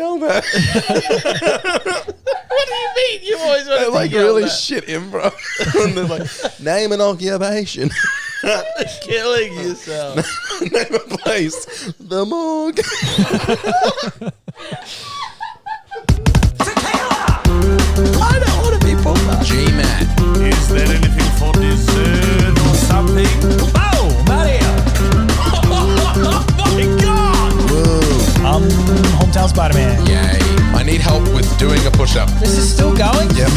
yell that? What do you mean? You always want to Like yell really that? shit improv. And they're like, name an occupation. Killing yourself. Name a place. The morgue. I don't want to be popular. GMat. Is there anything for dessert or something? Oh, Mario! Oh my God! Whoa. Hometown Spider-Man. Yay. I need help with doing a push-up. This is still going? Yep.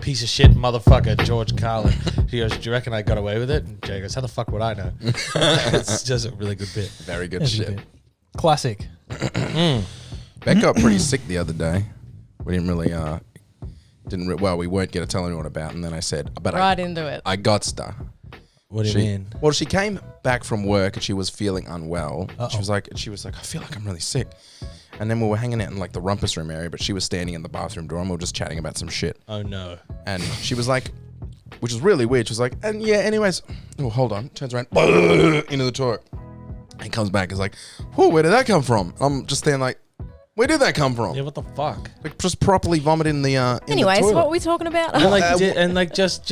Piece of shit motherfucker, George Carlin. He goes, do you reckon I got away with it? And Jay goes, how the fuck would I know? It's just a really good bit. Very good That's a shit. good bit. Classic. Beck got pretty sick the other day. We didn't really, well, we weren't going to tell anyone about. And then I said, but Right into it. I got stuff. What do you mean? Well, she came back from work and she was feeling unwell. Uh-oh. She was like, I feel like I'm really sick. And then we were hanging out in like the rumpus room area, but she was standing in the bathroom door and we were just chatting about some shit. Oh no. And she was like, which was really weird. She was like, and yeah, anyways, oh, hold on. Turns around into the toilet. And comes back. Is like, whoa, where did that come from? I'm just standing like, where did that come from? Yeah, what the fuck? Like just properly vomit in the Anyways, the toilet. what were we talking about? And like just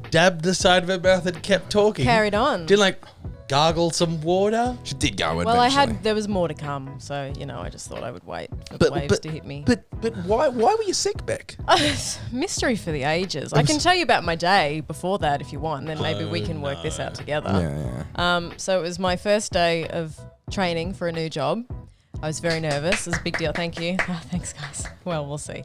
dabbed the side of her mouth and kept talking. Carried on. Didn't like gargle some water. She did go Well, eventually. there was more to come, so I just thought I would wait for the waves to hit me. But why were you sick, Beck? Mystery for the ages. I can tell you about my day before that if you want, and then maybe we can work this out together. Yeah. So it was my first day of training for a new job. I was very nervous. It was a big deal. Thank you. Oh, thanks, guys. Well, we'll see.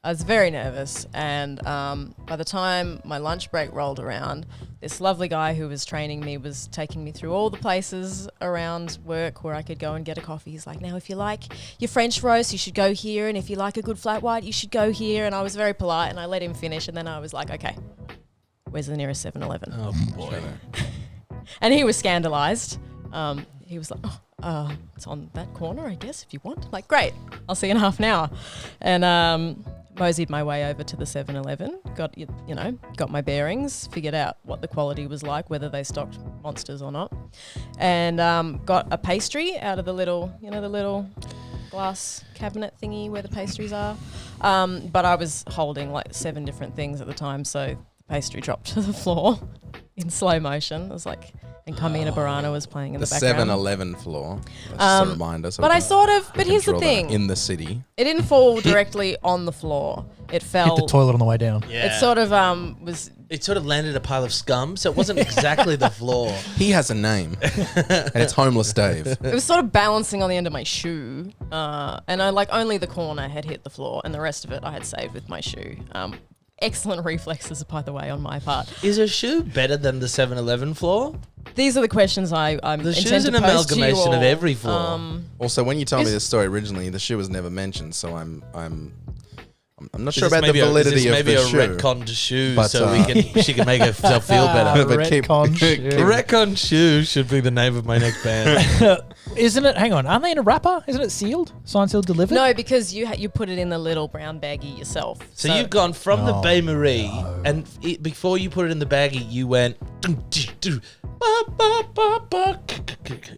I was very nervous, and by the time my lunch break rolled around, this lovely guy who was training me was taking me through all the places around work where I could go and get a coffee. He's like, now, if you like your French roast, you should go here, and if you like a good flat white, you should go here. And I was very polite, and I let him finish, and then I was like, okay, where's the nearest 7-Eleven? Oh boy. And he was scandalised. He was like, it's on that corner, I guess, if you want. I'm like, great, I'll see you in half an hour. And moseyed my way over to the 7-Eleven, got my bearings, figured out what the quality was like, whether they stocked monsters or not, and got a pastry out of the little glass cabinet thingy where the pastries are. But I was holding like 7 different things at the time, so the pastry dropped to the floor in slow motion. It was like, and Carmina Burana was playing in the background. 7-Eleven floor. Just a reminder. So But here's the thing. In the city. It didn't fall directly on the floor. It fell. Hit the toilet on the way down. Yeah. It sort of was. It sort of landed in a pile of scum, so it wasn't exactly the floor. He has a name, and it's Homeless Dave. It was sort of balancing on the end of my shoe, and I only the corner had hit the floor, and the rest of it I had saved with my shoe. Excellent reflexes, by the way, on my part. Is a shoe better than the 7-Eleven floor? These are the questions I'm The intend shoe's to an pose to you amalgamation of all. every floor. Also, when you told me Is- this story originally, the shoe was never mentioned, so I'm not Is sure this about the maybe validity of maybe the a shoe. retcon to shoe, But, so she can make herself feel better. But keep- Retcon shoe. Retcon shoe should be the name of my next band. Isn't it? Hang on. Aren't they in a wrapper? Isn't it sealed? Signed, sealed, delivered? No, because you put it in the little brown baggie yourself. So you've gone from the Oh, Bain Marie, and before you put it in the baggie, you went.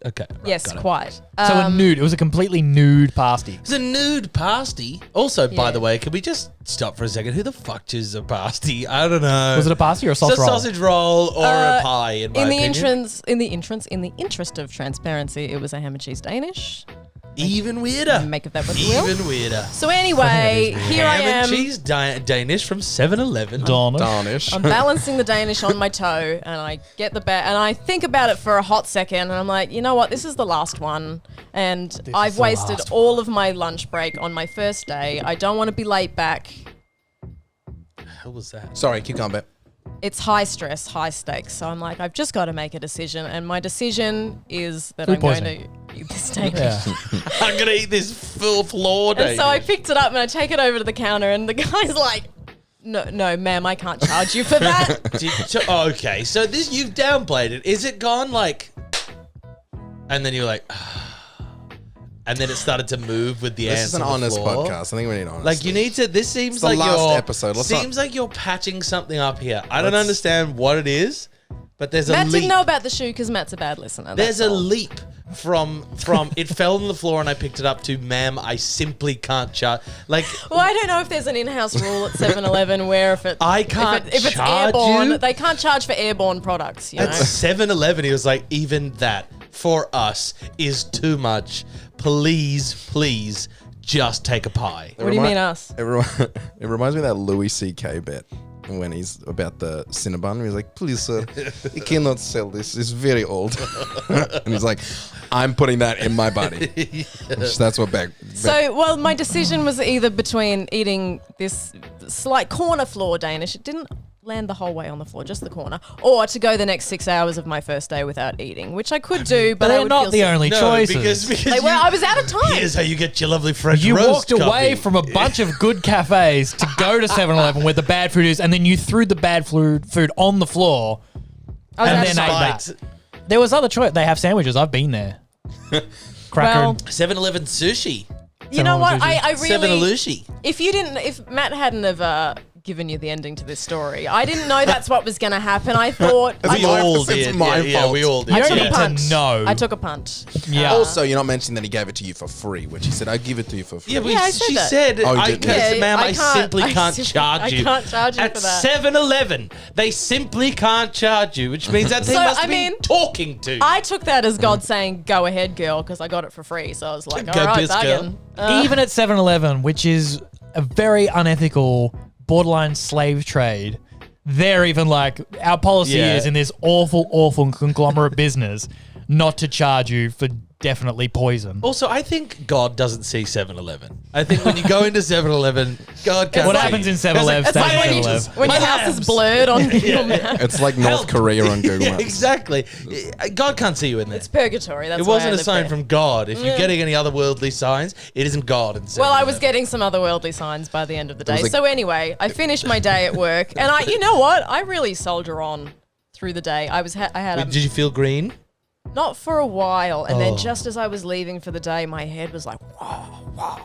Okay. right, Yes, got it. quite. So a nude. It was a completely nude pasty. It's a nude pasty. Also, by Yeah. the way, can we just stop for a second? Who the fuck chooses a pasty? I don't know. Was it a pasty or a It's a sausage roll? sausage roll or a pie, in my opinion. in the interest of transparency, it was a ham and cheese Danish. Even weirder. Make of that what you will. Even weirder. So anyway, here I Ham am. and cheese Danish from 7-Eleven. Darnish. I'm balancing the Danish on my toe, and I get the and I think about it for a hot second, and I'm like, you know what? This is the last one, and I've wasted all of my lunch break on my first day. I don't want to be late back. How was that? Sorry, keep going, Bet. It's high stress, high stakes. So I'm like, I've just got to make a decision, and my decision is that Food I'm going poisoning. to eat this Danish. Yeah. I'm going to eat this full floor And so I picked it up and I take it over to the counter, and the guy's like, no, ma'am, I can't charge you for that. Okay, so this you've downplayed it. Is it gone like... And then you're like... and then it started to move with the This ants is an on the honest floor. podcast. I think we need honesty. Like you need to. This seems the like last you're episode. seems like you're patching something up here. I don't understand what it is, but there's a Matt leap. didn't know about the shoe because Matt's a bad listener. There's that's a all. leap from it fell on the floor and I picked it up to, ma'am, I simply can't charge. Like, Well, I don't know if there's an in-house rule at 7-Eleven where if I can't if it's charge airborne, you? they can't charge for airborne products. You know. at 7-Eleven, he was like, even that for us is too much. Please, just take a pie. What do you mean us? It reminds me of that Louis C.K. bit when he's about the Cinnabon. He's like, please, sir, you cannot sell this. It's very old. And he's like, I'm putting that in my body. That's what So, well, my decision was either between eating this slight corner floor Danish. It didn't land the whole way on the floor, just the corner, or to go the next 6 hours of my first day without eating, which I could do, but I they're would not feel the sick. only choices. because I was out of time. Here's how you get your lovely French You roast walked away coffee. from a bunch of good cafes to go to 7-Eleven where the bad food is, and then you threw the bad food on the floor I was and out then of ate time. that. Spiked. There was other choice. They have sandwiches. I've been there. Cracker. Well, and- 7-Eleven sushi. You know what? 7-Eleven I really. 7-Alushi. If Matt hadn't have given you the ending to this story, I didn't know that's what was going to happen. I thought It's We my- all it's did. my Yeah, fault. we all did. I You took don't a need punt. to know. I took a punt. Yeah. Also, you're not mentioning that he gave it to you for free, which he said, I give it to you for free. Yeah, but Yeah, I said she that. said, Oh, you I, didn't. yes, Yeah, ma'am, I, I can't- simply I can't simply- charge I you. can't charge you At for that. 7-Eleven, they simply can't charge you, which means that they So, must I be mean, talking to you. I took that as God saying, "Go ahead, girl," because I got it for free. So I was like, Go "All right, piss, bargain." Even at 7-Eleven, which is a very unethical, borderline slave trade, they're even like, our policy Yeah. is in this awful conglomerate business not to charge you for definitely poison. Also, I think God doesn't see 7-Eleven. I think when you go into 7-Eleven, God can't What see happens you. in 7-Eleven It's stays like in when, you, 7-Eleven. when your house is blurred on Google Maps. It's like North Help. Korea on Google Yeah, Maps. exactly. God can't see you in there. It's purgatory. That's It why I wasn't a live sign there. from God. If you're getting any otherworldly signs, it isn't God. In Well, I was 7-Eleven. getting some otherworldly signs by the end of the day. was like- So anyway, I finished my day at work, and you know what? I really soldier on through the day. I had a Did you feel green? not for a while, and Oh. then just as I was leaving for the day, my head was like, whoa,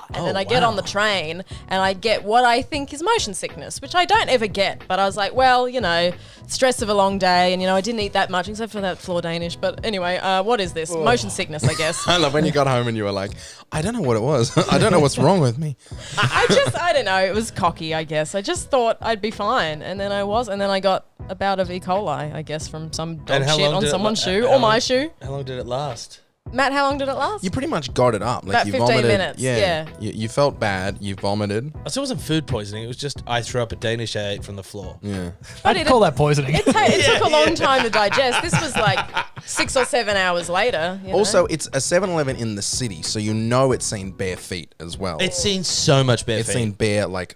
and Oh, then I get wow. on the train, and I get what I think is motion sickness, which I don't ever get. But I was like, well, you know, stress of a long day, and I didn't eat that much except for that floor Danish. But anyway, what is this? Motion sickness, I guess. I love when you got home and you were like, I don't know what it was. I don't know what's wrong with me. I don't know. It was cocky, I guess. I just thought I'd be fine, and then I was, and then I got a bout of E. coli, I guess, from some dog And how shit long on did it someone's la- shoe how or my long- shoe. How long did it last? Matt, how long did it last? You pretty much got it up. Like About you 15 vomited. minutes, yeah. You felt bad. You vomited. So it wasn't food poisoning. It was just I threw up a Danish I ate from the floor. Yeah. But I'd call that poisoning. It took a long time to digest. This was like 6 or 7 hours later. You know? Also, it's a 7-Eleven in the city, so you know it's seen bare feet as well. It's seen so much bare It's feet. seen bare like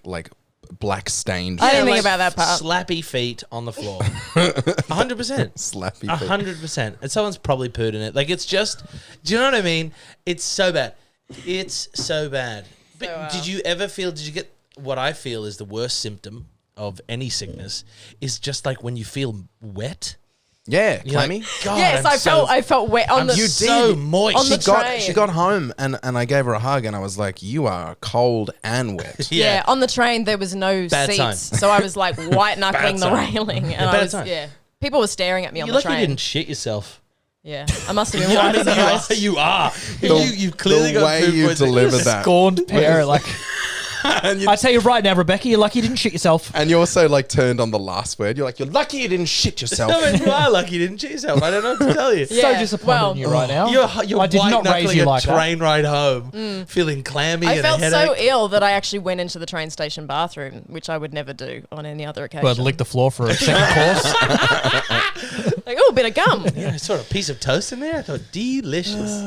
black stained I didn't think about that part. Slappy feet on the floor. 100%. slappy feet. 100%. And someone's probably pooed in it. Like, it's just, do you know what I mean? It's so bad. It's so bad. But did you get what I feel is the worst symptom of any sickness is just like when you feel wet? Yeah, You're like, clammy. God, Yes, I felt wet on I'm the. so moist. on the train. She got home and I gave her a hug and I was like, you are cold and wet. Yeah, on the train there was no Bad seats, sign. so I was like white knuckling the sign. railing, and bad I was sign. People were staring at me on You're the lucky train. you didn't shit yourself. Yeah, I must have been I white mean, as a ghost. you are. The- You've clearly the got way food you poisoning. delivered that. Scorned pair. Like, and, you, I tell you right now, Rebecca, you're lucky you didn't shit yourself. and you also like turned on the last word. You're like, you're lucky you didn't shit yourself. No, but you are lucky you didn't shit yourself. I don't know what to tell you. So Yeah, disappointed well- in you right now. You're I did white not raise knuckling you a like that. train ride home, feeling clammy I and felt a so headache. ill that I actually went into the train station bathroom, which I would never do on any other occasion. But lick the floor for a second course. Like, oh, a bit of gum. Yeah, I saw a piece of toast in there. I thought, delicious.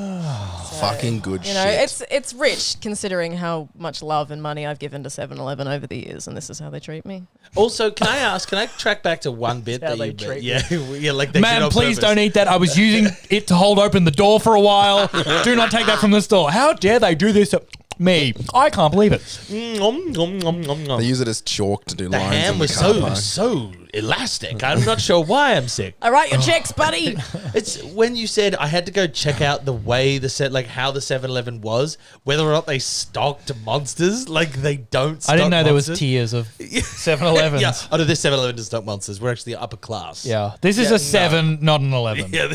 Fucking good You know, shit. it's rich considering how much love and money I've given to 7-Eleven over the years, and this is how they treat me. Also, can I track back to one bit how that they you treat yeah, like they did Man, on please purpose. don't eat that. I was using it to hold open the door for a while. Do not take that from the store. How dare they do this? Me. I can't believe it. They use it as chalk to do The lines. ham in was car park. so elastic. I'm not sure why I'm sick. All right, your checks, buddy. It's when you said I had to go check out the way how the 7-Eleven was, whether or not they stocked monsters. Like they don't. Stock I didn't know there was monsters. tiers of 7-Elevens. Yeah. Oh, no, this 7-Eleven does stock monsters. We're actually upper class. Yeah. This is a 7, not an 11. Yeah.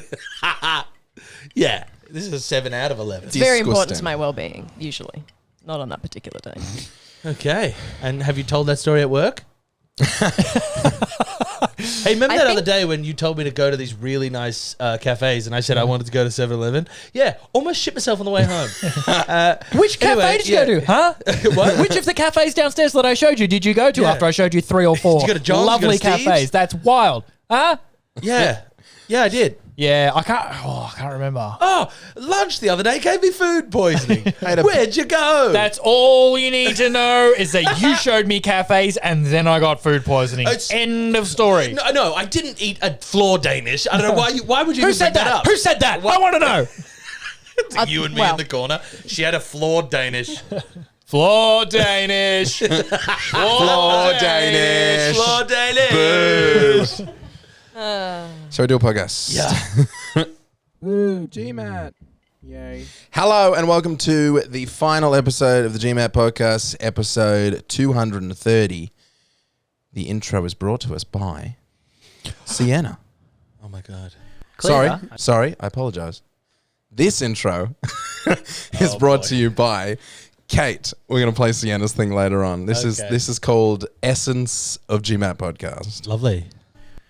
Yeah. This is a 7 out of 11. It's very important Disgusting. to my well-being, usually. Not on that particular day. Okay. And have you told that story at work? Hey, remember that other day when you told me to go to these really nice cafes and I said I wanted to go to 7-Eleven? Yeah, almost shit myself on the way home. Which cafe did you go to? Huh? What? Which of the cafes downstairs that I showed you did you go to Yeah. after I showed you 3 or 4 Did you go to John's? lovely Did you go to cafes? Steve's? That's wild. Huh? Yeah. Yeah, I did. Yeah, I can't remember. Oh, lunch the other day gave me food poisoning. Where'd you go? That's all you need to know is that you showed me cafes and then I got food poisoning. End of story. No, I didn't eat a floor Danish. I don't know why would you Who even said bring that? up? Who said that? I want to know. You and me well. in the corner. She had a floor Danish. Floor Danish. Floor Danish. Floor Danish. Shall we do a podcast? Yeah. Ooh, GMat. Yay. Hello and welcome to the final episode of the GMat podcast, episode 230. The intro is brought to us by Sienna. Oh my God. Sorry, I apologize. This intro is brought to you by Kate. We're going to play Sienna's thing later on. This is called Essence of GMat Podcast. Lovely.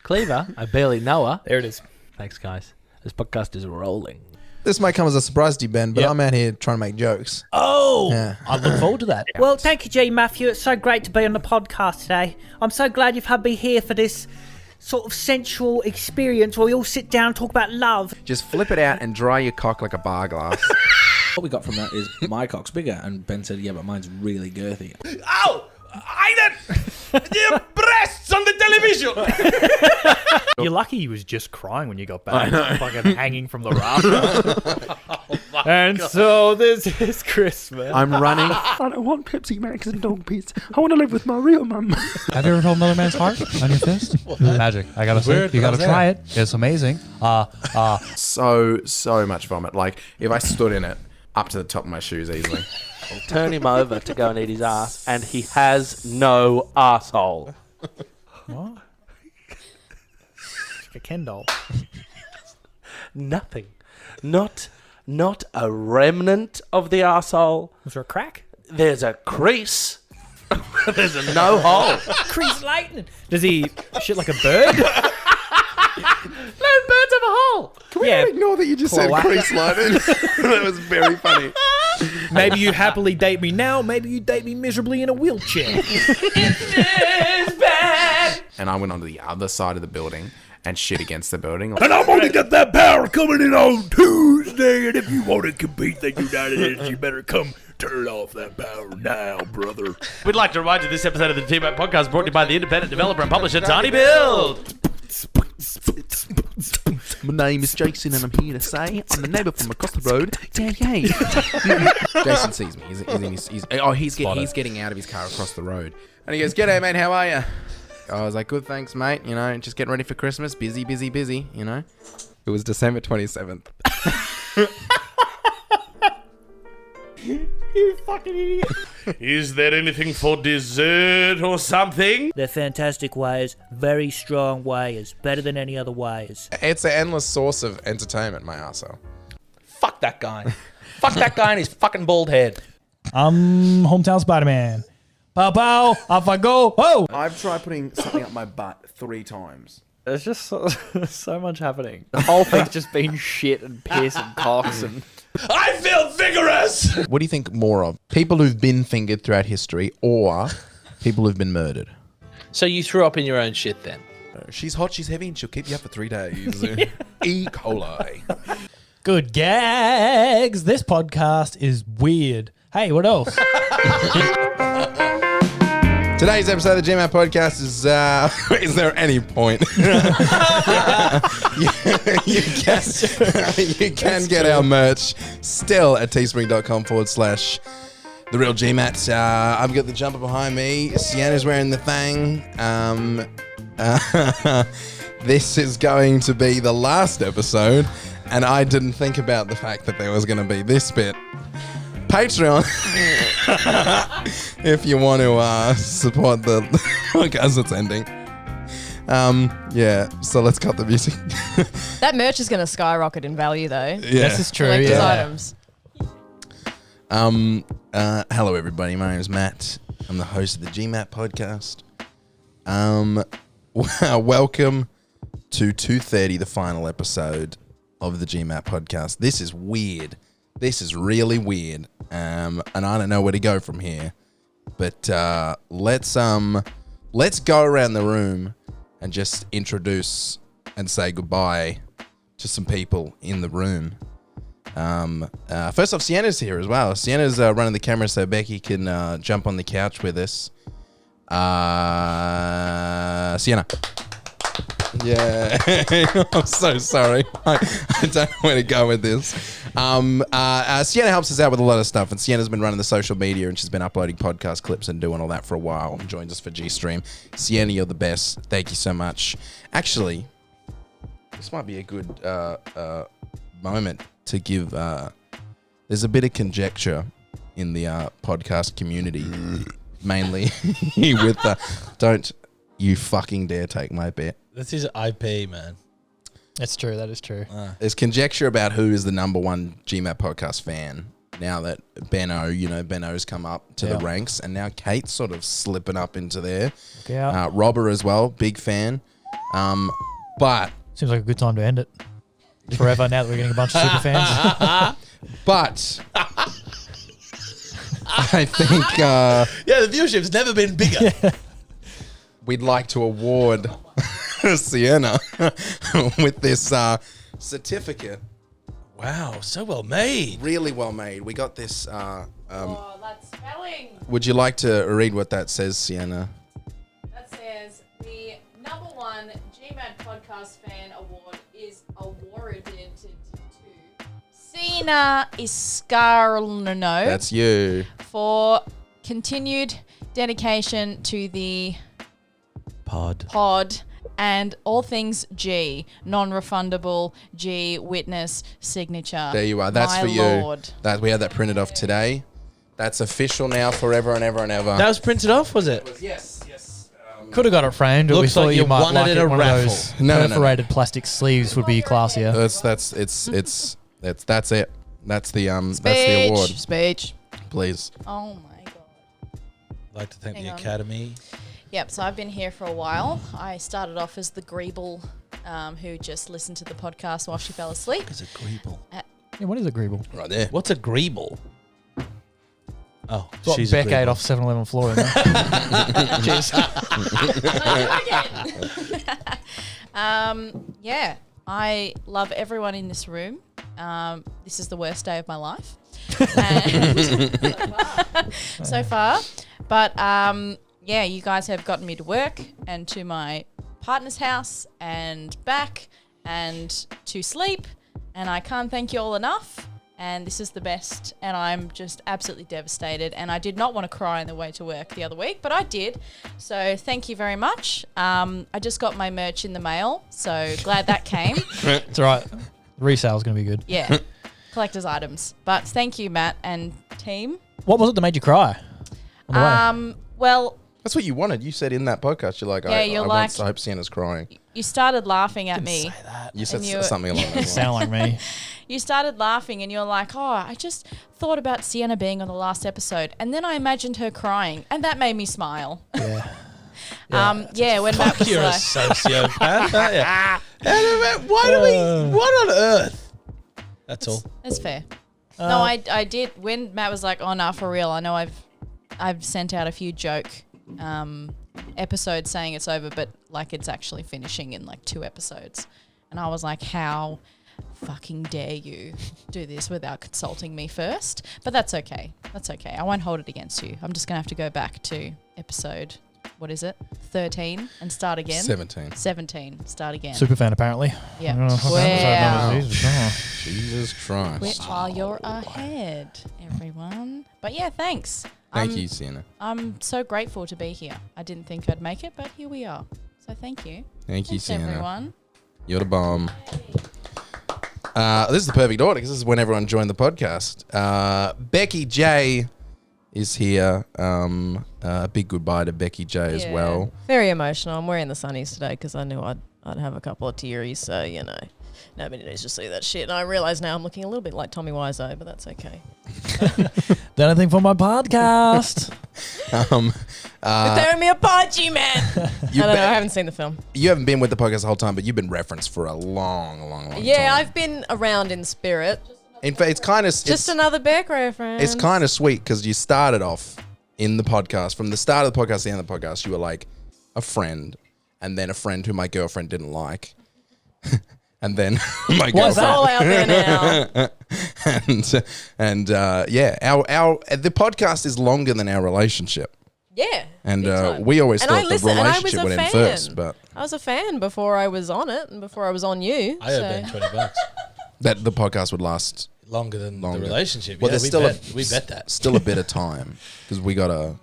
Cleaver, I barely know her. There it is. Thanks, guys. This podcast is rolling. This might come as a surprise to you, Ben, but Yep. I'm out here trying to make jokes. Oh, Yeah. I look forward to that. Well, thank you, G. Matthew. It's so great to be on the podcast today. I'm so glad you've had me here for this sort of sensual experience where we all sit down and talk about love. Just flip it out and dry your cock like a bar glass. What we got from that is my cock's bigger, and Ben said, yeah, but mine's really girthy. Ow! Aidan! Your breasts on the television! You're lucky he was just crying when you got back. Fucking hanging from the rafters. And so this is Christmas. I'm running. I don't want Pepsi Max and dog piss. I want to live with my real mum. Have you ever held another man's heart on your fist? Magic. I gotta say, you gotta try it. It's amazing. So much vomit. Like, if I stood in it, up to the top of my shoes easily. Turn him over to go and eat his ass, and he has no arsehole. What? Like a Ken doll. Nothing. Not a remnant of the arsehole. Was there a crack? There's a crease. There's a no hole. Crease lightning. Does he shit like a bird? No birds have a hole. Can we Yeah. ignore that you just said crease lighting? That was very funny. Maybe you happily date me now. Maybe you date me miserably in a wheelchair. And I went onto the other side of the building and shit against the building. And I'm gonna get that power coming in on Tuesday. And if you want to compete, then you better come turn off that power now, brother. We'd like to remind you this episode of the GMat podcast brought to you by the independent developer and publisher Tiny Build. My name is Jason, and I'm here to say I'm the neighbour from across the road. Yay! Jason sees me. He's getting out of his car across the road, and he goes, "G'day, mate. How are you?" I was like, "Good, thanks, mate. You know, just getting ready for Christmas. Busy. You know." It was December 27th. You fucking idiot. Is there anything for dessert or something? They're fantastic wires. Very strong wires. Better than any other wires. It's an endless source of entertainment, my arsehole. Fuck that guy. Fuck that guy and his fucking bald head. I'm hometown Spider-Man. Pow pow, off I go. Oh, I've tried putting something up my butt 3 times. There's just so much happening. The whole thing's just been shit and piss and cocks and... I feel vigorous! What do you think more of? People who've been fingered throughout history or people who've been murdered? So you threw up in your own shit then? She's hot, she's heavy, and she'll keep you up for 3 days. E. coli. good gags. This podcast is weird. Hey, what else? Today's episode of the GMat podcast is there any point? you can get our merch still at teespring.com/GMat The real GMat. I've got the jumper behind me. Sienna's wearing the thing. This is going to be the last episode, and I didn't think about the fact that there was going to be this bit. Patreon, if you want to support the podcast that's ending. Yeah, so let's cut the music. That merch is going to skyrocket in value, though. Yeah. This is true. Collector's Yeah. items. Hello everybody, my name is Matt. I'm the host of the GMat podcast. Welcome to 2:30, the final episode of the GMat podcast. This is weird. This is really weird. And I don't know where to go from here. But let's go around the room and just introduce and say goodbye to some people in the room. First off, Sienna's here as well. Sienna's running the camera so Becky can jump on the couch with us. Sienna. Yeah. I'm so sorry. I don't know where to go with this. Sienna helps us out with a lot of stuff, and Sienna's been running the social media, and she's been uploading podcast clips and doing all that for a while, and joins us for G-Stream. Sienna, you're the best. Thank you so much. Actually, this might be a good moment to give... there's a bit of conjecture in the podcast community, mainly with... don't you fucking dare take my bet. This is IP, man. That's true. That is true. There's conjecture about who is the number one GMat podcast fan now that Benno's come up to the ranks, and now Kate's sort of slipping up into there. Yeah. Robber as well, big fan. But Seems like a good time to end it. Forever now that we're getting a bunch of super fans. but I think Yeah, the viewership's never been bigger. we'd like to award Sienna with this certificate. Wow, so well made. Really well made. We got this. Oh, that's spelling. Would you like to read what that says, Sienna? That says the number one GMat podcast fan award is awarded to Sienna Iscarno. That's you. For continued dedication to the pod and all things G, non-refundable G witness signature. There you are. That's My for you. Lord. That we had that printed off today. That's official now, forever and ever and ever. That was printed off, was it? Yes. Could have got it framed, but we Looks thought like you you might won it like in it. a One raffle. of those No. perforated plastic sleeves would be classier. That's it. That's the Speech. award. Speech. Please. Oh my God. I'd like to thank Hang the on. Academy. Yep, so I've been here for a while. I started off as the Greeble who just listened to the podcast while she fell asleep. It's a greeble. Yeah, what is agreeable? Right there. What's a greeble? Oh, It's what she's Beck a ate greeble. off 7-Eleven floor. Isn't it? Yeah, I love everyone in this room. This is the worst day of my life. And so far. But yeah, you guys have gotten me to work and to my partner's house and back and to sleep. And I can't thank you all enough. And this is the best. And I'm just absolutely devastated. And I did not want to cry on the way to work the other week, but I did. So thank you very much. I just got my merch in the mail. So glad that came. It's all right. Resale's going to be good. Yeah. Collector's items. But thank you, Matt and team. What was it that made you cry? On the way? Well, That's what you wanted. You said in that podcast, you're like, Yeah, you're I like- hope Sienna's crying. you started laughing at me. You said And you- something along those lines. Sound like me. You started laughing and you're like, oh, I just thought about Sienna being on the last episode. And then I imagined her crying. And that made me smile. Yeah. When Matt was You're a like, sociopath, aren't you? Why do we... What on earth? That's all. that's fair. No, I did. When Matt was like, oh, no, for real, I know I've sent out a few joke episodes saying it's over, but like it's actually finishing in like 2 episodes. And I was like, how fucking dare you do this without consulting me first? But that's okay. That's okay. I won't hold it against you. I'm just going to have to go back to episode what is it? 13 and start again. 17. Start again. Super fan, apparently. Yeah. Wow. Jesus Christ. Well, you're ahead, everyone. But yeah, thanks. Thank you, Sienna. I'm so grateful to be here. I didn't think I'd make it, but here we are. So thank you. Thank you, Thanks, Sienna. everyone. You're the bomb. This is the perfect order because this is when everyone joined the podcast. Becky J is here. A big goodbye to Becky J as well. Very emotional. I'm wearing the sunnies today because I knew I'd have a couple of tearies. So, you know, nobody needs to see that shit. And I realise now I'm looking a little bit like Tommy Wiseau, but that's okay. Done anything for my podcast. Throw me a punch, man. I don't know. I haven't seen the film. You haven't been with the podcast the whole time, but you've been referenced for a long time. Yeah, I've been around in spirit. In fact, it's kind of Just another Beck reference. It's kind of sweet because you started off in the podcast. From the start of the podcast to the end of the podcast, you were like a friend, and then a friend who my girlfriend didn't like. And then my girlfriend. It's all out there now. and yeah, our the podcast is longer than our relationship. Yeah. And we always thought the relationship would end first, but I was a fan before I was on it and before I was on you. I owe Ben $20. That the podcast would last longer than the relationship. Well, yeah, there's we bet that. Still a bit of time because we got to.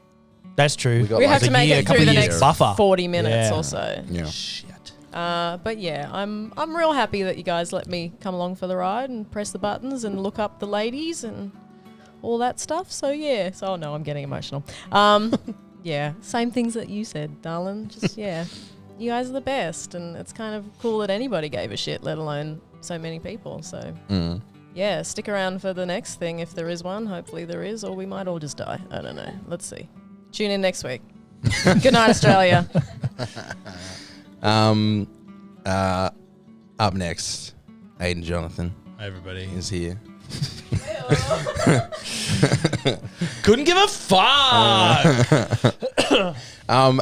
That's true. We have to make it through the next buffer. 40 minutes or so. Yeah. Shit. But yeah, I'm real happy that you guys let me come along for the ride and press the buttons and look up the ladies and all that stuff. So yeah, no, I'm getting emotional. Yeah, same things that you said, darling. Just yeah, you guys are the best, and it's kind of cool that anybody gave a shit, let alone so many people. So yeah, stick around for the next thing if there is one. Hopefully there is, or we might all just die. I don't know. Let's see. Tune in next week. Good night, Australia. Up next, Aidan Jonathan. Hi, everybody. Is here. Couldn't give a fuck.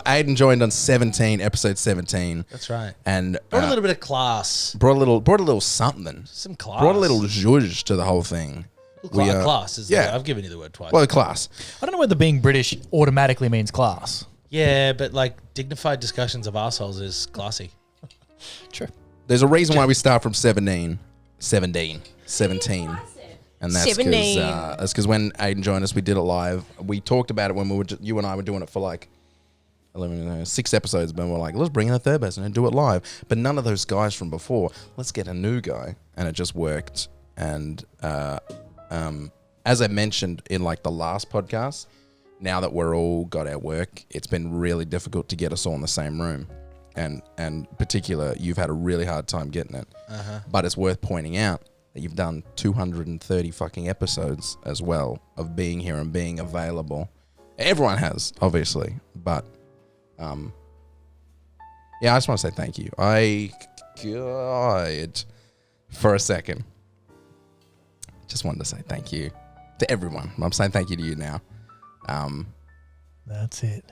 Aidan joined on episode 17. That's right. And brought a little bit of class. Brought a little something. Some class. Brought a little zhuzh to the whole thing. Class is I've given you the word twice. Well, class. I don't know whether being British automatically means class. Yeah, but like dignified discussions of arseholes is classy. True. There's a reason why we start from 17. And that's because when Aidan joined us, we did it live. We talked about it when you and I were doing it for like 6 episodes, but we're like, let's bring in a third person and do it live. But none of those guys from before, let's get a new guy. And it just worked. And as I mentioned in like the last podcast, now that we're all got our work, it's been really difficult to get us all in the same room. And particular, you've had a really hard time getting it. But it's worth pointing out that you've done 230 fucking episodes as well of being here and being available. Everyone has, obviously, but yeah, I just want to say thank you. For a second, just wanted to say thank you to everyone. I'm saying thank you to you now. That's it.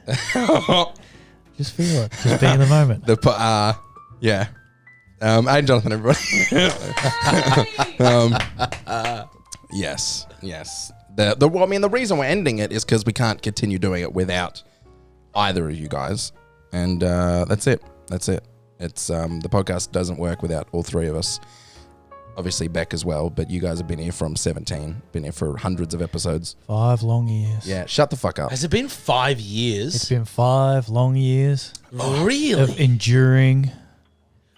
Just feel it. Just be in the moment. Yeah. Aidan Jonathan, everybody. Yes. The reason we're ending it is because we can't continue doing it without either of you guys, and that's it. It's the podcast doesn't work without all three of us. Obviously Beck as well, but you guys have been here from 17, been here for hundreds of episodes. 5 long years. Yeah, shut the fuck up. Has it been 5 years? It's been 5 long years. Really? Of enduring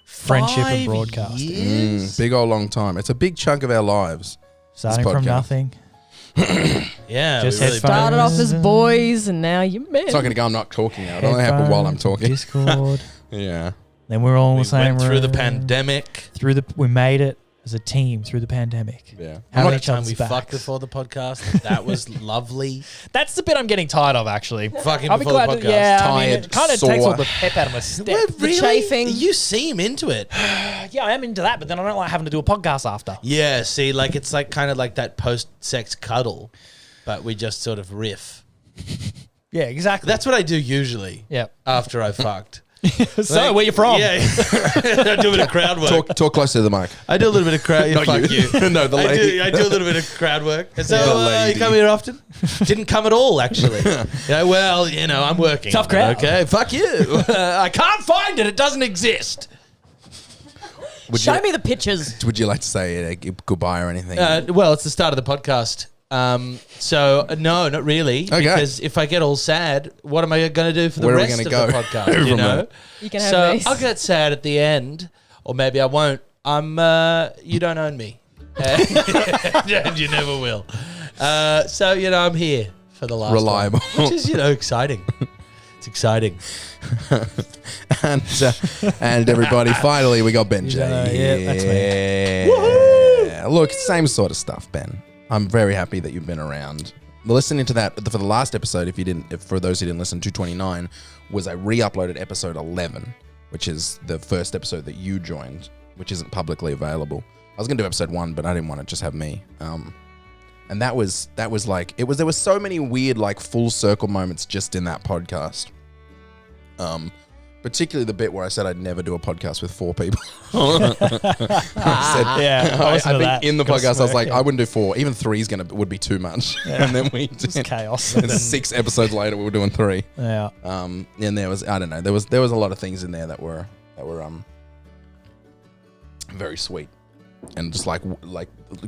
friendship and broadcasting. Big old long time. It's a big chunk of our lives. Starting from nothing. Yeah, just really started off as boys and now you're men. It's not going to go, I'm not talking now. It only happen while I'm talking. Discord. Yeah. Then we're all in the same room. Through the pandemic. We made it as a team through the pandemic. Yeah. How many times we fucked before the podcast? That was lovely. That's the bit I'm getting tired of, actually. Fucking I'll before be glad the podcast. Yeah, tired, it kind of takes all the pep out of my step. Really? The chafing. You seem into it. Yeah, I am into that, but then I don't like having to do a podcast after. Yeah, see, like it's like kind of like that post-sex cuddle, but we just sort of riff. Yeah, exactly. That's what I do usually. Yeah. After I fucked. So, where you from? Yeah. I do a bit of crowd work. Talk close to the mic. I do a little bit of crowd. Not Fuck you. you. No, the lady. I do a little bit of crowd work. And so The you lady. come here often? Didn't come at all, actually. Well, I'm working. Tough on it, crowd. Okay, fuck you. I can't find it. It doesn't exist. Show me the pictures. Would you like to say goodbye or anything? Well, it's the start of the podcast. So no, not really. Okay. Because if I get all sad, what am I going to do for the Where are we rest of gonna the go? podcast? You know. You can have So these. I'll get sad at the end, or maybe I won't. You don't own me, and you never will. So I'm here for the last Reliable. one, which is exciting. It's exciting. and everybody, finally we got Ben J. Yeah, that's me. Woohoo! Look, same sort of stuff, Ben. I'm very happy that you've been around. Listening to that for the last episode, for those who didn't listen, 229 was I re-uploaded episode 11, which is the first episode that you joined, which isn't publicly available. I was gonna do episode 1, but I didn't want to just have me. And that was like there was so many weird like full circle moments just in that podcast. Particularly the bit where I said I'd never do a podcast with 4 people. I said, Yeah, I listened to that. in the Got podcast, I was like, smirk, I wouldn't do 4. Even 3 would be too much. And then we It's did. chaos. And 6 episodes later, we were doing 3. Yeah. And there was, I don't know, there was a lot of things in there that were very sweet, and just like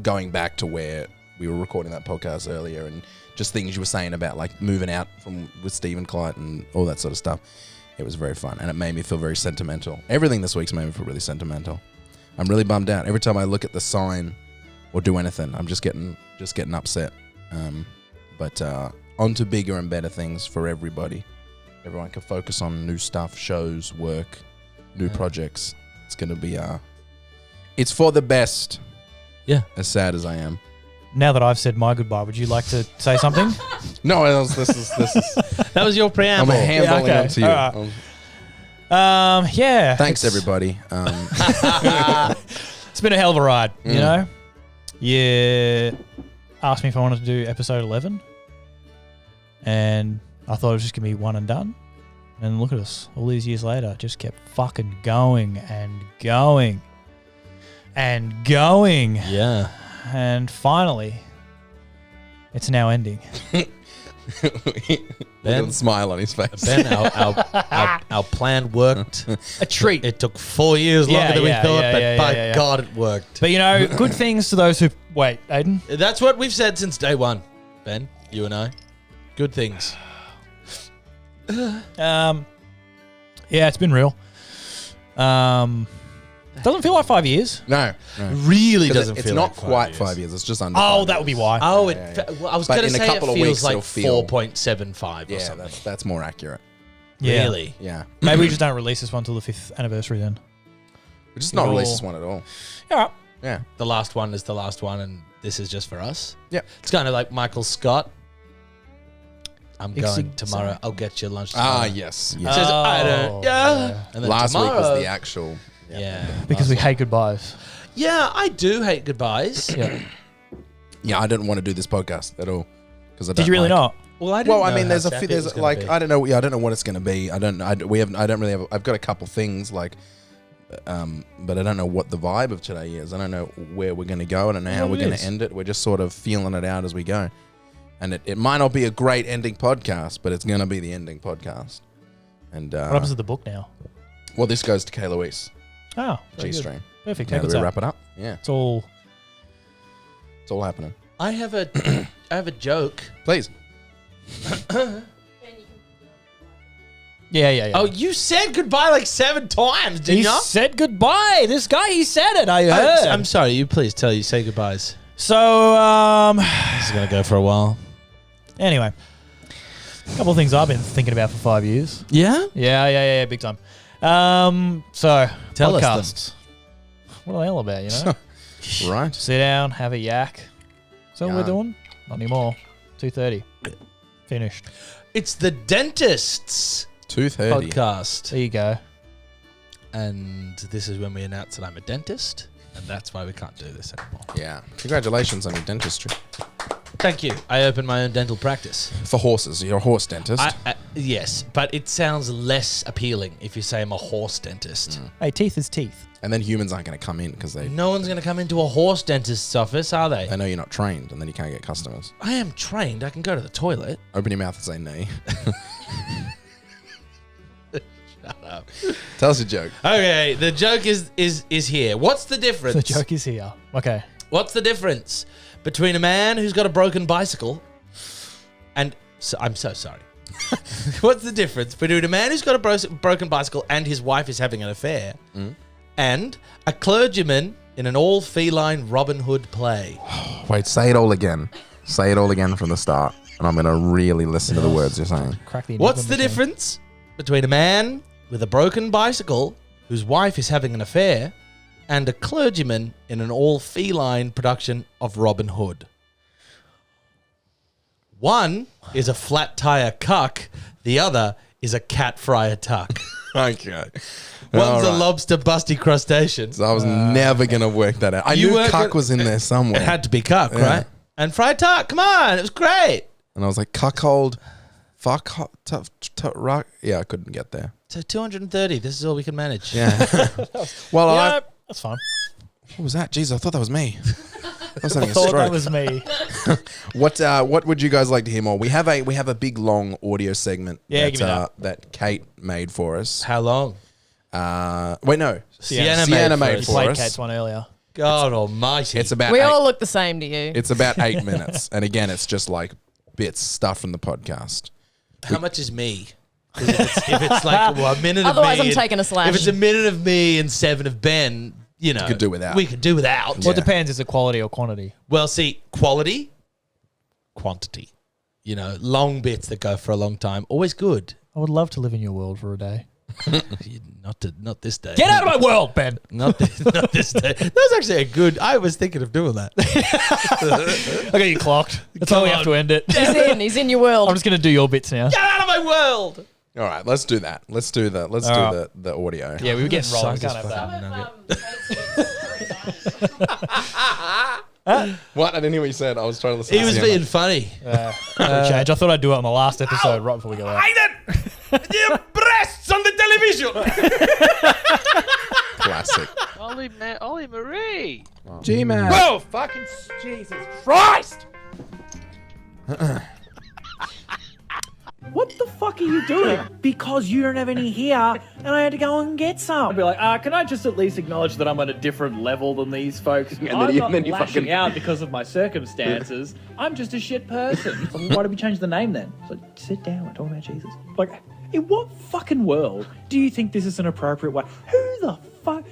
going back to where we were recording that podcast earlier, and just things you were saying about like moving out with Steve and Clyde and all that sort of stuff. It was very fun, and it made me feel very sentimental. Everything this week's made me feel really sentimental. I'm really bummed out. Every time I look at the sign or do anything, I'm just getting upset. But on to bigger and better things for everybody. Everyone can focus on new stuff, shows, work, new projects. It's going to be it's for the best. Yeah. As sad as I am. Now that I've said my goodbye, would you like to say something? No, this is That was your preamble. I'm handballing okay. onto you. All right. Yeah. Thanks, everybody. It's been a hell of a ride, you know? You asked me if I wanted to do episode 11, and I thought it was just going to be one and done. And look at us, all these years later, just kept fucking going and going and going. Yeah. And finally, it's now ending. Ben, the smile on his face. Ben, our plan worked. A treat. It took 4 years longer than we thought, but by God, it worked. But good things to those who... Wait, Aidan? That's what we've said since day one, Ben, you and I. Good things. Yeah, it's been real. Doesn't feel like 5 years. No. Really doesn't feel it's not like quite 5 years. It's just under. Oh, 5 that years. would be why. Oh, Yeah. I was But going to in a say it couple of feels weeks, like it'll feel- 4.75 or Yeah, something. that's more accurate. Yeah. Really? Yeah. Maybe we just don't release this one till the 5th anniversary then. We're just not You're release all- this one at all. All right. Yeah. The last one is the last one, and this is just for us. Yep. It's kind of like Michael Scott. I'm going tomorrow. sorry. I'll get you lunch tomorrow. Ah, yes. It yes. says, I don't. Yeah. yeah. And then Last week was tomorrow- the actual. Yeah. Because we last hate goodbyes. one. Yeah, I do hate goodbyes. Yeah. Yeah, I didn't want to do this podcast at all because Did you really not? Well, I didn't Well, I know mean, how there's sappy it was gonna like be. I don't know. Yeah, I don't know what it's going to be. I don't really have. I've got a couple things like, but I don't know what the vibe of today is. I don't know where we're going to go. I don't know how Well, we're it going is. to end it. We're just sort of feeling it out as we go, and it might not be a great ending podcast, but it's going to be the ending podcast. And What happens to the book now? well, this goes to K. Louise Oh, very G good. Stream. Perfect. Now Take that it we up. wrap it up, yeah, It's all... it's all happening. I have a joke. Please. Yeah. Oh, you said goodbye like 7 times, didn't He you? said goodbye. This guy, he said it. I Oh, heard. I'm sorry. You please say goodbyes. So, This is gonna go for a while. anyway. A couple of things I've been thinking about for 5 years. Yeah. Yeah, big time. So, Tell us podcasts. What are they all about, you know? Right. Sit down, have a yak. So what we're Yarn. doing? Not anymore. 2:30. Finished. It's the dentist's 2:30. podcast, There you go. and this is when we announce that I'm a dentist, and that's why we can't do this anymore. Yeah. Congratulations on your dentistry. Thank you. I opened my own dental practice. For horses. You're a horse dentist. Yes, but it sounds less appealing if you say I'm a horse dentist. Hey, teeth is teeth. And then humans aren't going to come in because No one's going to come into a horse dentist's office, are they? they know you're not trained, and then you can't get customers. I am trained. I can go to the toilet. Open your mouth and say nay. Shut up. Tell us a joke. Okay, the joke is here. What's the difference? The joke is here. Okay. What's the difference between a man who's got a broken bicycle and... I'm so sorry. What's the difference between a man who's got a broken bicycle and his wife is having an affair and a clergyman in an all-feline Robin Hood play? Wait, say it all again. Say it all again from the start. And I'm going to really listen to the words you're saying. Crack the What's the machine. difference between a man with a broken bicycle whose wife is having an affair and a clergyman in an all-feline production of Robin Hood? One is a flat tire cuck, the other is a cat fryer tuck. Okay. One's a All right. lobster busty crustacean. So I was never going to work that out. I You knew weren't cuck gonna- was in there somewhere. It had to be cuck, Yeah. right? And fried tuck, come on, it was great. And I was like, cuckold, fuck, rock. Yeah, I couldn't get there. So 230, this is all we can manage. Yeah. Well, Yeah, that's fine. what was that? Jeez, I thought that was me. I was I having a thought stroke. that was me. What would you guys like to hear more? We have a big long audio segment Yeah, give me that Kate made for us. How long? Wait, no. Sienna made You for played us. Kate's one earlier. God almighty. It's about We eight, all look the same to you. it's about 8 minutes. And again, it's just like bits, stuff from the podcast. How much is me? 'Cause if it's like a minute of Otherwise, me. I'm and- taking a slash. If it's a minute of me and 7 of Ben, you know. could do without. We could do without. Well, it depends. Is it quality or quantity? Well, see, quality, quantity. You know, long bits that go for a long time. Always good. I would love to live in your world for a day. Not this day. Get out of my world, Ben. Not this day. That was actually a good. I was thinking of doing that. I got you clocked. That's how we have to end it. He's in your world. I'm just going to do your bits now. Get out of my world. All right, let's do that. Let's do the right. the audio. Yeah, we were getting rolling. We Suck can't this have that. fucking nugget. What? I didn't hear what you said. I was trying to listen. He was Sienna. being funny. Change. I thought I'd do it on the last episode right before we go out. Aidan! Your breasts on the television! Classic. Ollie Marie. GMat. Oh, fucking Jesus Christ! What the fuck are you doing? Because you don't have any here, and I had to go and get some. I'd be like, can I just at least acknowledge that I'm on a different level than these folks? then I'm you- not then you lashing fucking- out because of my circumstances. I'm just a shit person. So why did we change the name then? So sit down, we're talking about Jesus. Like, in what fucking world do you think this is an appropriate way? Who the fuck?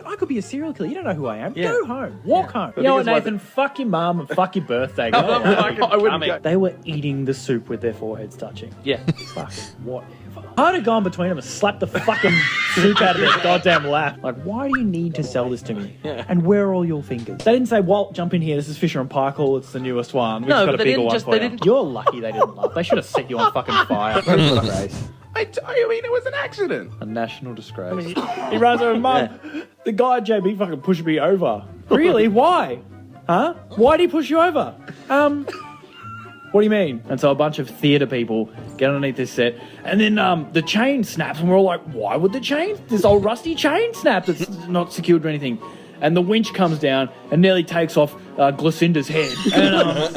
I could be a serial killer. You don't know who I am. Yeah. Go home. Walk home. But You know what, because Nathan? Fuck your mum and fuck your birthday. Go I'm home. fucking I wouldn't coming. They were eating the soup with their foreheads touching. Yeah. Fucking whatever. I'd have gone between them and slapped the fucking soup out of their goddamn lap. Like, why do you need to sell this to me? Yeah. And where are all your fingers? They didn't say, Walt, jump in here. This is Fisher and Paykel. It's the newest one. We've No, just got but a they bigger didn't one just- for they you. didn't- You're lucky they didn't laugh. They should have set you on fucking fire. Disgrace. I mean, it was an accident. A national disgrace. He runs over, Mum, the guy at JB fucking pushed me over. Really? Why? Huh? Why did he push you over? What do you mean? And so a bunch of theatre people get underneath this set, and then the chain snaps, and we're all like, why would this old rusty chain snap that's not secured or anything? And the winch comes down and nearly takes off Glacinda's head.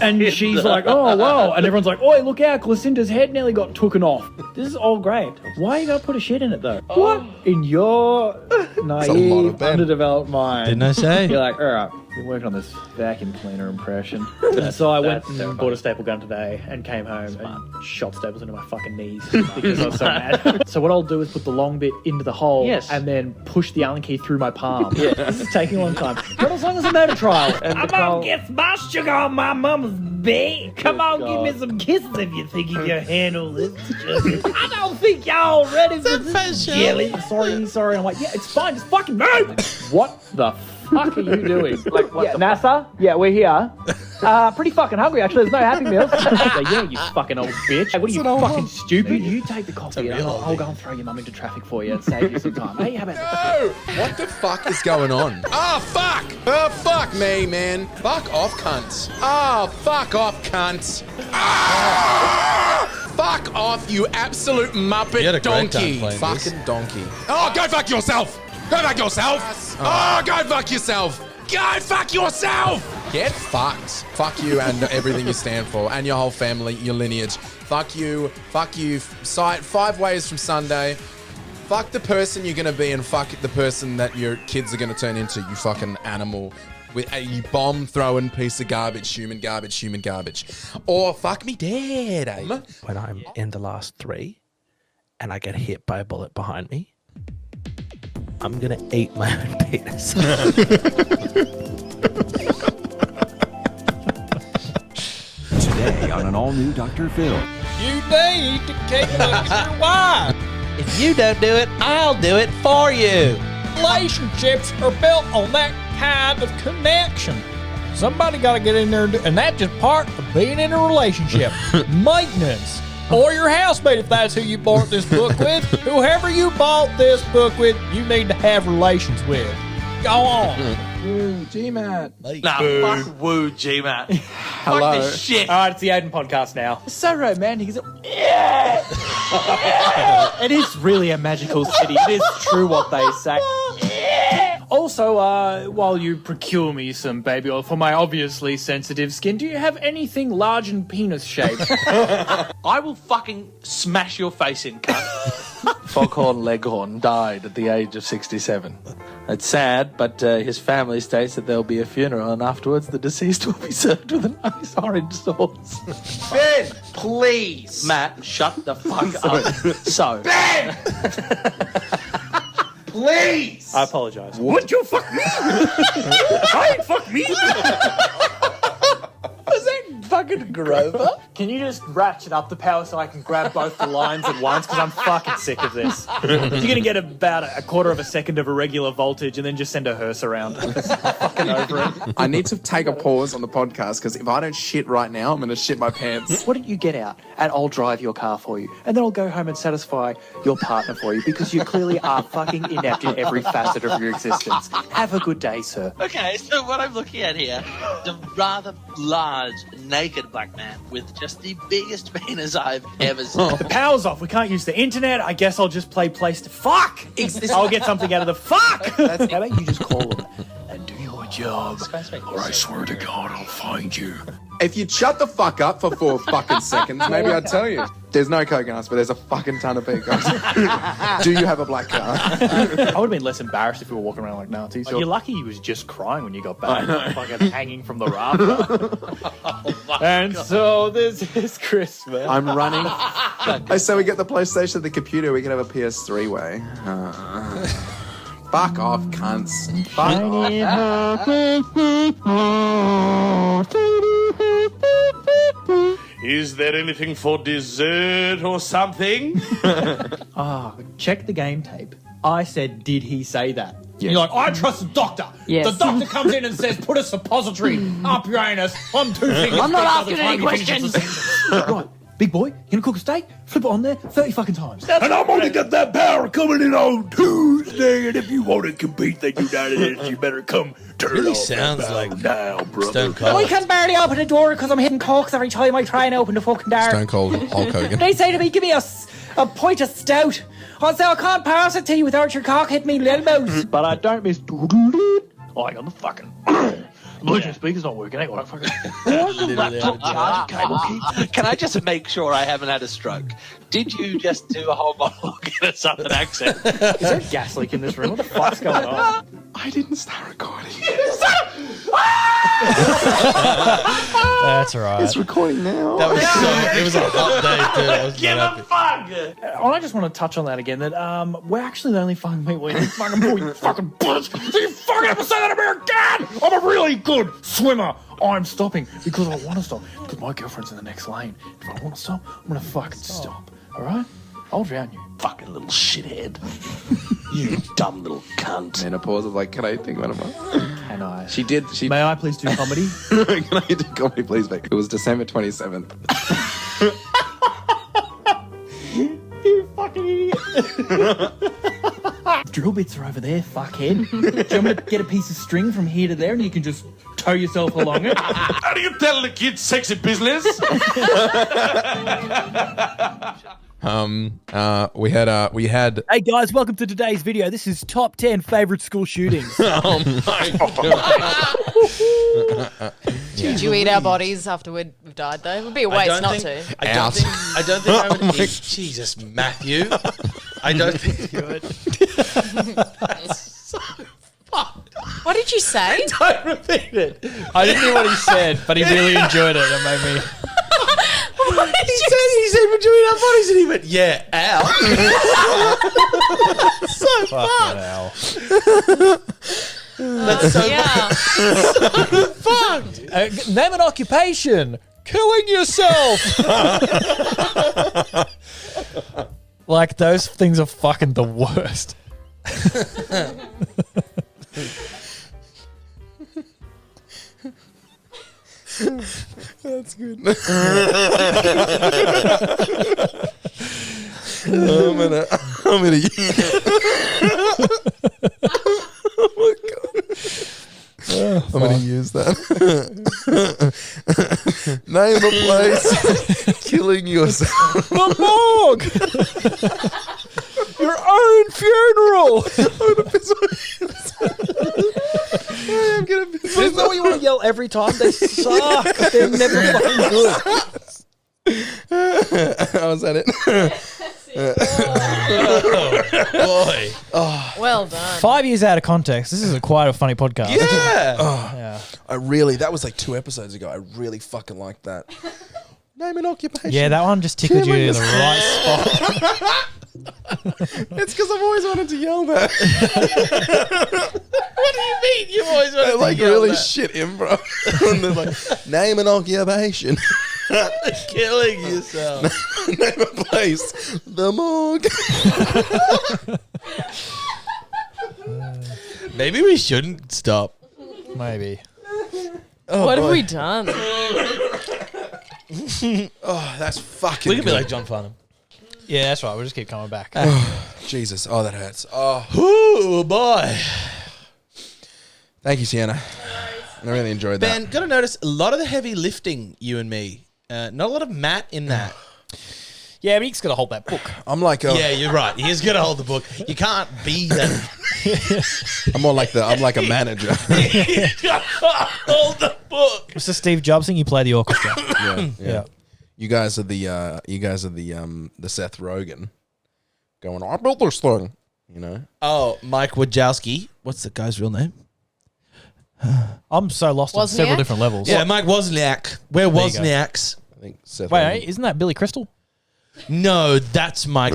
And she's like, oh, wow. And everyone's like, oi, look out, Glacinda's head nearly got tooken off. This is all great. Why are you going to put a shit in it, though? What? In your naive, underdeveloped mind. Didn't I say? You're like, all right, been working on this vacuum cleaner impression. And so I went and bought a staple gun today and came home and shot staples into my fucking knees because I was so mad. So what I'll do is put the long bit into the hole and then push the Allen key through my palm. This is taking a long time. Not as long as a murder trial. And I'm gonna get my sugar on my mama's bed. Come on, give me some kisses if you think you can handle this. I don't think y'all ready for this jelly. Sorry. I'm like, yeah, it's fine. Just fucking move. What the fuck are you doing? Like, what NASA? Yeah, we're here. Pretty fucking hungry, actually. There's no Happy Meals. Yeah, you fucking old bitch. Hey, what are you, fucking stupid? You take the coffee and I'll go and throw your mum into traffic for you and save you some time. Hey, how about that? What the fuck is going on? Oh, fuck! Oh, fuck me, man. Fuck off, cunts. Oh, fuck off, cunts. Ah! Fuck off, you absolute muppet donkey. Fucking donkey. Oh, go fuck yourself! Go fuck yourself! Oh, go fuck yourself! Go fuck yourself! Get fucked. Fuck you and everything you stand for, and your whole family, your lineage. Fuck you. Fuck you. 5 ways from Sunday. Fuck the person you're gonna be, and fuck the person that your kids are gonna turn into, you fucking animal. With a bomb throwing piece of garbage, human garbage, human garbage. Or fuck me dead, eh? When I'm in the last 3 and I get hit by a bullet behind me, I'm gonna eat my own penis. Today on an all-new Dr. Phil. You need to take a look at your wife. If you don't do it, I'll do it for you. Relationships are built on that kind of connection. Somebody got to get in there, and that's just part of being in a relationship. Maintenance. Or your housemate, if that's who you bought this book with. Whoever you bought this book with, you need to have relations with. Go on. Woo, GMat. Nah, fuck woo, GMat. Hello. Fuck this shit. All right, it's the Aidan podcast now. It's so romantic. It is really a magical city. It is true what they say. Also, while you procure me some baby oil for my obviously sensitive skin, do you have anything large and penis-shaped? I will fucking smash your face in, cunt. Foghorn Leghorn died at the age of 67. It's sad, but his family states that there'll be a funeral, and afterwards the deceased will be served with a nice orange sauce. Ben, please. Matt, shut the fuck up. So, Ben! Please! I apologise. What you fuck me? I ain't fuck me. was that fucking Grover? Can you just ratchet up the power so I can grab both the lines at once? Because I'm fucking sick of this. You're going to get about a quarter of a second of a regular voltage and then just send a hearse around. I'm fucking over it. I need to take a pause on the podcast because if I don't shit right now, I'm going to shit my pants. Why don't you get out and I'll drive your car for you, and then I'll go home and satisfy your partner for you, because you clearly are fucking inept in every facet of your existence. Have a good day, sir. Okay, so what I'm looking at here is a rather large, naked black man with just the biggest penis I've ever seen. The power's off. We can't use the internet. I guess I'll just play Fuck! I'll get something out of the fuck! How about you just call him and do your job, or I swear to God I'll find you. If you'd shut the fuck up for 4 fucking seconds, maybe I'd tell you. There's no coconuts, but there's a fucking ton of peacocks. Do you have a black car? I would have been less embarrassed if we were walking around like Nazis. You're lucky he was just crying when you got back. Fucking hanging from the rafter. And so this is Christmas. I'm running. So we get the PlayStation, the computer, we can have a PS3 way. Fuck off, cunts. Fuck off. Is there anything for dessert or something? Check the game tape. I said, did he say that? Yes. You're like, I trust the doctor. Yes. The doctor comes in and says, put a suppository up your anus. I'm 2 fingers. I'm not by the asking time any you finish questions. the sentence. Right, big boy, you gonna cook a steak? Flip it on there 30 fucking times. And I'm only got that power coming in on Tuesday, and if you want to compete, then you better come turn Really off sounds that like valve now, brother. Stone Cold. I can barely open the door because I'm hitting corks every time I try and open the fucking door. Stone Cold Hulk Hogan. They say to me, give me a pint of stout. I say, I can't pass it to you without your cock hitting me little mouse. But I don't miss... Oh, hang on, the fucking... Bluetooth speaker's not working. Hang on, fucking... Laptop charge cable keep. Can I just make sure I haven't had a stroke? Did you just do a whole monologue in a southern accent? Is there a gas leak in this room? What the fuck's going on? I didn't start recording. That's right. It's recording now. That was it was a hot day too. I was Give not a happy. fuck! I just want to touch on that again, that we're actually the only fucking people in this fucking pool, you fucking bitch. So you fucking ever say that to me again? I'm a really good swimmer. I'm stopping because I want to stop. Because my girlfriend's in the next lane. If I want to stop, I'm going to fucking stop. All right? I'll drown you. Fucking little shithead. You dumb little cunt. Menopause of like, can I think about it? Can I? She did. May I please do comedy? Can I do comedy, please, mate? It was December 27th. You fucking idiot. Drill bits are over there, fuckhead. Do you want me to get a piece of string from here to there and you can just tow yourself along it? How do you tell the kids sexy business? We had. Hey guys, welcome to today's video. This is top 10 favorite school shootings. Oh my god! Did you eat our bodies after we've died though? It would be a waste not to. I don't think I would eat. Jesus, Matthew. I don't think you would. That's so fucked. What did you say? Don't repeat it. I didn't hear what he said, but he really enjoyed it. It made me. He said, would you eat our bodies? And he went, yeah, ow. So fucked. That's so fucked. Name an occupation. Killing yourself. Like, those things are fucking the worst. That's good. I'm gonna. Oh my god. I'm gonna use that. Name a place. Killing yourself. The morgue. Your own funeral. I'm gonna piss Isn't that what you want to yell every time? They suck. They're never fucking good. How was that it? Boy. Well done. 5 years out of context. This is quite a funny podcast. Yeah. Yeah. That was like 2 episodes ago. I really fucking liked that. Name an occupation. Yeah, that one just tickled you to the right spot. It's because I've always wanted to yell that. What do you mean? You always want to like yell really that? shit improv. And they're like, name an occupation. Killing yourself. Name a place. The morgue. Maybe we shouldn't stop. Maybe. What have we done? Oh, that's fucking We could be good. like John Farnham. Yeah, that's right. We'll just keep coming back. Jesus. Oh, that hurts. Oh, Ooh, boy. thank you, Sienna. I really enjoyed that. Ben, gotta notice a lot of the heavy lifting, you and me. Not a lot of Matt in that. Yeah, but he's got to hold that book. I'm like Yeah, you're right. He's gonna hold the book. You can't be that. I'm like a manager. Hold the book. It's the Steve Jobs thing. You play the orchestra. Yeah. You guys are the Seth Rogen going, I built this thing, you know? Oh, Mike Wojcicki. What's the guy's real name? I'm so lost on several Wozniak? different levels. Yeah, Mike Wozniak. We're There you go. Wozniaks. I think Seth Wait, Rogen. isn't that Billy Crystal? No, that's Mike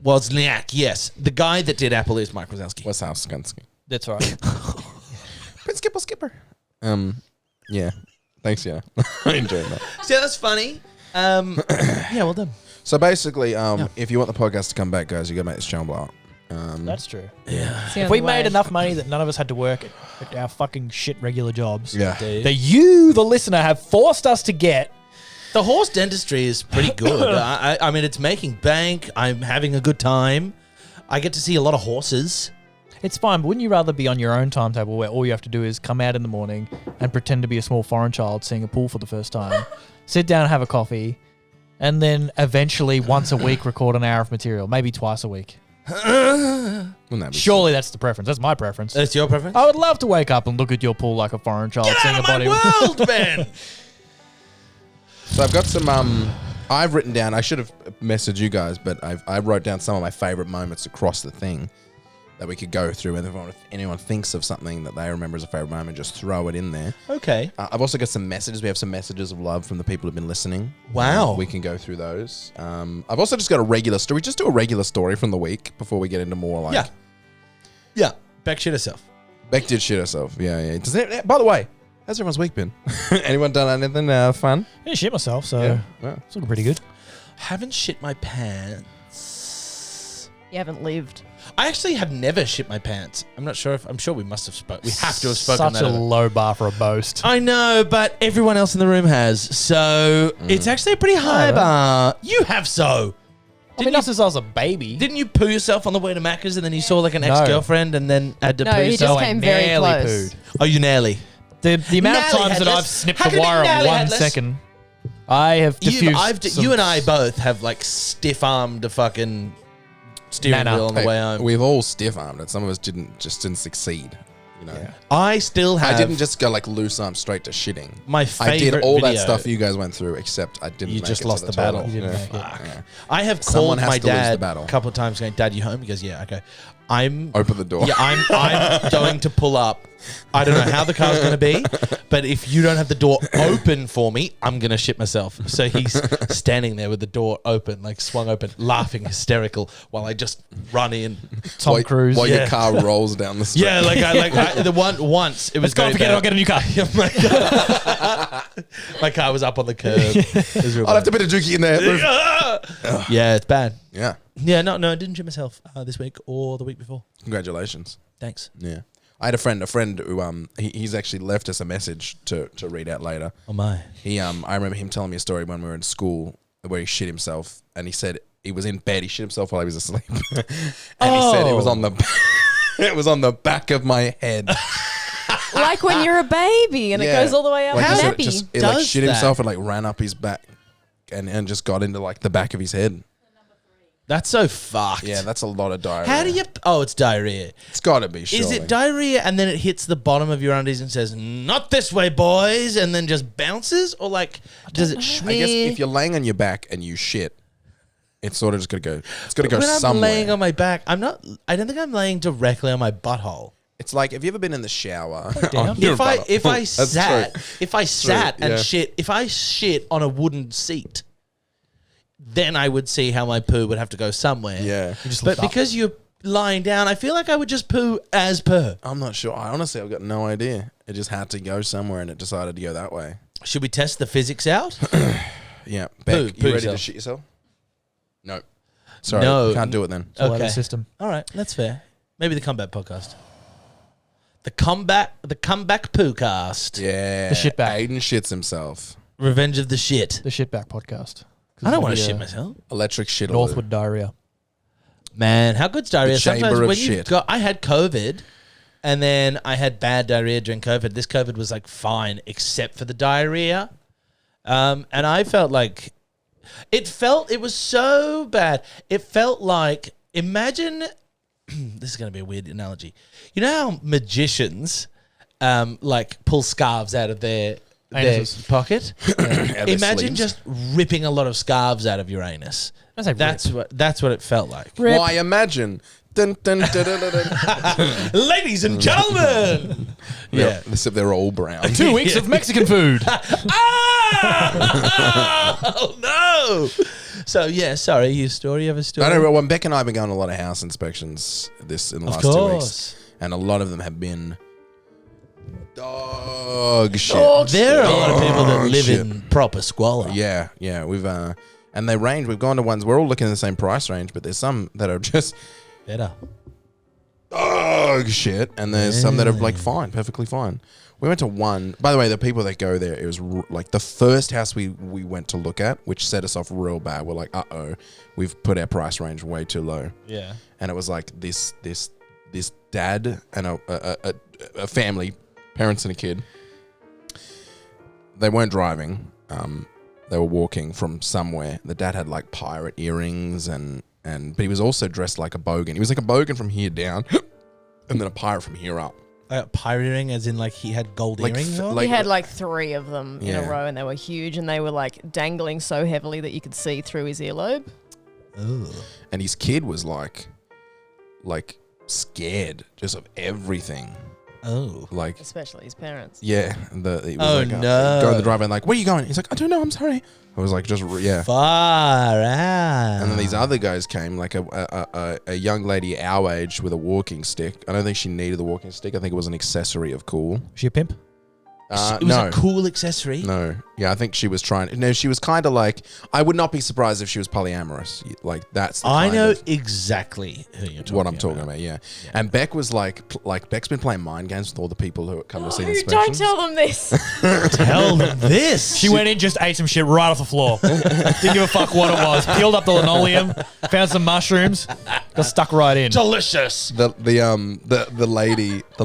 Wozniak. Yes, the guy that did Apple is Mike Wazowski. Wazowski. That's right. Prince Skipper. Yeah. Thanks, yeah. I enjoyed that. See, that's funny. Yeah, well done. So basically, if you want the podcast to come back, guys, you got to make this channel blow up. That's true. Yeah. If we made enough money that none of us had to work at our fucking shit regular jobs, Yeah. that you, the listener, have forced us to get. The horse dentistry is pretty good. I mean, it's making bank. I'm having a good time. I get to see a lot of horses. It's fine, but wouldn't you rather be on your own timetable where all you have to do is come out in the morning and pretend to be a small foreign child seeing a pool for the first time, sit down, have a coffee, and then eventually once a week record an hour of material, maybe twice a week? Surely that's the preference. That's my preference. That's your preference? I would love to wake up and look at your pool like a foreign child seeing a body. World, man. So I've got some. I've written down. I should have messaged you guys, but I wrote down some of my favorite moments across the thing that we could go through. And if anyone thinks of something that they remember as a favorite moment, just throw it in there. Okay. I've also got some messages. We have some messages of love from the people who've been listening. Wow. We can go through those. I've also just got a regular story. Just do a regular story from the week before we get into more like. Yeah. Beck shit herself. Beck did shit herself. Yeah. Does it, by the way, how's everyone's week been? Anyone done anything fun? I didn't shit myself, so Yeah. it's looking pretty good. Haven't shit my pants. You haven't lived. I actually have never shit my pants. I'm not sure if I'm sure we must have spoken. We have to have spoken. Such a low bar for a boast. I know, but everyone else in the room has. So it's actually a pretty high bar. You have so. I mean, not since I was a baby. Didn't you poo yourself on the way to Macca's and then you saw like an ex-girlfriend and then had to No, poo he yourself? just came very nearly close. pooed. Oh, you nearly. The amount of Nally times had that less- I've snipped How the come wire in Nally had 1 less- second, I have diffused. You and I both have like stiff-armed a fucking steering wheel on the way home. We've all stiff-armed it. Some of us didn't succeed. You know, I still have. I didn't just go like loose arm straight to shitting. My I did favorite all that video- stuff you guys went through, except I didn't. You make just it to lost the battle. toilet. You didn't Yeah. make it. Fuck. Yeah. I have Someone called has my to lose the dad battle. a couple of times going, Dad, you home? He goes, yeah, okay. I'm Open the door. Yeah, I'm going to pull up. I don't know how the car's going to be, but if you don't have the door open for me, I'm going to shit myself. So he's standing there with the door open, like swung open, laughing hysterical while I just run in. Tom Cruise. While Yeah. your car rolls down the street. Yeah, once it was Let's go, very forget it, bad. I'll get a new car. My car was up on the curb. It was real I'll have bad. to put a dookie in there. Yeah, it's bad. Yeah. Yeah, no, I didn't shit myself this week or the week before. Congratulations. Thanks. Yeah. I had a friend who he's actually left us a message to read out later. Oh my. I remember him telling me a story when we were in school where he shit himself, and he said he was in bed, he shit himself while he was asleep. And he said it was on the it was on the back of my head. Like when you're a baby and it goes all the way up Like your he said nappy. it like shit himself and like ran up his back and just got into like the back of his head. That's so fucked. Yeah, that's a lot of diarrhea. How do you? Oh, it's diarrhea. It's got to be. Is it diarrhea and then it hits the bottom of your undies and says, "Not this way, boys," and then just bounces, or like does it smear? I guess if you're laying on your back and you shit, it's sort of just gonna go. It's gonna go when somewhere. I'm laying on my back, I don't think I'm laying directly on my butthole. It's like, have you ever been in the shower? If I sat True, and yeah. shit, if I shit on a wooden seat, then I would see how my poo would have to go somewhere. Yeah. But because you're lying down, I feel like I would just poo as per. I'm not sure. I've got no idea. It just had to go somewhere and it decided to go that way. Should we test the physics out? Yeah. Beck, Poo you ready yourself. to shit yourself? No. Sorry. No. Can't do it then. Okay. System. All right, that's fair. Maybe the comeback podcast. The comeback poo cast. Yeah. The shit back. Aidan shits himself. Revenge of the shit. The Shitback podcast. I don't want to shit myself. Electric shit. Northwood diarrhea. Man, how good's diarrhea? The chamber Sometimes of when shit. I had COVID, and then I had bad diarrhea during COVID. This COVID was like fine, except for the diarrhea. And I felt like it was so bad. It felt like, imagine, this is going to be a weird analogy. You know how magicians like pull scarves out of their pocket? Imagine just ripping a lot of scarves out of your anus. That's what it felt like. Why imagine? Dun, dun, dun, dun, dun, dun. Ladies and gentlemen. Yeah. Except they're all brown. 2 weeks of Mexican food. Oh no! So yeah, sorry. You have a story? I don't know. When Beck and I have been going to a lot of house inspections in the last 2 weeks, and a lot of them have been dog shit. There are a lot of people that live shit. in proper squalor. Yeah. We've and they range. We've gone to ones. We're all looking in the same price range, but there's some that are just Better. dog shit, and there's some that are like fine, perfectly fine. We went to one. By the way, the people that go there, it was like the first house we went to look at, which set us off real bad. We're like, we've put our price range way too low. Yeah. And it was like this dad and a family, parents and a kid. They weren't driving. They were walking from somewhere. The dad had like pirate earrings but he was also dressed like a bogan. He was like a bogan from here down, and then a pirate from here up. Pirate earring, as in like he had gold Like earrings on? He had like 3 of them in a Yeah. row and they were huge and they were like dangling so heavily that you could see through his earlobe. Ooh. And his kid was like scared just of everything. Oh. Like, Especially his parents. yeah. He was Oh, like, no. Go in the driveway and like, where are you going? He's like, I don't know, I'm sorry. I was like, yeah. Far out. And then these other guys came, like a young lady our age with a walking stick. I don't think she needed the walking stick. I think it was an accessory of cool. Is she a pimp? It was a cool accessory. No. Yeah, I think she was trying. No, she was kind of like. I would not be surprised if she was polyamorous. Like that's. The I kind know of exactly who you're talking what I'm talking about. Yeah. And Beck was like Beck's been playing mind games with all the people who come to see the inspections. Don't tell them this. Tell them this. She went in, just ate some shit right off the floor. Didn't give a fuck what it was. Peeled up the linoleum, found some mushrooms, got stuck right in. Delicious. The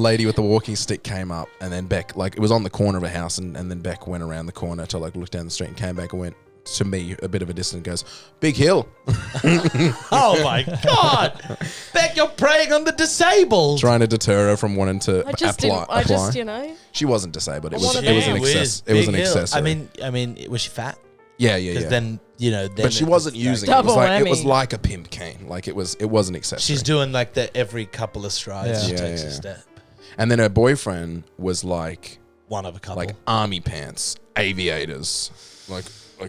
lady with the walking stick came up, and then Beck, like, it was on the corner of a house, and then Beck went around the corner to like look down the street and came back and went to me a bit of a distance and goes, "Big hill." Oh my God. Beck, you're preying on the disabled. Trying to deter her from wanting to I just apply. you know. She wasn't disabled. It was wanna an be. excess. It was an accessory. I mean, was she fat? Yeah. Because then, But she wasn't using it. Double It was whammy. like a pimp cane. Like it was an accessory. She's doing like the every couple of strides she takes a step. And then her boyfriend was like One of a couple. like army pants, aviators, like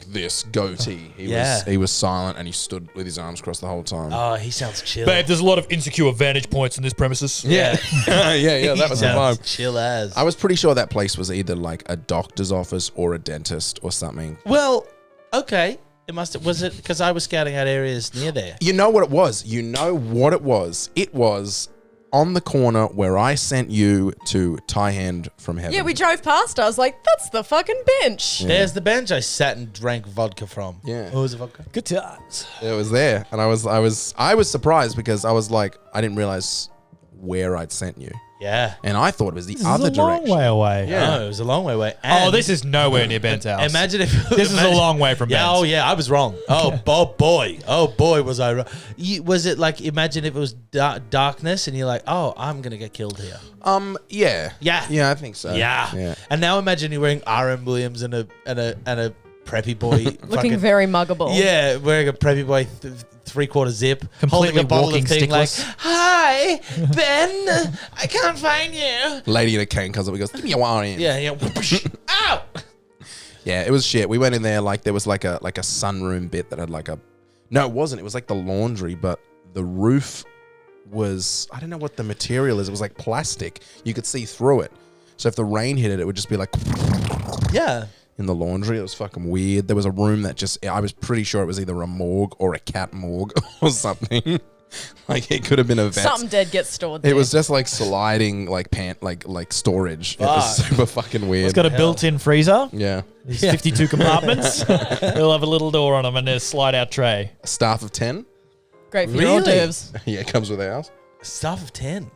this goatee. He was silent and he stood with his arms crossed the whole time. Oh, he sounds chill. Babe, there's a lot of insecure vantage points in this premises. Yeah. yeah, that was the Sounds vibe. chill as. I was pretty sure that place was either like a doctor's office or a dentist or something. Well, okay. Was it because I was scouting out areas near there? You know what it was? It was on the corner where I sent you to tie hand from heaven. Yeah, we drove past. I was like, that's the fucking bench. There's the bench I sat and drank vodka from. Yeah. Oh, was it vodka? Good times. It was there, and I was surprised because I was like, I didn't realize where I'd sent you, Yeah. and I thought it was the This other is a long direction. way away. Yeah. No, it was a long way away. Oh, And this is nowhere near Ben's house. Imagine if This is a long way from Yeah, Ben's. oh yeah, I was wrong. Oh boy, was I wrong. Was it like, imagine if it was darkness and you're like, oh, I'm gonna get killed here. Yeah, I think so. Yeah. And now imagine you're wearing R.M. Williams and a preppy boy, Looking very muggable. Yeah, wearing a preppy boy 3/4 zip, holding Completely a bottle walking of thing like, stickless. "Hi, Ben, I can't find you." Lady in a cane comes up and goes, "Give me your RM." Yeah. Ow! Yeah, it was shit. We went in there like there was like a sunroom bit that had like a. No, it wasn't. It was like the laundry, but the roof was, I don't know what the material is. It was like plastic. You could see through it. So if the rain hit it, it would just be like Yeah. in the laundry. It was fucking weird. There was a room that just, I was pretty sure it was either a morgue or a cat morgue or something. Like it could have been a vet. Something dead gets stored there. It was just like sliding like like storage. It was super fucking weird. It's got a built-in freezer. Yeah. There's 52 compartments. It'll have a little door on them and there's a slide-out tray. A staff of 10. Great for your hors d'oeuvres. Yeah, it comes with ours. Staff of 10.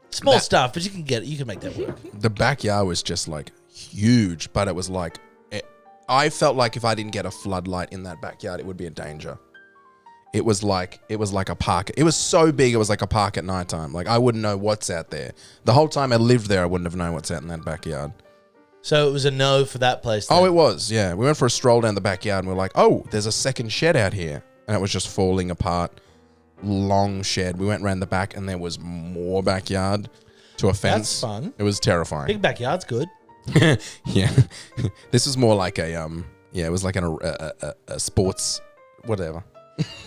Small stuff, but you can make that work. The backyard was just like huge, but it was like, I felt like if I didn't get a floodlight in that backyard, it would be a danger. It was like a park. It was so big, it was like a park at nighttime. Like I wouldn't know what's out there. The whole time I lived there, I wouldn't have known what's out in that backyard. So it was a no for that place then. Oh, it was, yeah. We went for a stroll down the backyard and we were like, oh, there's a second shed out here. And it was just falling apart. Long shed. We went around the back and there was more backyard to a fence. That's fun. It was terrifying. Big backyard's good. Yeah. This was more like it was like a sports, whatever.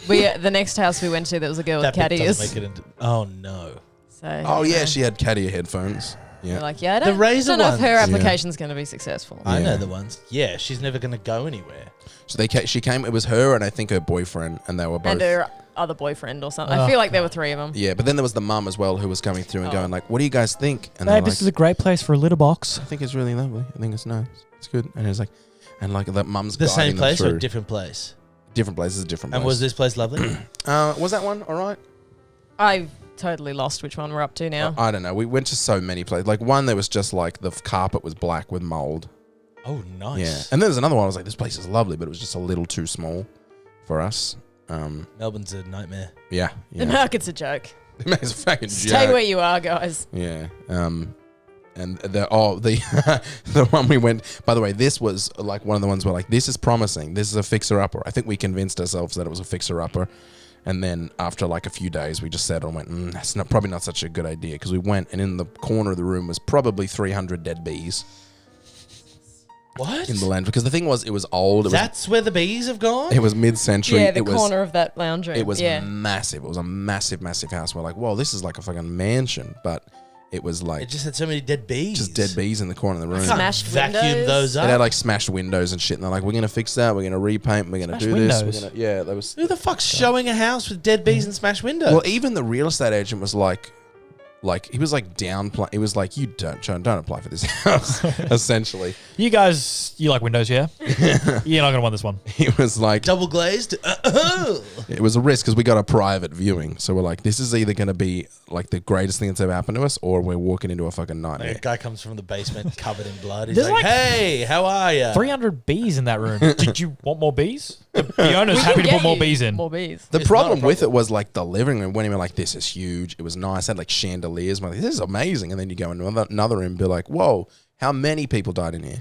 The next house we went to, there was a girl with cat bit ears. doesn't make it into, oh no. So, Oh you yeah, know, she had cat ear headphones. we're Yeah. like, yeah, I The don't, razor don't know if her ones. application's going to be successful. I know Yeah. the ones. Yeah, she's never going to go anywhere. So she came. It was her and I think her boyfriend, and they were both. And her other boyfriend or something. Oh. I feel like there were three of them. Yeah, but then there was the mum as well who was coming through and Oh. going like, "What do you guys think?" And they're Babe, this is a great place for a litter box. I think it's really lovely. I think it's nice. It's good. And it's like, and like that mum's The guiding same them place or a through. different place? Different places, different place. And was this place lovely? Was that one all right? I totally lost which one we're up to now. I don't know. We went to so many places. Like one, there was just like the carpet was black with mold. Oh, nice. Yeah. And then there's another one. I was like, this place is lovely, but it was just a little too small for us. Melbourne's a nightmare. Yeah. The market's a joke. It's a fucking Stay joke. where you are, guys. Yeah. And the one we went, by the way, this was like one of the ones where like, this is promising. This is a fixer-upper. I think we convinced ourselves that it was a fixer-upper. And then after like a few days, we just settled and went, that's probably not such a good idea. Because we went and in the corner of the room was probably 300 dead bees. What? In the land. Because the thing was, it was old. That's where the bees have gone? It was mid-century. Yeah, the it was, corner of that lounge room. It was yeah. massive. It was a massive, massive house. We're like, whoa, this is like a fucking mansion. But it was like It just had so many dead bees. just dead bees in the corner of the room. Smashed vacuum windows. those It up. had like smashed windows and shit, and they're like, "We're gonna fix that. We're gonna repaint. We're gonna Smashed do this. windows? We're gonna, yeah." That was Who the fuck's showing a house with dead bees and smashed windows? well. Even the real estate agent was like he was like downplay. It was like, you don't apply for this house. Essentially, You guys, you like Windows, yeah? You're not going to want this one. he was like, double glazed. it was a risk because we got a private viewing. So we're like, this is either going to be like the greatest thing that's ever happened to us, or we're walking into a fucking nightmare. A guy comes from the basement covered in blood. He's There's like, like "Hey, how are you?" 300 bees in that room. Did you want more bees? The owner's happy to put more bees in. More bees. The It's problem not a with it was like the living room. When we were like, this is huge. It was nice. Had like chandeliers. I'm like, this is amazing. And then you go into another room and be like, whoa, how many people died in here?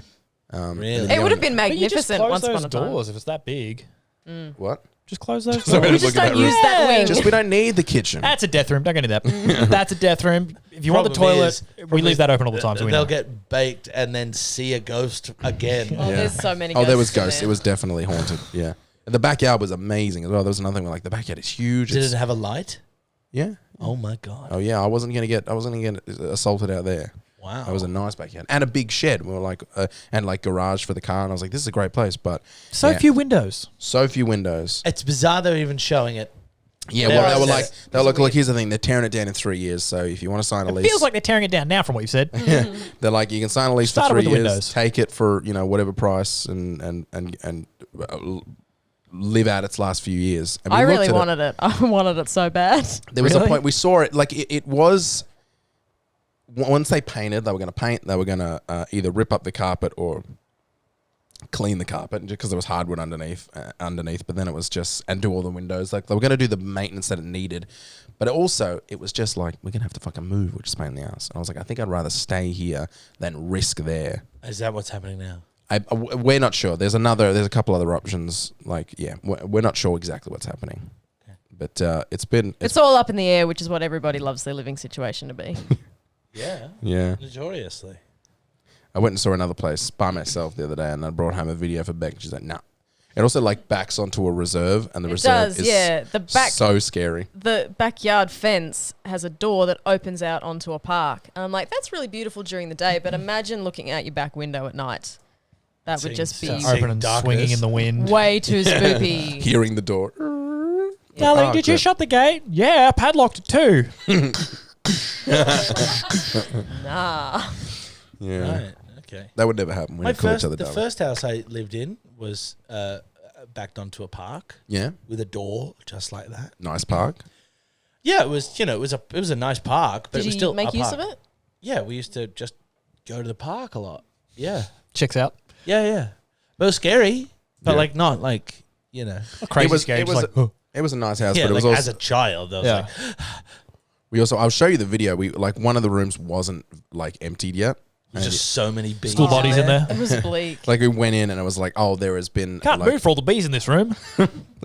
Really? It would have been But you just magnificent close once those upon a time. doors if it's that big. What? Just close those So doors. We just don't use that wing. Just we don't need the kitchen. That's a death room. Don't go into that. That's a death room. If you want the Problem toilet, is, we leave that open all the time. So we They'll know. get baked and then see a ghost again. Oh, there's so many Oh, ghosts. there was in ghosts. there. It was definitely haunted. Yeah. And the backyard was amazing as well. There was another thing where like the backyard is huge. Did It's- it have a light? Yeah. Oh my god! Oh yeah. I wasn't gonna get assaulted out there. Wow. It was a nice backyard and a big shed. We were like, and like garage for the car. And I was like, this is a great place, but So yeah, few windows. so few windows. It's bizarre they're even showing it. Yeah. There Well, they are- were like, look. Here's the thing. They're tearing it down in 3 years. So if you want to sign a It lease, feels like they're tearing it down now from what you've said. they're like, you can sign a lease Started for 3 with the years, windows. take it for whatever price, and live out its last few years. And we I looked really at wanted it. I wanted it so bad. There was a Really? point we saw it. Like it was. Once they painted, they were going to paint. They were going to either rip up the carpet or clean the carpet, because there was hardwood underneath. But then it was just and do all the windows. Like they were going to do the maintenance that it needed, but it was just like, we're going to have to fucking move, which is pain in the ass. And I was like, I think I'd rather stay here than risk there. Is that what's happening now? We're not sure. There's a couple other options. Like, yeah, we're not sure exactly what's happening. But It's all up in the air, which is what everybody loves their living situation to be. Yeah. Yeah. Notoriously. I went and saw another place by myself the other day, and I brought home a video for Beck. She's like, "Nah." It also like backs onto a reserve, and the It reserve does, is yeah. The back- so scary. The backyard fence has a door that opens out onto a park. And I'm like, that's really beautiful during the day, but imagine looking out your back window at night. That would just be Open and swinging in the wind. way too spooky. Hearing the door. Darling, Oh, did you good. shut the gate? Yeah, I padlocked it too. Nah. Yeah. Right. Okay. That would never happen. We My don't call each first, other the darling. first house I lived in was backed onto a park. Yeah. With a door just like that. Nice park. Yeah, it was. It was a nice park, but Did it was you still make a use park. of it? Yeah, we used to just go to the park a lot. Yeah. Checks out. Yeah. But it was scary, but Yeah. like not like Crazy it was, scary. It just was, like, huh. it was a nice house, Yeah, but it like was also as a child, I was Yeah. like, we also. I'll show you the video. We like one of the rooms wasn't like emptied yet. there's And just so many bees. School bodies in there. It was bleak. like we went in and it was like, oh, there has been Can't like, move for all the bees in this room.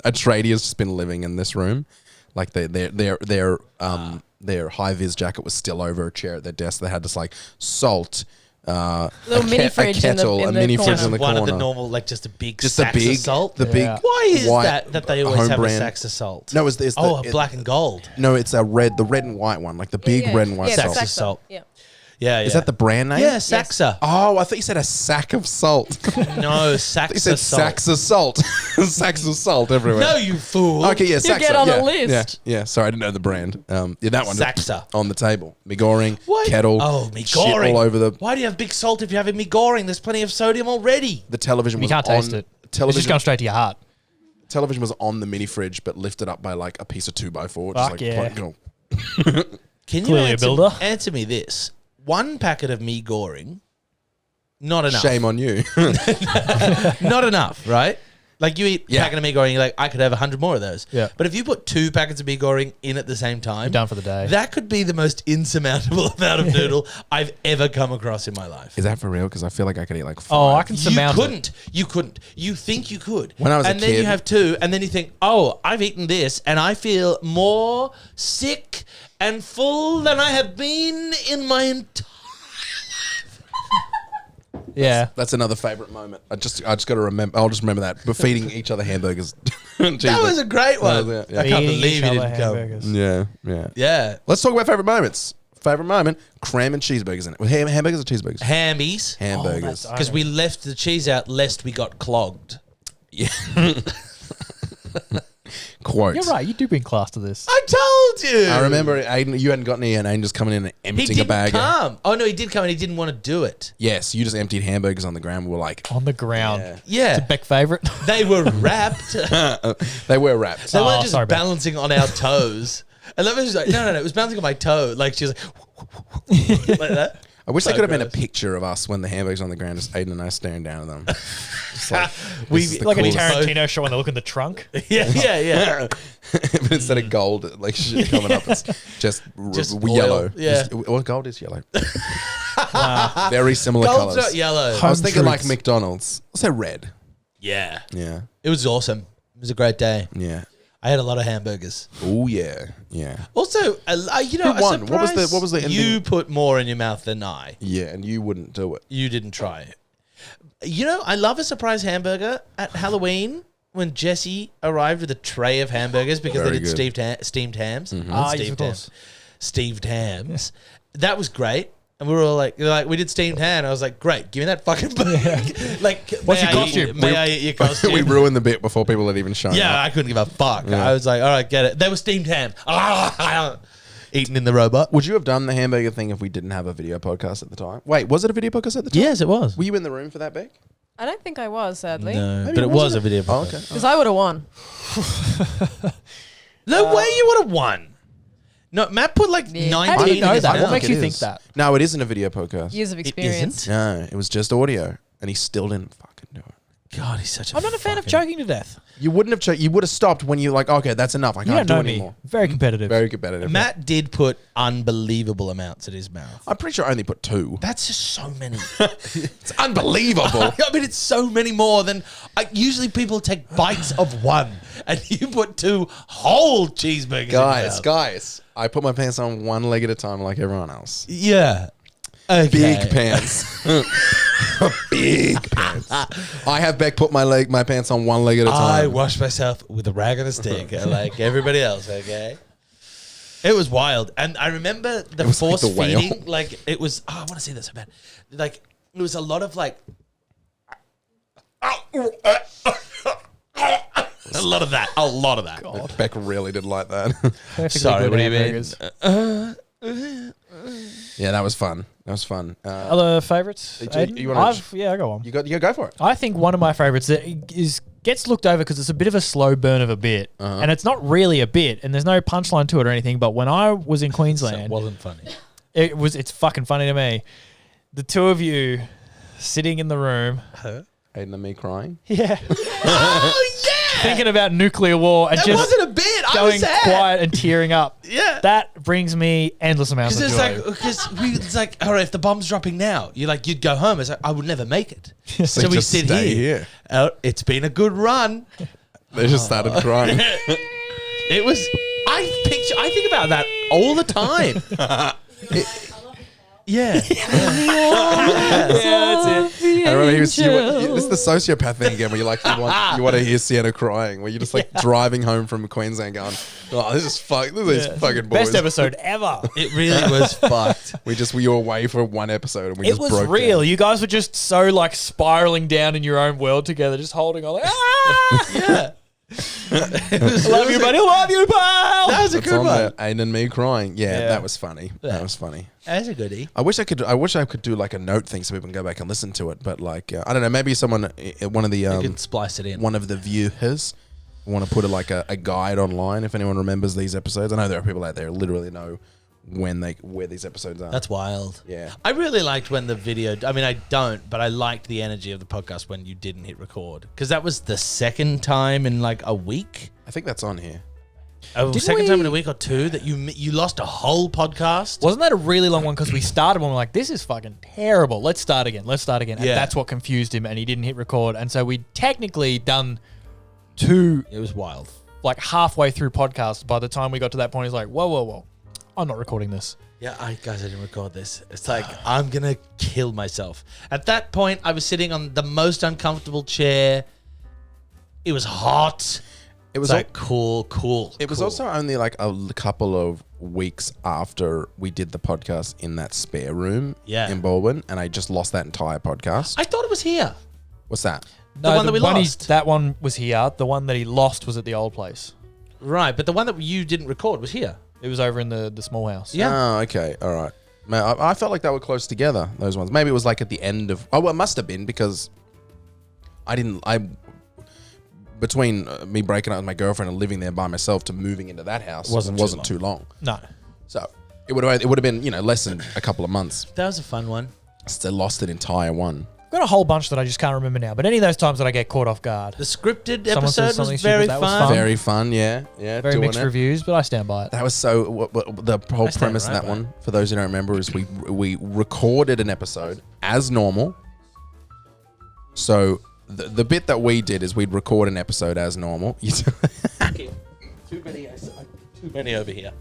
a tradie has just been living in this room. Like their high vis jacket was still over a chair at their desk. They had just like salt, Little mini fridge in the- kettle, in a the mini corner. fridge in the One corner. of the normal, like just a big just a sacks big of salt. the big. Why is white that they always home have brand. a sacks of salt? No, it's a black and gold. No, it's the red and white one, like the big red and white yeah, salt. Sacks of Saxa. salt. Yeah. Yeah, Is that the brand name? Yeah, Saxa. Oh, I thought you said a sack of salt. No, You sacks said of salt. sacks of salt. Sacks of salt everywhere. No, you fool. Okay, yeah, You Saxa. get on a yeah, list. Yeah. Sorry, I didn't know the brand. Yeah, that one. Saxa. On the table. Migoring, What? kettle. Oh, shit Migoring. all over the. Why do you have big salt if you're having Migoring? There's plenty of sodium already. The television You was can't on. taste it. It's Television, just going straight to your heart. television was on the mini fridge, but lifted up by like a piece of 2x4. Fuck just like, yeah. Can you Clearly a builder. answer me this? One packet of Migoring, not enough. Shame on you. Not enough, right? Like you eat a Yeah. packet of Migoring, you're like, I could have 100 more of those. Yeah. But if you put 2 packets of Migoring in at the same time, You're done for the day. that could be the most insurmountable amount of noodle I've ever come across in my life. Is that for real? Because I feel like I could eat like 5. Oh, I can You surmount it. couldn't. You couldn't. You think you could. When I was a and then kid- you have 2, and then you think, oh, I've eaten this, and I feel more sick and full than I have been in my entire. Yeah. That's another favorite moment. I just got to remember. I'll just remember that. But feeding each other hamburgers. That was a great one. Yeah. I can't Eating believe each you other didn't come. hamburgers. Yeah. Yeah. Let's talk about favorite moments. favorite moment, cramming cheeseburgers in it. With hamburgers or cheeseburgers? Hambies. Hamburgers. Because we left the cheese out lest we got clogged. Yeah. Quote. You're right. You do bring class to this. I told you. I remember Aidan, you hadn't gotten here and Aidan just coming in and He emptying didn't a bag. come. Oh, no, he did come and he didn't want to do it. Yes, you just emptied hamburgers on the ground. We were like, On the ground. Yeah. It's a Beck favourite. They were wrapped. they were wrapped. They weren't just sorry, Ben. balancing on our toes. And that was like, no, it was bouncing on my toe. Like she was like, like that. I wish So there could have been a gross. picture of us when the hamburgers on the ground, just Aidan and I staring down at them. Just like, We- this is the Like a coolest- Tarantino shot when they look in the trunk. Yeah. but instead of gold, like shit coming up, it's just, Just yellow. oil, yeah. Well, gold is yellow. Very similar Gold's colors. not yellow. I was Home thinking like truths. McDonald's. I'll say red. Yeah. Yeah. It was awesome. It was a great day. Yeah. I had a lot of hamburgers. Oh yeah. Yeah. Also, you know, Who won? What was the ending? You put more in your mouth than I. Yeah, and you wouldn't do it. You didn't try it. You know, I love a surprise hamburger at Halloween when Jesse arrived with a tray of hamburgers because Very they did good. steamed hams. Ah, yes, of course. Steamed hams. That was great. And we were all like, we did steamed ham. And I was like, great, give me that fucking burger. Like, What's may your I costume? eat- May I eat your costume? we ruined the bit before people had even shown Yeah, up. I couldn't give a fuck. Yeah. I was like, all right, get it. They were steamed ham. Eaten in the robot. Would you have done the hamburger thing if we didn't have a video podcast at the time? Wait, was it a video podcast at the time? Yes, it was. Were you in the room for that, Beck? I don't think I was, sadly. No, Maybe but it it was wasn't a video. Oh, podcast. okay. Because I would have won. No way you would have won. No, Matt put like Yeah. 19 How do you know in his that? mouth. What makes It you think is. that? No, it isn't a video podcast. Years of It experience. isn't? No, it was just audio, and he still didn't fucking do it. God, he's such a I'm not a fan of fucking- choking to death. You wouldn't have. You would have stopped when you like. Okay, that's enough. I You can't don't do know it me. anymore. Very competitive. Very competitive. Matt did put unbelievable amounts in his mouth. I'm pretty sure I only put 2. That's just so many. It's unbelievable. I mean, it's so many more than usually people take bites of one, and you put 2 whole cheeseburgers. in your mouth. guys, I put my pants on one leg at a time, like everyone else. Yeah. Okay. Big pants. Big pants. I have Beck put my pants on one leg at a I time. wash myself with a rag and a stick, like everybody else. Okay. It was wild, and I remember the was like force the whale. feeding. Like it was. Oh, I want to see that so bad. Like it was a lot of like. A lot of that. A lot of that. Beck really did like that. Sorry, what do you mean? Yeah, that was fun. That was fun. Other favourites? You Aidan? wanna- Yeah, I go on. You go for it. I think one of my favourites that gets looked over because it's a bit of a slow burn of a bit, and it's not really a bit, and there's no punchline to it or anything. But when I was in So it Queensland, wasn't funny. it's fucking funny to me. The two of you sitting in the room, Aidan and me crying. yeah, Oh yeah. thinking about nuclear war and That just wasn't a bit. I going was sad. quiet and tearing up. Yeah. That brings me endless amounts of Because joy. it's like, all right, if the bomb's dropping now, you'd go home. It's like, I would never make it. So we just sit stay here. It's been a good run. They just started crying. It was. I think about that all the time. Yeah. That's it. I remember this is the sociopath thing again, where you want to hear Sienna crying, where you're just like driving home from Queensland, going, "Oh, this is fucking boys." Best episode ever. It really was fucked. We were away for one episode, and we It just was broke real. down. You guys were just so like spiraling down in your own world together, just holding on. Like, Yeah. love you, buddy. Love you, pal. That was a It's good on one. there, Aidan and me crying. Yeah, Yeah. that was funny. That was funny. That's a goodie. I wish I could do like a note thing so people can go back and listen to it. But like, I don't know, maybe someone, one of the You could splice it in. one of the viewers want to put a guide online if anyone remembers these episodes. I know there are people out there who literally know where these episodes are. That's wild. Yeah. I really liked when the video. I mean, I don't, but I liked the energy of the podcast when you didn't hit record, because that was the second time in like a week. I think that's on here. Second time in a week or two that you lost a whole podcast. Wasn't that a really long one? Because we started when we were like, this is fucking terrible. Let's start again. And Yeah. that's what confused him, and he didn't hit record. And so we technically done 2, It was wild. like halfway through podcast. By the time we got to that point, he's like, whoa. I'm not recording this. Yeah, guys, I didn't record this. It's like, I'm going to kill myself. At that point, I was sitting on the most uncomfortable chair. It was hot. It was It's like, cool. It was also only like a couple of weeks after we did the podcast in that spare room in Baldwin, and I just lost that entire podcast. I thought it was here. What's that? No, the one that we lost. That one was here. The one that he lost was at the old place. Right, but the one that you didn't record was here. It was over in the small house. Yeah. Oh, okay. All right. Man, I felt like they were close together, those ones. Maybe it was like at the end of... Oh, well, it must have been because between me breaking up with my girlfriend and living there by myself to moving into that house wasn't too long. No. So it would have been, less than a couple of months. That was a fun one. Still lost an entire one. I've got a whole bunch that I just can't remember now. But any of those times that I get caught off guard. The scripted Someone says episode something was stupid, very that was fun. Very fun, yeah. Very doing mixed it. reviews, but I stand by it. That was the whole premise in that one, for those who don't remember, is we recorded an episode as normal. So the bit that we did is we'd record an episode as normal. Too many over here.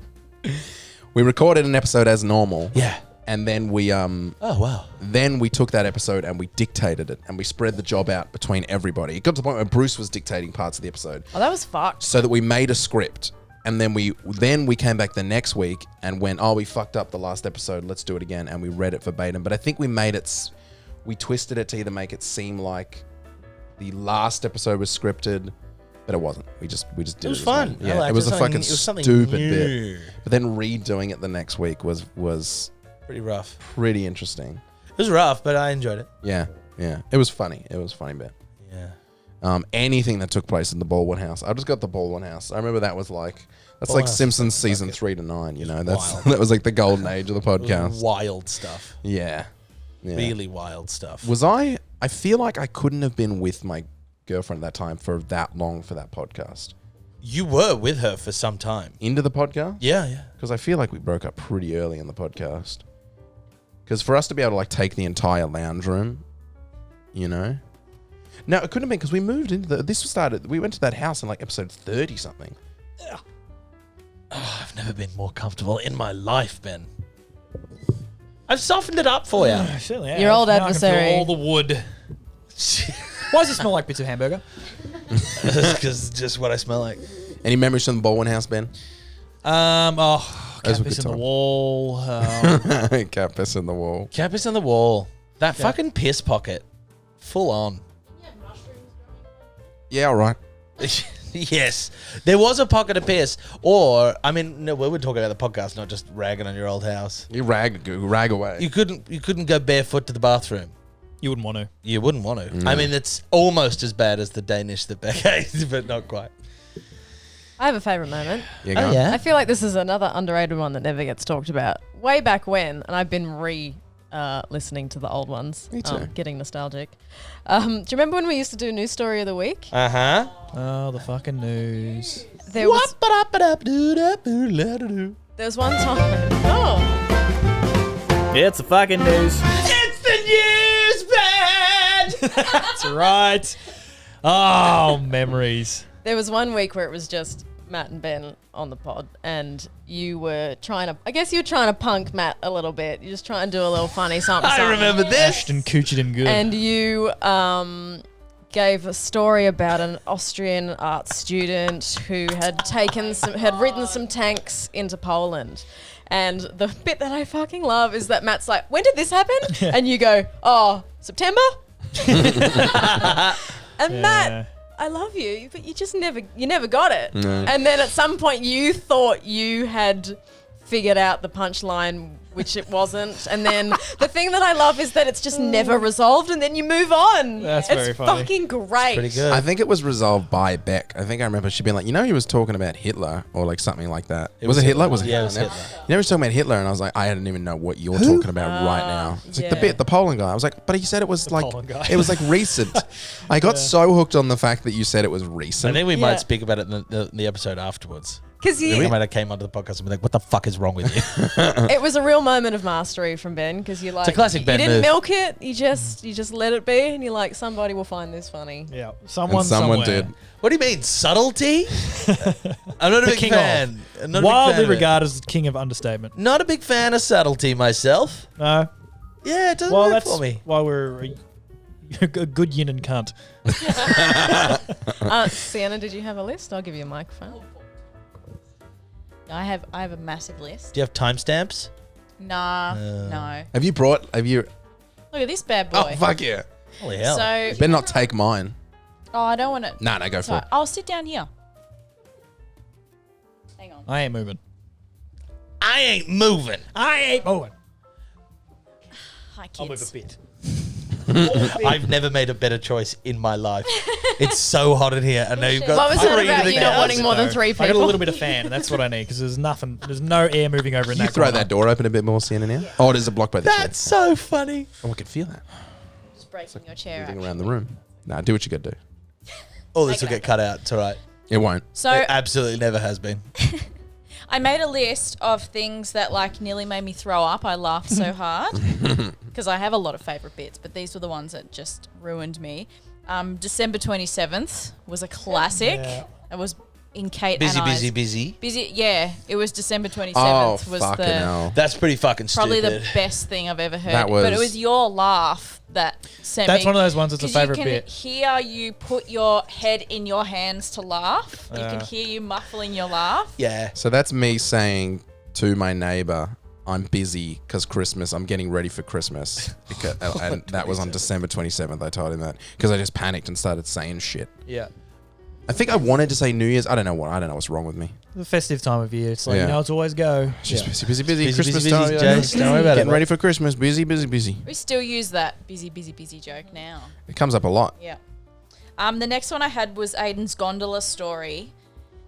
We recorded an episode as normal. Yeah. And then we Oh wow. Then we took that episode and we dictated it and we spread the job out between everybody. It got to the point where Bruce was dictating parts of the episode. Oh, that was fucked. So that we made a script. And then we came back the next week and went, we fucked up the last episode. Let's do it again. And we read it verbatim. But I think we twisted it to either make it seem like the last episode was scripted, but it wasn't. We just did it. It was fun. Well. Yeah, it was a fucking stupid bit. But then redoing it the next week was pretty rough. Pretty interesting. It was rough, but I enjoyed it. Yeah. It was funny. It was a funny bit. Yeah. Anything that took place in the Baldwin house. I just got the Baldwin house. I remember that was like Baldwin Simpsons season 3 to 9. That was like the golden age of the podcast. Wild stuff. Yeah. Really wild stuff. I feel like I couldn't have been with my girlfriend at that time for that long for that podcast. You were with her for some time. Into the podcast? Yeah. Because I feel like we broke up pretty early in the podcast. Because for us to be able to take the entire lounge room, No, it couldn't have been because we moved into we went to that house in like episode 30 something. Oh, I've never been more comfortable in my life, Ben. I've softened it up for you. Certainly Your old now I can feel adversary. all the wood. Why does it smell like bits of hamburger? Because just what I smell like. Any memories from the Baldwin house, Ben? Cat piss in the wall. Cat piss in the wall. Cat piss in the wall. That fucking piss pocket. Full on. Yeah, all right. Yes. There was a pocket of piss. Or, no, we were talking about the podcast, not just ragging on your old house. You rag away. You couldn't go barefoot to the bathroom. You wouldn't want to. You wouldn't want to. No. It's almost as bad as the Danish that Becca ate, but not quite. I have a favourite moment. Yeah, go on. I feel like this is another underrated one that never gets talked about. Way back when, and I've been listening to the old ones. Me too. Getting nostalgic. Do you remember when we used to do News Story of the Week? Uh-huh. Oh, the fucking news. There was one time. Oh. It's the fucking news. It's the news, Ben! That's right. Oh, memories. There was one week where it was just Matt and Ben on the pod, and you were trying to punk Matt a little bit. You just try and do a little funny something. I remember this. Ashton Kutcher good. And you gave a story about an Austrian art student who had ridden some tanks into Poland. And the bit that I fucking love is that Matt's like, "When did this happen?" And you go, "Oh, September." And Matt, I love you, but you never got it. No. And then at some point you thought you had figured out the punchline, which it wasn't. And then the thing that I love is that it's just never resolved, and then you move on. That's it's very funny. fucking great. Pretty good. I think it was resolved by Beck. I think I remember she being like, he was talking about Hitler or like something like that. Was it Hitler? Was it Yeah, Hitler? it was Hitler. He was talking about Hitler, and I was like, I didn't even know what you're talking about right now. It's like the Poland guy. I was like, but he said it was Poland guy. it was like recent. I got so hooked on the fact that you said it was recent. I think we might speak about it in the episode afterwards. Because We might have came onto the podcast and be like, what the fuck is wrong with you? it was a real moment of mastery from Ben, because you're like, It's a classic Ben you didn't move. milk it, you just let it be, and you're like, somebody will find this funny. Yeah, and someone someone somewhere. did. What do you mean, subtlety? I'm not a The big king fan. I'm not a big Widely fan of it. regarded as the king of understatement. Not a big fan of subtlety myself. No. Yeah, it doesn't Well, work that's for me. why we're a good yin and cunt. Sienna, did you have a list? I'll give you a microphone. I have a massive list. Do you have timestamps? Nah, no. Have you? Look at this bad boy. Oh, fuck yeah. Holy hell. So, You better not take mine. oh, I don't want to. No, go for it. I'll sit down here. Hang on. I ain't moving. I ain't moving. Hi, I'll move kids. a bit. I've never made a better choice in my life. It's so hot in here, and now you've got. What was that three about in you the not house. wanting more than 3 people? I got a little bit of fan, and that's what I need because there's no air moving over in You that. throw corner. that door open a bit more, Sienna, now. Oh, there's a block by the chair. That's so funny. Oh, I can feel that. Just breaking your chair. Moving Actually. around the room. Nah, do what you got to do. All this will get cut out. It's all right. It won't. So It absolutely never has been. I made a list of things that like nearly made me throw up. I laughed so hard because I have a lot of favorite bits, but these were the ones that just ruined me. December 27th was a classic. Yeah. It was in Kate Busy, and I's. busy. Yeah, it was December 27th. Oh, was fucking hell. That's pretty fucking probably stupid. the best thing I've ever heard. That But it was- was your laugh that sent That's me. one of those ones that's a 'cause favourite you can bit. hear you put your head in your hands to laugh. You can hear you muffling your laugh. Yeah. So that's me saying to my neighbor, I'm busy because Christmas, I'm getting ready for Christmas. Because, and that was on December 27th. I told him that because I just panicked and started saying shit. Yeah. I think I wanted to say New Year's. I don't know what's wrong with me. The festive time of year. It's like, Yeah. it's always go. Just Yeah. busy. Busy, Christmas busy, time. busy, Jace. Don't worry about it, Getting mate. ready for Christmas. Busy. We still use that busy joke now. It comes up a lot. Yeah. The next one I had was Aidan's gondola story.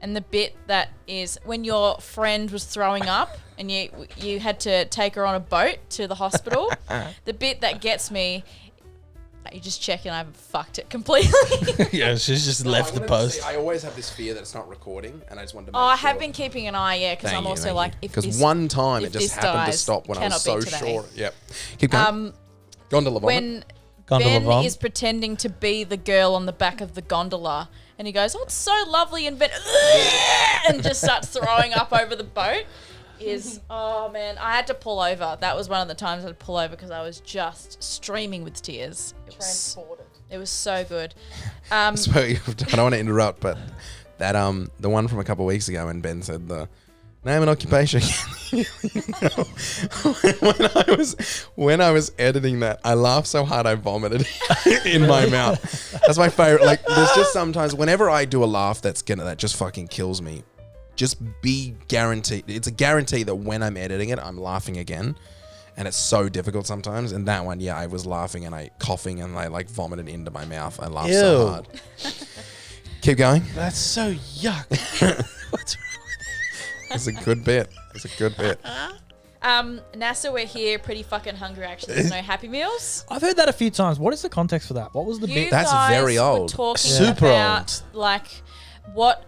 And the bit that is when your friend was throwing up and you had to take her on a boat to the hospital. The bit that gets me, you just checking I haven't fucked it completely. Yeah, she's just left the post. I always have this fear that it's not recording, and I just wanted to make I have been keeping an eye, because Thank I'm you, also thank like, you. if Because this one time if it just this happened to dies, stop when I was cannot so be today. sure. Yep. Keep going. Gondola vomit. When Gondola Ben vom. is pretending to be the girl on the back of the gondola, and he goes, "Oh, it's so lovely," and Ben and just starts throwing up over the boat. Oh man, I had to pull over. That was one of the times I had to pull over because I was just streaming with tears. It was so good. So, I don't want to interrupt, but that the one from a couple of weeks ago when Ben said the name and occupation. when I was editing that, I laughed so hard I vomited in my mouth. That's my favorite. Like, there's just sometimes whenever I do a laugh that just fucking kills me. Just be guaranteed. It's a guarantee that when I'm editing it, I'm laughing again. And it's so difficult sometimes. And that one, yeah, I was laughing and I coughing and I like vomited into my mouth. I laughed so Ew. hard. Keep going. That's so yuck. What's It's a good bit. It's a good bit. NASA, we're here, pretty fucking hungry. Actually, there's no Happy Meals. I've heard that a few times. What is the context for that? What was the You bit? That's guys very were old. talking Super about like what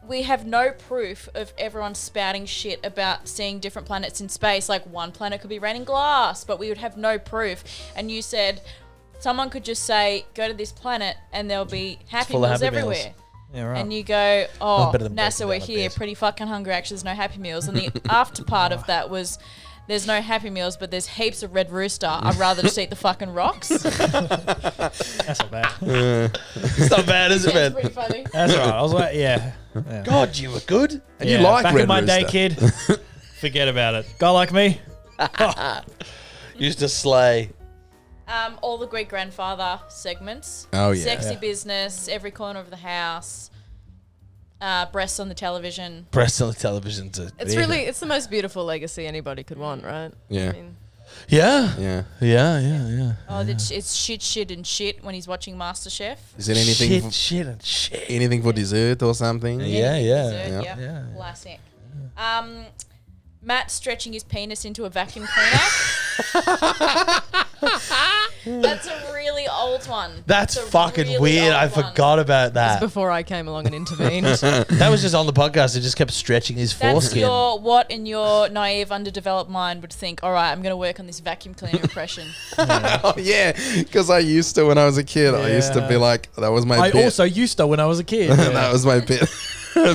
we have no proof of everyone spouting shit about seeing different planets in space. Like one planet could be raining glass, but we would have no proof. And you said someone could just say, "Go to this planet," and there'll be Happy full of Meals Happy Meals. everywhere. Yeah, right. And you go, Not "Oh, better than NASA, breaking we're down like here, this. pretty fucking hungry. Actually, there's no Happy Meals." And the after part of that was, "There's no Happy Meals, but there's heaps of Red Rooster. I'd rather just eat the fucking rocks." That's not bad. It's not bad, is it, It's man? pretty funny. That's all right. I was like, yeah. God, you were good. And you like back Red in my day, Rooster. kid. Forget about it. Guy like me. Used to slay. All the great grandfather segments. Oh, yeah. Sexy Yeah. business, every corner of the house. Breasts on the television. Breasts on the television. It's the most beautiful legacy anybody could want, right? Yeah. I mean, Yeah. Yeah. Oh, it's shit and shit when he's watching MasterChef. Is it anything Shit, for, shit, and shit. anything for dessert or something? Yeah. Dessert, Yeah. yep. Classic. Matt stretching his penis into a vacuum cleaner. That's a really old one. That's It's a fucking really weird. old I one. forgot about that. before I came along and intervened. That was just on the podcast. He just kept stretching his That's foreskin. what in your naive, underdeveloped mind would think, all right, I'm going to work on this vacuum cleaner impression. Oh, yeah. Because I used to, when I was a kid, I used to be like, that was my I bit. also used to when I was a kid. That was my bit.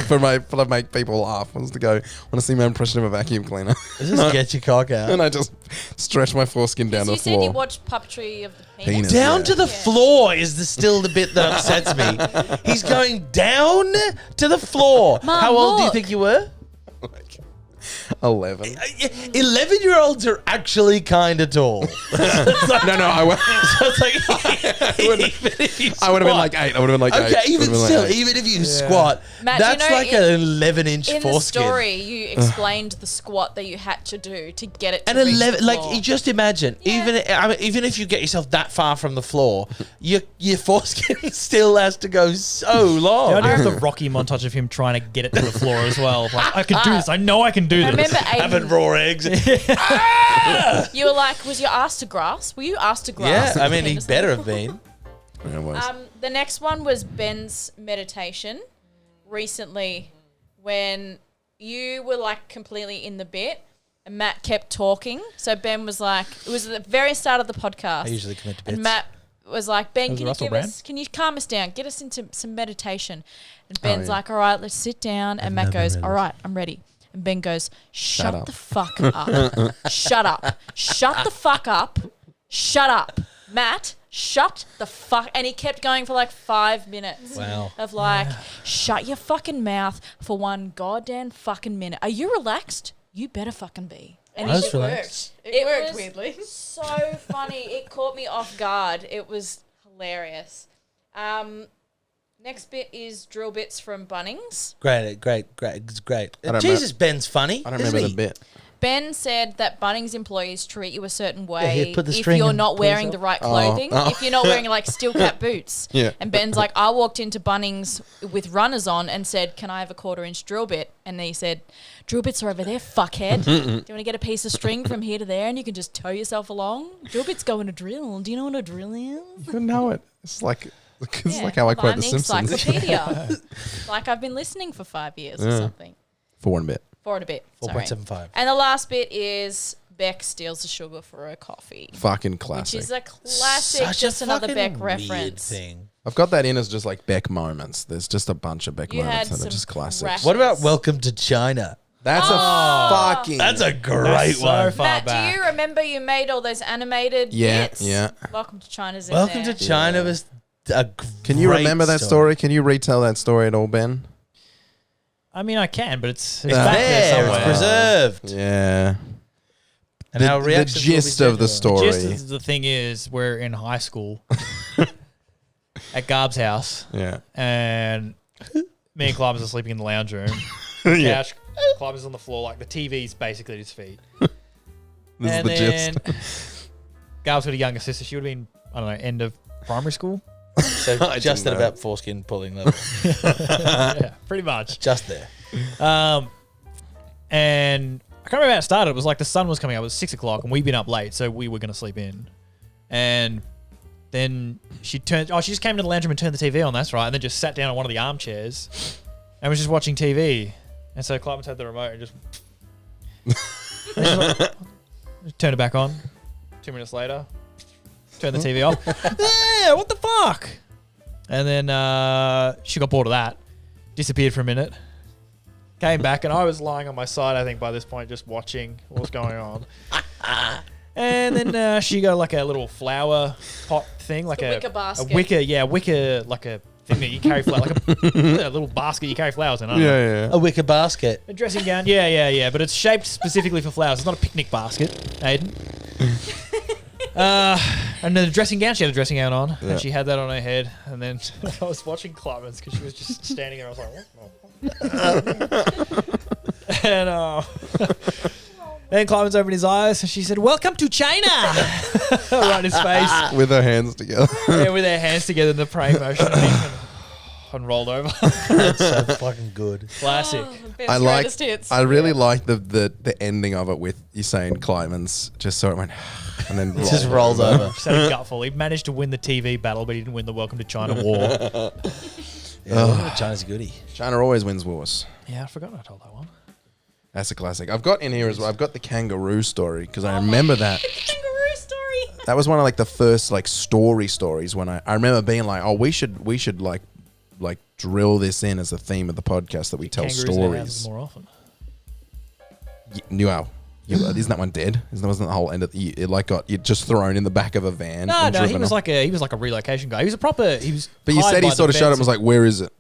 for make people laugh was to go, want to see my impression of a vacuum cleaner. Just get your cock out. And I just stretch my foreskin down to You the said you floor. watched Puppetry of the Penis. Penis. Down Yeah. to the floor is still the bit that upsets me. He's going down to the floor. Mum, How old do you look. think you were? Like 11. 11-year-olds are actually kind of tall. It's like, No, I went. so it's like, even if you I would have been squat- like 8. I would have been like 8. Okay, even Would've been like still, 8. even if you squat, Matt, that's you know, like an 11-inch In the foreskin. story, you explained the squat that you had to do to get it to And reach 11, the like floor. you just imagine, even if you get yourself that far from the floor, your foreskin still has to go so long. The idea of the Rocky montage of him trying to get it to the floor as well. Like, I can do this. I know I can do I this. remember Having raw eggs. you were like, was your ass to grass? Were you asked to grasp? Yeah, I mean, he Penis? better have been. Yeah, it was. The next one was Ben's meditation recently when you were like completely in the bit and Matt kept talking. So Ben was like, it was at the very start of the podcast. I usually commit to bits. And Matt was like, Ben, Was can it you Russell give Brand? us, can you calm us down? Get us into some meditation. And Ben's like, all right, let's sit down. And Matt goes, all right, I'm ready. And Ben goes, shut up. the fuck up. Shut up. Shut the fuck up. Shut up. Matt, shut the fuck. And he kept going for like 5 minutes. Wow. Of like, shut your fucking mouth for one goddamn fucking minute. Are you relaxed? You better fucking be. And I he was relaxed. it worked was weirdly. so funny. It caught me off guard. It was hilarious. Next bit is drill bits from Bunnings. Great. It's great. I don't Jesus, Ben's funny. I don't isn't remember he? the bit. Ben said that Bunnings employees treat you a certain Yeah, way here, put the if string you're and not pull wearing this the up. right clothing. Oh. If you're not wearing like steel cap boots. Yeah. And Ben's like, I walked into Bunnings with runners on and said, can I have a 1/4-inch drill bit? And he said, drill bits are over there, fuckhead. Do you want to get a piece of string from here to there and you can just tow yourself along? Drill bits go in a drill. Do you know what a drill is? You know it. It's like Yeah, like how I quote I'm The the Simpsons. encyclopedia. Like I've been listening for 5 years or something. For one bit. 4 and a bit. Sorry. 4.75. And the last bit is Beck steals the sugar for her coffee. Fucking Which classic. is a classic, Such just a another fucking Beck weird reference. thing. I've got that in as just like Beck moments. There's just a bunch of Beck You moments had that are some just classics. crashes. What about Welcome to China? That's a fucking. That's a great That's so one. far Matt, back. do you remember you made all those animated Yeah, bits? yeah. Welcome to China's in Welcome there. to China was a Can you great remember that story? Can you retell that story at all, Ben? I mean, I can, but it's It's back there there. somewhere. It's preserved. Yeah. And our The reactions will be gist of the central. story. Just the thing is, we're in high school at Garb's house, Yeah. and me and Climbers are sleeping in the lounge room. Yeah. Couch, Climbers on the floor, like the TV's basically at his feet. This And is the gist. then Garb's got a younger sister. She would have been, I don't know, end of primary school. So I just didn't at know. about foreskin pulling level. Yeah, pretty much. Just there. And I can't remember how it started. It was like the sun was coming up. It was 6 o'clock, and we'd been up late, so we were going to sleep in. And then she just came into the lounge room and turned the TV on. That's right. And then just sat down on one of the armchairs and was just watching TV. And so Clemens had the remote and just turned it back on. 2 minutes later, turned the TV off. Yeah, what the fuck? And then she got bored of that, disappeared for a minute, came back, and I was lying on my side, I think, by this point, just watching what was going on. And then she got like a little flower pot thing, like The wicker basket. a wicker, like a thing that you carry flowers, like a little basket you carry flowers in. I don't know. Yeah, yeah. A wicker basket. A dressing gown, yeah. But it's shaped specifically for flowers. It's not a picnic basket, Aidan. And then the dressing gown, she had a dressing gown on, Yeah. and she had that on her head. And then I was watching Clemens because she was just standing there. I was like, what? And then Clemens opened his eyes, and she said, "Welcome to China!" right in his face. With her hands together. Yeah, with their hands together in the praying motion, and rolled over. That's so fucking good. Classic. I really like the ending of it with you saying Clemens, just so it went, and then It just rolls over. Just had a gutful. He managed to win the TV battle, but he didn't win the Welcome to China war. Yeah, Welcome to China's a goodie. China always wins wars. Yeah, I forgot I told that one. That's a classic. I've got in here as well. I've got the kangaroo story because I remember that. Kangaroo story. That was one of like the first like stories when I remember being like, oh, we should like drill this in as a theme of the podcast that we tell Kangaroos in our houses stories. more often. Wow. Isn't that one dead? Wasn't the whole end of it like got you just thrown in the back of a van? No, and he driven was off? like a relocation guy. He was a proper. He was. But you hired said he by sort the of showed up and feds. was like, where is it?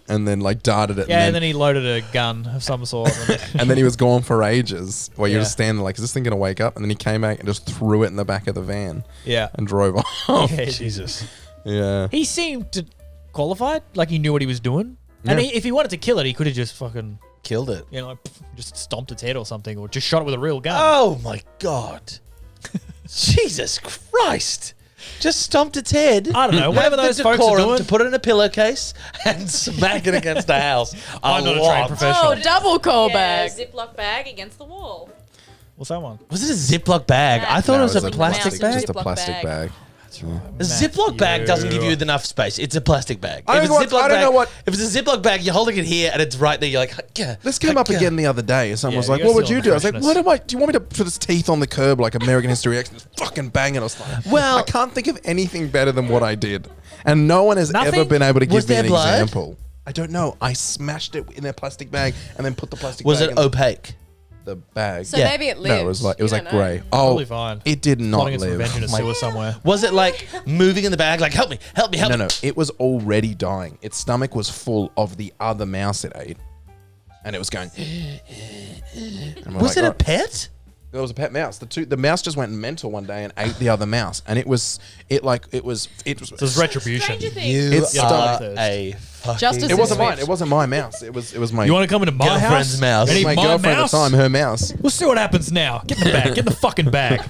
and then like darted it. Yeah, and then he loaded a gun of some sort. and then he was gone for ages. Where you're Yeah. just standing like, is this thing gonna wake up? And then he came back and just threw it in the back of the van. Yeah. and drove off. Yeah, Jesus. Yeah. He seemed qualified, like he knew what he was doing. And Yeah. if he wanted to kill it, he could have just fucking killed it. You know, like, just stomped its head or something, or just shot it with a real gun. Oh my God. Jesus Christ. Just stomped its head. I don't know. Whatever Have those the folks are decorum doing. to put it in a pillowcase and smack it against the house. I'm not a trained professional. Oh, double callback. Yeah, Ziploc bag against the wall. What's that one? Was it a Ziploc bag? I thought No, it was a like plastic bag. Just a plastic bag. A Ziploc bag doesn't give you enough space. It's a plastic bag. I don't know what. If it's a Ziploc bag, you're holding it here and it's right there. You're like, yeah. This came up again the other day. Someone Yeah, was like, you're "What would still you on do?" the I was like, freshness. "What am I? Do you want me to put his teeth on the curb like American History X and just fucking bang it?" I was like, Well, I can't think of anything better than what I did, and no one has ever Nothing? been able to Was give me there an blood? example. I don't know. I smashed it in a plastic bag and then put the plastic. Was bag it in the- opaque? The bag. So maybe it lived. No, it was like You don't know. grey. Probably Oh, fine. it did not Plotting its live. revenge in a sewer somewhere. Was it like moving in the bag? Like, help me, help me, help No, me. no, it was already dying. Its stomach was full of the other mouse it ate, and it was going. And we're Was like, it a "Oh." pet? There was a pet mouse. The mouse just went mental one day and ate the other mouse, and it was. So it's retribution. Stranger Things. You It's are stomach. a fucking... Justice It wasn't is mine. swift. It wasn't my mouse. It was my. You want to come into my Girlfriend's house? mouse. It was Any my my girlfriend at mouse? the time. Her mouse. We'll see what happens now. Get in the bag. Get in the fucking bag.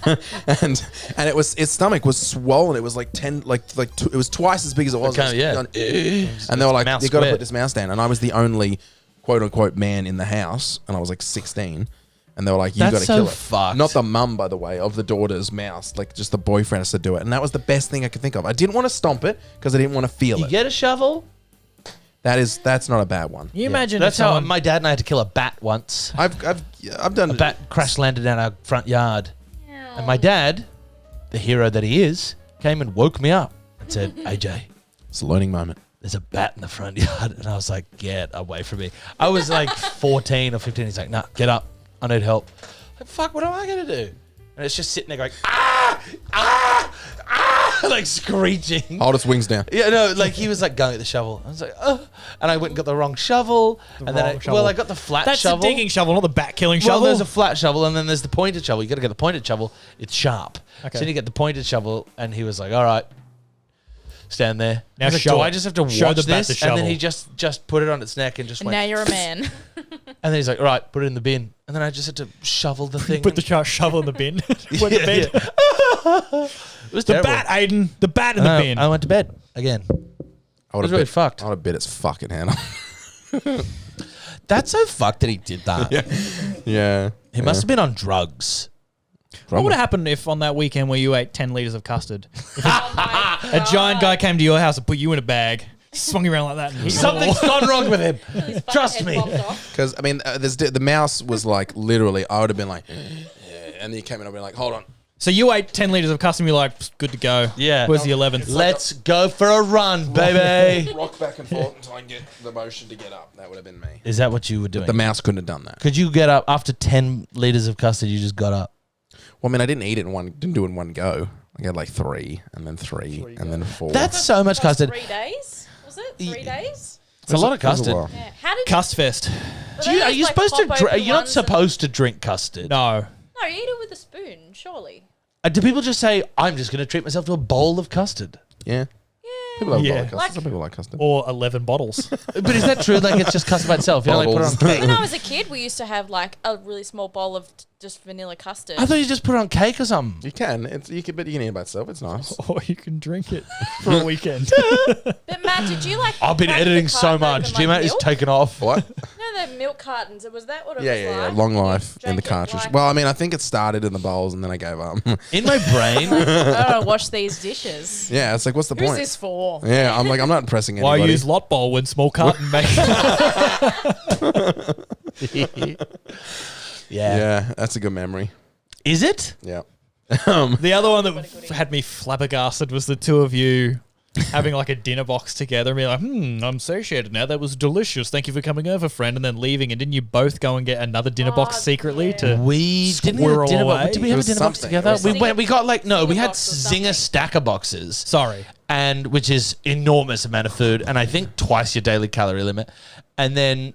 and it was its stomach was swollen. It was like 10, it was twice as big as it was. Okay, It was yeah. going, and they were like, Mouse "You got to squared. put this mouse down." And I was the only quote unquote man in the house, and I was like 16. And they were like, "You got That's to so kill it." fucked. Not the mum, by the way, of the daughter's mouse. Like just the boyfriend has to do it, and that was the best thing I could think of. I didn't want to stomp it because I didn't want to feel You it. get a shovel? That's not a bad one. You imagine That's if how someone, my dad and I had to kill a bat once. I've done A bat crash landed down our front yard. And my dad, the hero that he is, came and woke me up and said, AJ, It's a learning moment. there's a bat in the front yard. And I was like, get away from me. I was like 14 or 15. He's like, nah, get up. I need help. Like, fuck, what am I going to do? And it's just sitting there going, like screeching. Hold its wings down. Yeah, no, like he was like going at the shovel. I was like, oh. And I went and got the wrong shovel. The and then wrong shovel. I got the flat that's shovel. the digging shovel, not the bat killing Well, shovel. there's a flat shovel and then there's the pointed shovel. You got to get the pointed shovel. It's sharp. Okay. So you get the pointed shovel, and he was like, "All right, stand there." Now I was like, show do it. I just have to Show watch the bat this? the And then shovel. he just put it on its neck and just And went. now you're a man. And then he's like, "All right, put it in the bin." And then I just had to shovel the thing. Put the shovel in the bin. Went to bed. It was The terrible. bat, Aidan. The bat in the No, bin. I went to bed again. I would was really bet, fucked. I would have bet its fucking hand off. That's so fucked that he did that. Yeah. He must have been on drugs. What would have happened if on that weekend where you ate 10 litres of custard, Oh my a giant guy came to your house and put you in a bag, swung you around like that, and hit you Something's gone wrong with him. His fucking Trust head me. popped off. Because I mean, the mouse was like literally. I would have been like, and then you came in. I'd be like, hold on. So you ate 10 litres of custard and you're like, good to go. Yeah. Where's the 11th? Let's go for a run, baby. Rock back and forth until I get the motion to get up. That would have been me. Is that what you were doing? The mouse couldn't have done that. Could you get up after 10 litres of custard? You just got up. Well, I mean, I didn't eat it didn't do it in one go. I had like 3, and then 3, and then 4. That's so much custard. 3 days? Was it 3 days? It's a lot of It was a custard. while. Yeah. How did Custfest. Are you supposed to? You're not supposed to drink custard. No. No, you eat it with a spoon, surely. Do people just say, "I'm just going to treat myself to a bowl of custard"? Yeah. People love Yeah. custard. Some people like custard. Or 11 bottles. But is that true? Like it's just custard by itself? You know, like put it on Bottles. cake. When I was a kid, we used to have like a really small bowl of just vanilla custard. I thought you just put it on cake or something. You can. But you can eat it by itself. It's nice. Or you can drink it for a weekend. But Matt, did you like? I've been crack the editing so carton much. open, GMat is milk? taken off. What? No, the milk cartons. Was that what it Yeah, was yeah, yeah. like? Long You life in the drank it cartridge. like- Well, I mean, I think it started in the bowls, and then I gave up. In my brain, Oh, wash these dishes. Yeah, it's like, what's the Who's point? this for? Yeah, I'm like, I'm not impressing Why anybody. use lot bowl when small carton makes Yeah, that's a good memory. is it? Yeah. The other one that had me flabbergasted was the two of you having like a dinner box together and being like, I'm satiated now. That was delicious. Thank you for coming over, friend. And then leaving. And didn't you both go and get another dinner box secretly to We didn't have a squirrel dinner box. away? Did we have a dinner box together? We got like we had box or something. Zinger stacker boxes. Sorry. And which is enormous amount of food, and I think twice your daily calorie limit. And then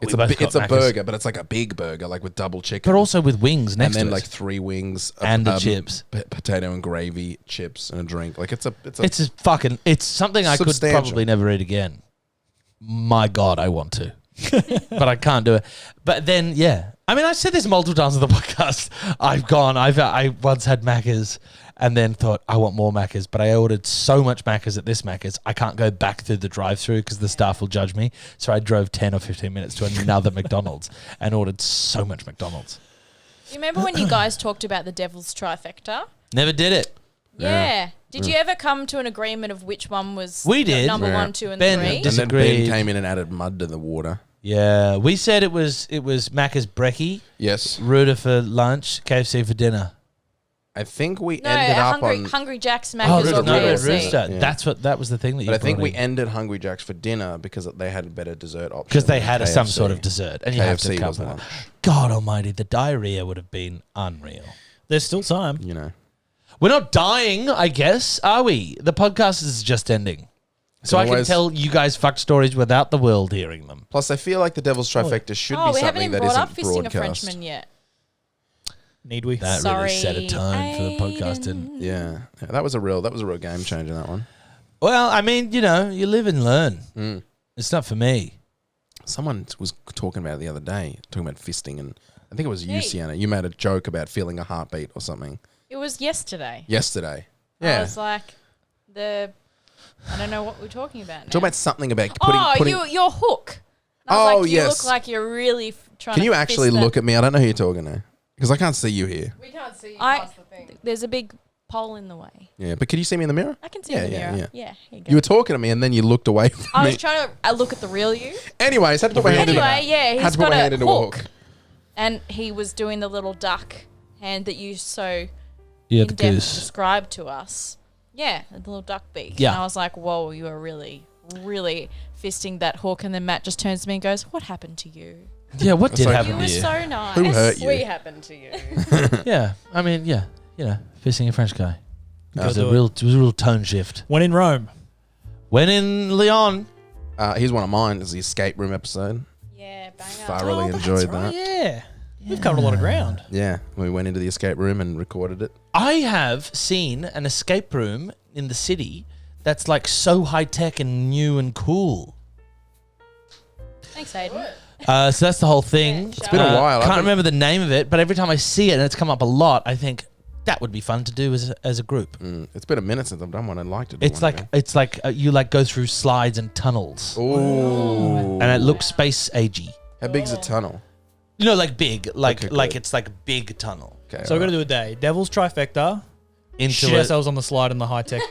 It's we both it's got a Macca's. burger, but it's like a big burger, like with double chicken. But also with wings next and then to it. like 3 wings And the chips. potato and gravy, chips and a drink. Like it's something I could substantial. probably never eat again. My God, I want to, but I can't do it. But then, I mean, I've said this multiple times on the podcast. I once had Macca's and then thought I want more Macca's, but I ordered so much Macca's at this Macca's, I can't go back through the drive-through because the staff will judge me. So I drove 10 or 15 minutes to another McDonald's and ordered so much McDonald's. Do you remember when you guys talked about the devil's trifecta? Never did it. Yeah. Did you ever come to an agreement of which one was We did. number 1, 2, and Ben 3? And then disagreed. Ben came in and added mud to the water. Yeah, we said it was Macca's brekkie, Yes. Rooter for lunch, KFC for dinner. I think we No, ended up on... Hungry Jack's, Macca's, or KFC. Rooster. Yeah. That was the thing that you But I think brought we in. ended Hungry Jack's for dinner because they had a better dessert option. Because they than had some KFC. sort of dessert, and you have to KFC was cover lunch. that. God almighty, the diarrhea would have been unreal. There's still time. You know. We're not dying, I guess, are we? The podcast is just ending. So I can always- tell you guys fuck stories without the world hearing them. Plus, I feel like the Devil's Trifecta should Oh, be we haven't something even that brought isn't up fisting a broadcast. Frenchman yet. Need we? That really set a tone for the podcast, didn't it? Yeah, that was a real game changer. That one. Well, I mean, you live and learn. It's not for me. Someone was talking about it the other day, talking about fisting, and I think it was you, Me. Sienna. You made a joke about feeling a heartbeat or something It was yesterday. yesterday. I Yeah, was like, I don't know what we're talking about now. talking about something about putting. your hook. And I was like, you yes. look like you're really trying Can to you actually fist look at me? I don't know who you're talking to because I can't see you here. We can't see you past the thing. There's a big pole in the way. Yeah, but can you see me in the mirror? I can see in the mirror. Yeah, here you go. You were talking to me and then you looked away from I me. was trying to look at the real you. Anyways, had to put my hand Anyway, yeah, had he's to put got my a hand into hook. a hook. And he was doing the little duck hand that you so Yeah, the in depth goose. described to us. Yeah, the little duck beak. Yeah. And I was like, whoa, you are really, really fisting that hook. And then Matt just turns to me and goes, what happened to you? Yeah, what did like- happen You to were you? so nice. Who hurt you? We happened to you. Yeah, I mean, fisting a French guy. It was do a it. real tone shift. When in Rome. When in Lyon. Here's one of mine. It's the escape room episode. Yeah, banger. Thoroughly enjoyed that. Yeah. We've covered a lot of ground. Yeah, we went into the escape room and recorded it. I have seen an escape room in the city that's like so high tech and new and cool. Thanks, Aidan. So that's the whole thing. It's been a while. I've Can't been- remember the name of it, but every time I see it and it's come up a lot, I think that would be fun to do as a group. It's been a minute since I've done one. I'd like to do It's one. like you like go through slides and tunnels, Ooh. and it looks space agey. How big's a tunnel? Like big, like Okay, like good. it's like a big tunnel. Okay. So we're going to do a day. Devil's Trifecta. Into Shit it. ourselves on the slide in the high-tech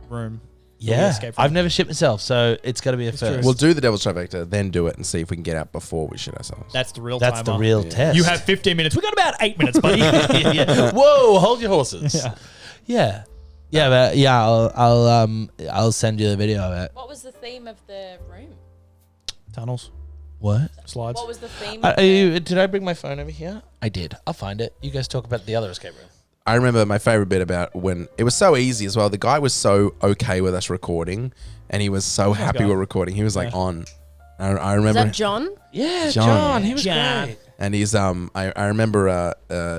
room. Yeah, escape room. I've never shit myself, so it's got to be a true. first. We'll do the Devil's Trifecta, then do it and see if we can get out before we shit ourselves. That's the real That's the timer. real test. You have 15 minutes. We got about 8 minutes, buddy. yeah. Whoa, hold your horses. Yeah. I'll send you the video of it. What was the theme of the room? Tunnels, What? slides. What was the theme? of the- Did I bring my phone over here? I did. I'll find it. You guys talk about the other escape room. I remember my favorite bit about when it was so easy as well. The guy was so okay with us recording, and he was so happy guy? we're recording. He was like on. I Is remember, that John? Yeah, John. John. He was John. great. and he's I remember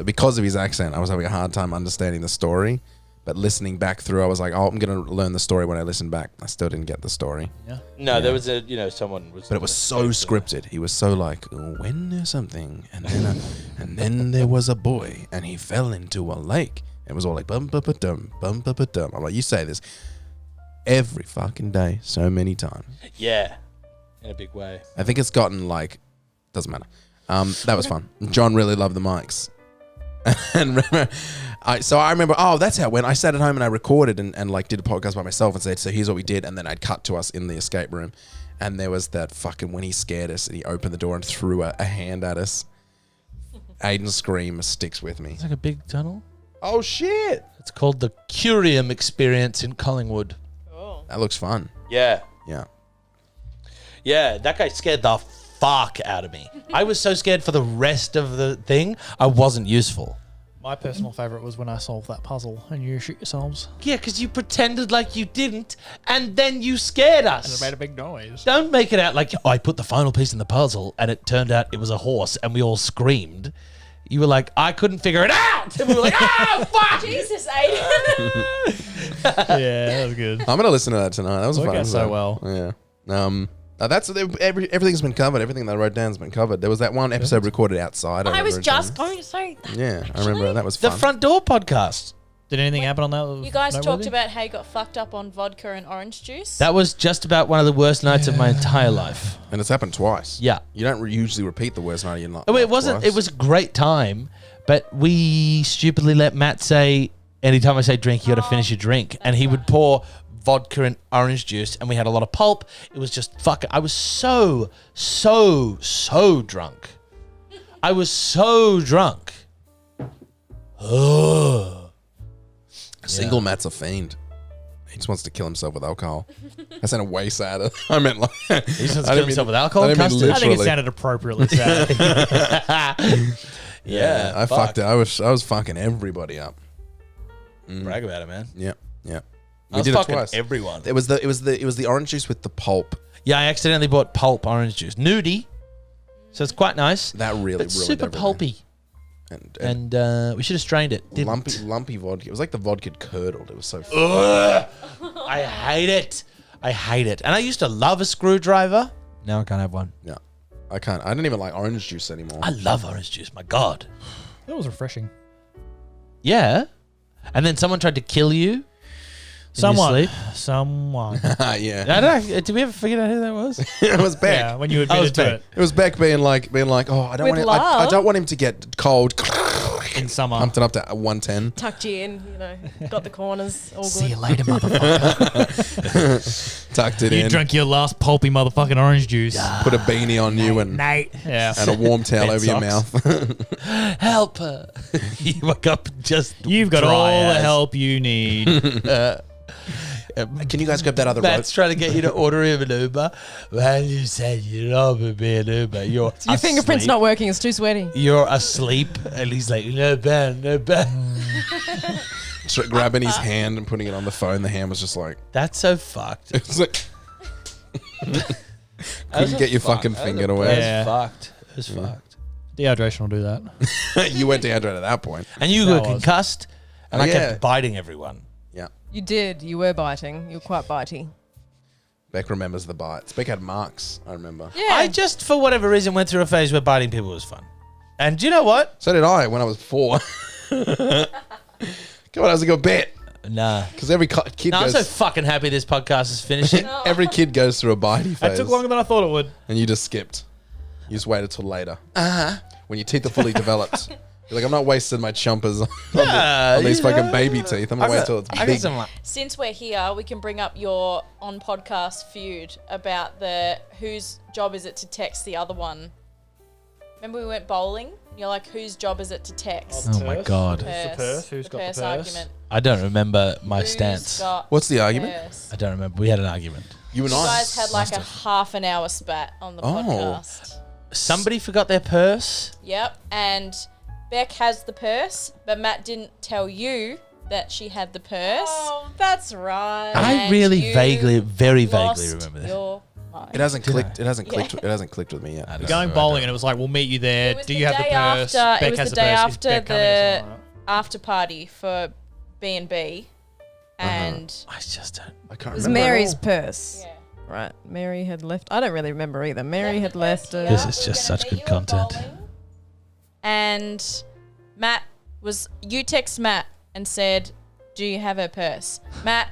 because of his accent, I was having a hard time understanding the story. But listening back through, I was like, oh, I'm gonna learn the story when I listen back. I still didn't get the story, No, there was someone was. but it was so scripted. He was so like, when there's something, and then there was a boy, and he fell into a lake. It was all like bum ba ba dum, bum ba ba dum. I'm like, you say this every fucking day, so many times. Yeah, in a big way. I think it's gotten like, doesn't matter. That was fun. John really loved the mics. And remember, I remember, that's how it went. I sat at home and I recorded and like did a podcast by myself and said, so here's what we did. And then I'd cut to us in the escape room. And there was that fucking, when he scared us and he opened the door and threw a hand at us. Aidan's scream sticks with me. It's like a big tunnel. Oh shit. It's called the Curium Experience in Collingwood. That looks fun. Yeah. Yeah. Yeah, that guy scared the fuck out of me. I was so scared for the rest of the thing, I wasn't useful. My personal favourite was when I solved that puzzle and you shoot yourselves. Yeah, because you pretended like you didn't, and then you scared us. And it made a big noise. Don't make it out like, oh, I put the final piece in the puzzle, and it turned out it was a horse, and we all screamed. You were like, I couldn't figure it out! And we were like, oh, fuck! Jesus, Aidan. Yeah, that was good. I'm gonna listen to that tonight. That was Worked fun. out so well. Yeah. That's everything's been covered. Everything that I wrote down's been covered. There was that one episode recorded outside. I was remember just going to say that. Yeah, I remember that was The fun. Front Door podcast. Did anything happen on that? You guys talked noteworthy? about how you got fucked up on vodka and orange juice. That was just about one of the worst nights of my entire life. And it's happened twice. Yeah. You don't usually repeat the worst night of your life. Oh, it wasn't. twice. It was a great time, but we stupidly let Matt say, anytime I say drink, you got to finish your drink. And he would pour vodka and orange juice, and we had a lot of pulp. It was just fuck. I was so drunk. I was so drunk. Oh. Single Matt's a fiend. He just wants to kill himself with alcohol. That sounded way sadder. I meant like He just wants to kill himself with alcohol. I didn't mean Custard? I think it literally. sounded appropriately sad. Yeah, I fucked it. I was fucking everybody up. Brag about it, man. Yeah. I was did it fucking twice. everyone. It was the orange juice with the pulp. Yeah, I accidentally bought pulp orange juice, nudie. So it's quite nice. That really But ruined super everything. pulpy. And We should have strained it. Didn't. lumpy vodka. It was like the vodka curdled. It was so. I hate it. And I used to love a screwdriver. Now I can't have one. Yeah, I can't. I don't even like orange juice anymore. I love orange juice. My God. That was refreshing. Yeah. And then someone tried to kill you. Someone. Sleep. Yeah. I don't know. Did we ever figure out who that was? It was Beck. Yeah, when you admitted to it. It was Beck being like, oh, I don't With want him, I love. don't want him to get cold. In summer. Pumped it up to 110. Tucked you in, got the corners all good. See you later, motherfucker. Tucked it You in. drank your last pulpy motherfucking orange juice. Put a beanie on you and Yeah. a warm towel Bed over your socks. mouth. Help her. You woke up just. You've got dry all the as. help you need. Can you guys grab that other rope? Matt's trying to get you to order him an Uber. Well, you said you'd offer me an Uber. You're Your fingerprint's asleep. not working. It's too sweaty. You're asleep. And he's like, no bad. Grabbing his hand and putting it on the phone. The hand was just like, That's so fucked. it's like couldn't get your fucking finger away. It was fucked. It was fucked. Dehydration will do that. You went dehydrated at that point. And you That were was. concussed. And Oh, I yeah. kept biting everyone. Yeah. You did. You were biting. You were quite bitey. Beck remembers the bites. Beck had marks, I remember. Yeah. I just, for whatever reason, went through a phase where biting people was fun. And do you know what? So did I when I was 4. Come on, that was a good bet. Nah. Because every kid No, I'm goes... so fucking happy this podcast is finishing. Every kid goes through a bitey phase. That took longer than I thought it would. And you just skipped. You just waited till later. When your teeth are fully developed. You're like, I'm not wasting my chompers on these fucking baby teeth. I'm going to wait till it's I got big. some. Since we're here, we can bring up your on podcast feud about whose job is it to text the other one. Remember we went bowling? You're like, whose job is it to text? Oh my God. Purse. Who's got the purse? Argument. I don't remember my Who's stance. got What's the argument? purse? I don't remember. We had an argument. You and You I. guys had like a half an hour spat on the podcast. Somebody forgot their purse. Yep, and Beck has the purse, but Matt didn't tell you that she had the purse. Oh, that's right. I And really you very vaguely lost remember this. your mind. It hasn't clicked. It hasn't clicked. It hasn't clicked with me yet. Going bowling and it was like, we'll meet you there. It was Do the you have the day purse? after- Beck it was has the the day purse. Is after Beck coming or the something like after party for B&B, and I just don't. I can't It was remember. Mary's purse. Right. Mary had left. I don't really remember either. Mary had left. This is just such good content. and you text Matt and said, "Do you have her purse?" Matt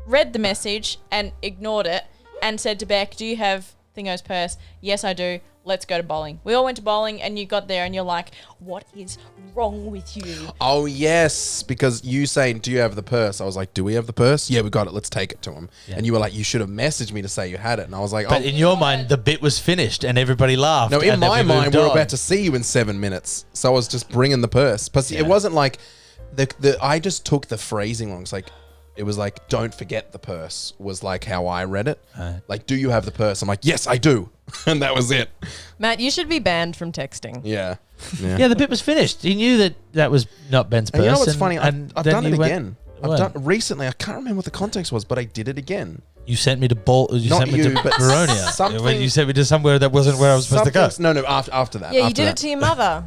read the message and ignored it and said to Beck, "Do you have Thingo's purse?" "Yes, I do. Let's go to bowling." We all went to bowling and you got there and you're like, "What is wrong with you?" Oh, yes. Because you saying, do you have the purse? I was like, do we have the purse? Yeah, we got it. Let's take it to him. Yeah. And you were like, you should have messaged me to say you had it. And I was like, But oh. in your mind, the bit was finished and everybody laughed. No, in and then my we mind, moved we were on. about to see you in 7 minutes. So I was just bringing the purse. But see, it wasn't like, I just took the phrasing wrong. It's like, it was like, don't forget the purse was like how I read it. Like, do you have the purse? I'm like, yes, I do. And that was it. Matt, you should be banned from texting. Yeah. Yeah, the bit was finished. He knew that was not Ben's purse. And you know what's funny? and I've then done it you went- again. When? I've done recently. I can't remember what the context was, but I did it again. You sent me to You Not sent me you, to but Baronia. something- When you sent me to somewhere that wasn't where I was supposed to go. No, after that. Yeah, you after did that. it to your mother.